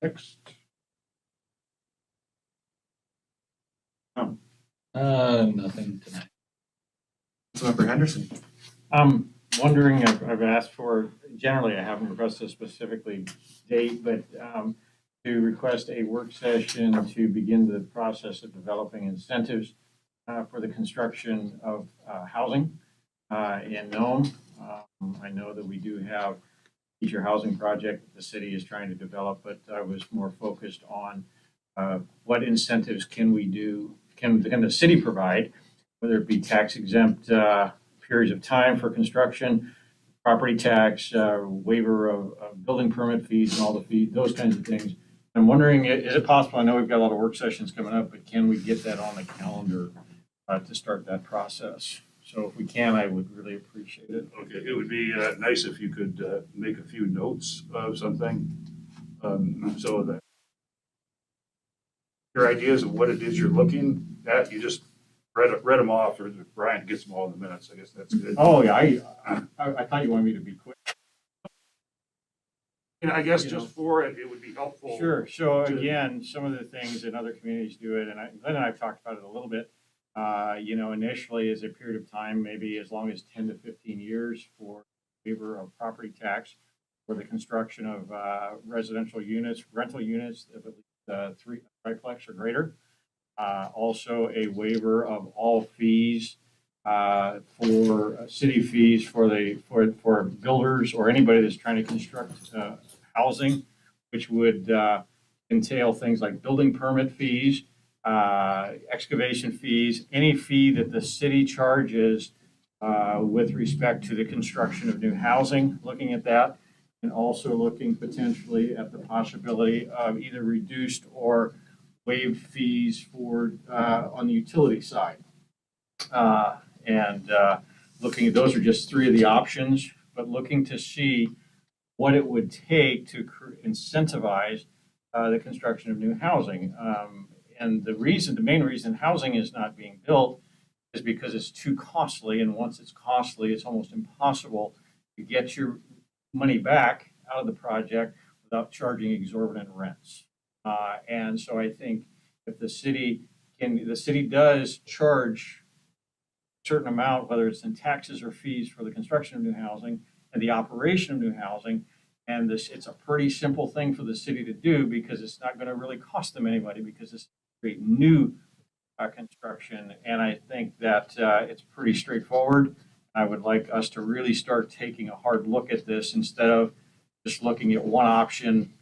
Next. Nothing tonight. Councilmember Henderson. I'm wondering, I've asked for, generally I haven't requested a specifically date, but to request a work session to begin the process of developing incentives for the construction of housing in Nome. I know that we do have a teacher housing project that the city is trying to develop, but I was more focused on what incentives can we do, can the city provide, whether it be tax exempt periods of time for construction, property tax, waiver of building permit fees and all the fees, those kinds of things. I'm wondering, is it possible, I know we've got a lot of work sessions coming up, but can we get that on the calendar to start that process? So if we can, I would really appreciate it. Okay, it would be nice if you could make a few notes of something so that your ideas of what it is you're looking at, you just read them off, or Brian gets them all in the minutes. I guess that's good. Oh, yeah, I thought you wanted me to be quick. And I guess just for it, it would be helpful. Sure. So again, some of the things in other communities do it, and Glenn and I have talked about it a little bit. Initially is a period of time, maybe as long as 10 to 15 years for waiver of property tax for the construction of residential units, rental units of at least three triplex or greater. Also a waiver of all fees for city fees for builders or anybody that's trying to construct housing, which would entail things like building permit fees, excavation fees, any fee that the city charges with respect to the construction of new housing, looking at that, and also looking potentially at the possibility of either reduced or waived fees for on the utility side. And looking at those are just three of the options, but looking to see what it would take to incentivize the construction of new housing. And the main reason housing is not being built is because it's too costly. And once it's costly, it's almost impossible to get your money back out of the project without charging exorbitant rents. And so I think if the city does charge a certain amount, whether it's in taxes or fees for the construction of new housing and the operation of new housing, and it's a pretty simple thing for the city to do because it's not going to really cost them anybody because it's great new construction. And I think that it's pretty straightforward. I would like us to really start taking a hard look at this instead of just looking at one option,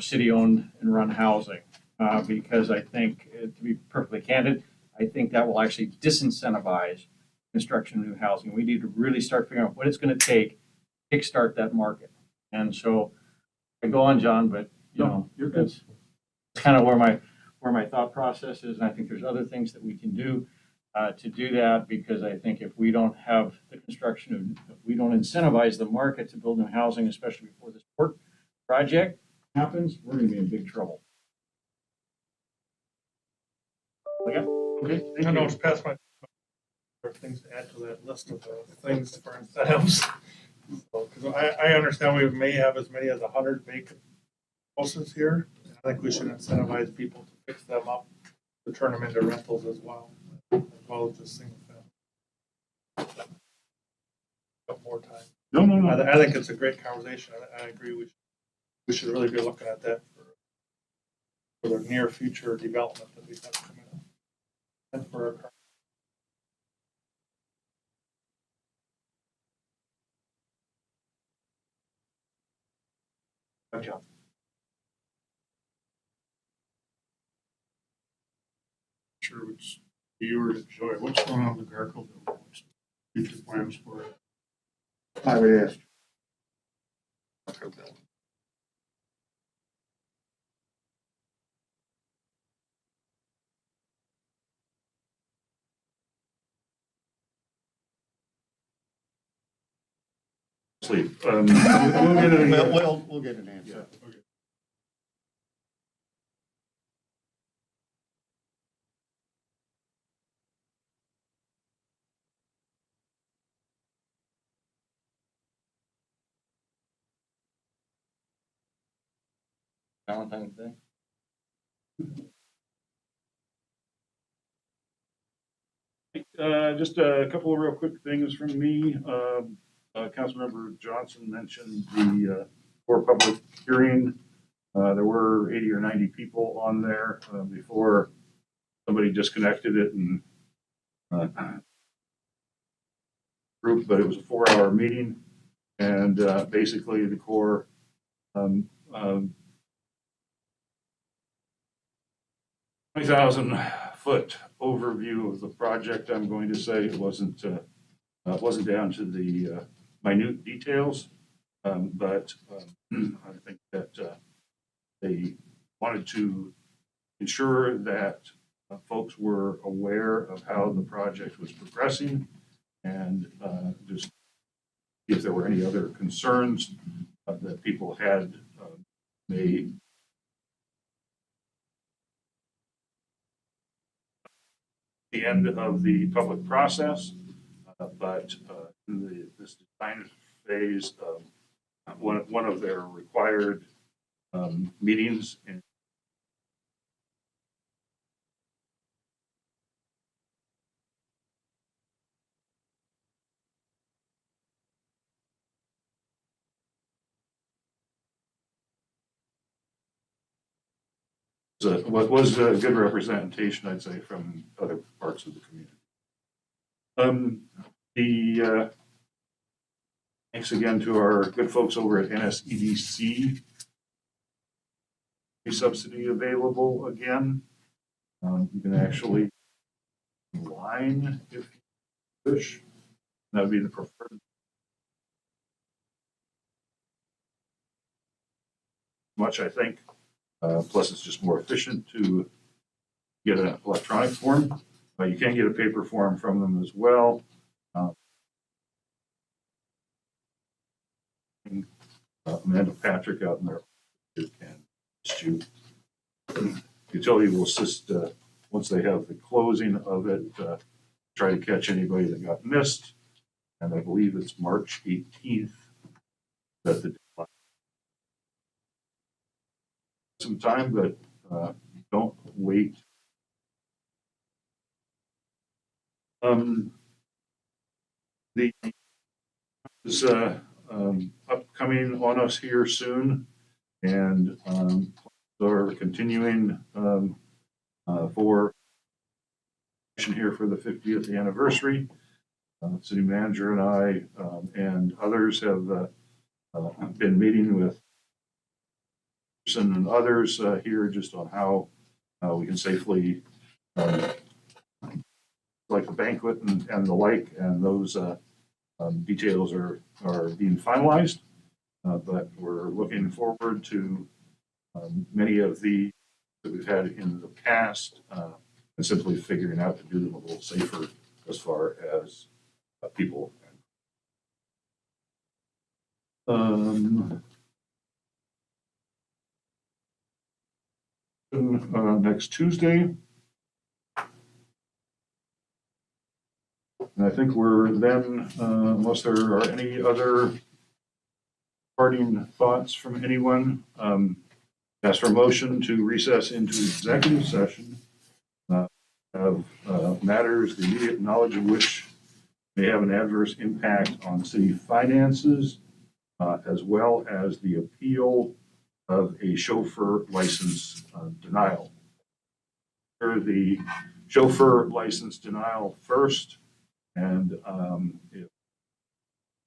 city-owned and run housing. Because I think, to be perfectly candid, I think that will actually disincentivize construction of new housing. We need to really start figuring out what it's going to take to kickstart that market. And so I go on, John, but You're good. that's kind of where my thought process is. And I think there's other things that we can do to do that, because I think if we don't have the if we don't incentivize the market to build new housing, especially before this port project happens, we're going to be in big trouble. Okay, I thank know you. it's past my, there are things to add to that list of things for incentives. Because I understand we may have as many as 100 vacant houses here. I think we should incentivize people to fix them up, to turn them into rentals as well as just single family. Got more time. No. I think it's a great conversation. I agree. We should really be looking at that for the near future development that we have coming up. And for our current. Good job. Sure, it's you or Joy. What's going on with the Garco building? What's future plans for it? I would ask. Sleep. We'll get it. We'll get an answer. Yeah, okay. Valentine's Day. Just a couple of real quick things from me. Councilmember Johnson mentioned the for public hearing. There were 80 or 90 people on there before somebody disconnected it and group, but it was a 4-hour meeting, and basically the core 20,000 foot overview of the project. I'm going to say it wasn't down to the minute details, but I think that they wanted to ensure that folks were aware of how the project was progressing, and just if there were any other concerns that people had made. The end of the public process, but in this design phase, one of their required meetings in what was a good representation, I'd say, from other parts of the community. The thanks again to our good folks over at NSEDC. Subsidy available again. You can actually line if you wish. That would be the preferred. Much, I think. Plus, it's just more efficient to get an electronic form. You can get a paper form from them as well. Amanda Patrick out in there can assist you. Utility will assist once they have the closing of it, try to catch anybody that got missed. And I believe it's March 18th that the deadline. Some time, but don't wait. The is upcoming on us here soon, and are continuing for here for the 50th anniversary. City manager and I and others have been meeting with and others here just on how we can safely like the banquet and the like, and those details are being finalized, but we're looking forward to many of the that we've had in the past, and simply figuring out to do them a little safer as far as people. Next Tuesday. And I think we're then, unless there are any other parting thoughts from anyone, ask for a motion to recess into executive session of matters, the immediate knowledge of which may have an adverse impact on city finances, as well as the appeal of a chauffeur license denial. The chauffeur license denial first, and if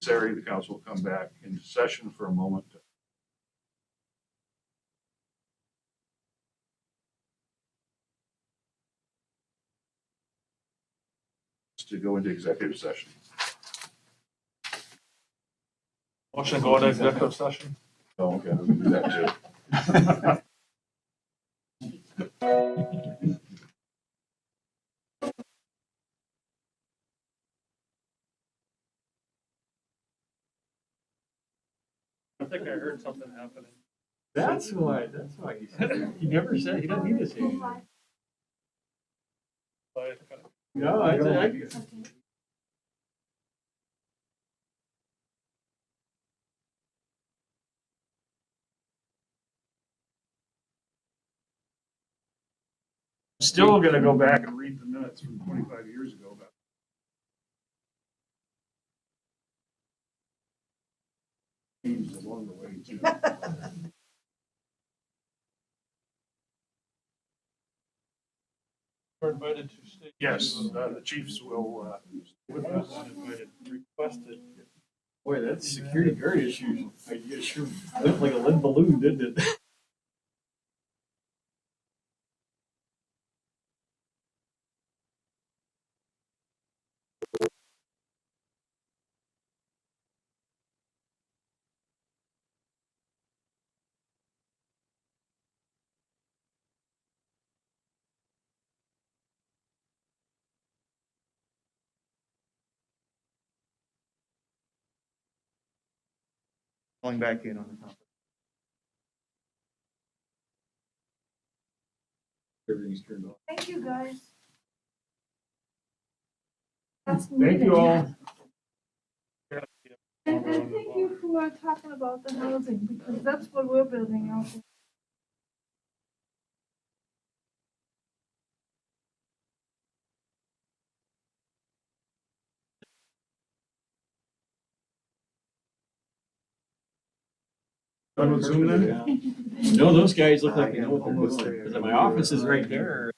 necessary, the council will come back into session for a moment to go into executive session. Motion to go into executive session. Oh, okay, we can do that too. I think I heard something happening. That's why he said, he never said, he doesn't need to say anything. No, I Still gonna go back and read the minutes from 25 years ago about changes along the way too. We're invited to stay. Yes, the chiefs will stay with us. Requested. Boy, that security guard issue, I sure looked like a lead balloon, didn't it? Calling back in on the conference. Everything's turned off. Thank you, guys. Thank you all. And thank you for talking about the housing, because that's what we're building out there. Done with Zoom then? No, those guys look like they Yeah, know what they're almost doing, there. because my office is right there.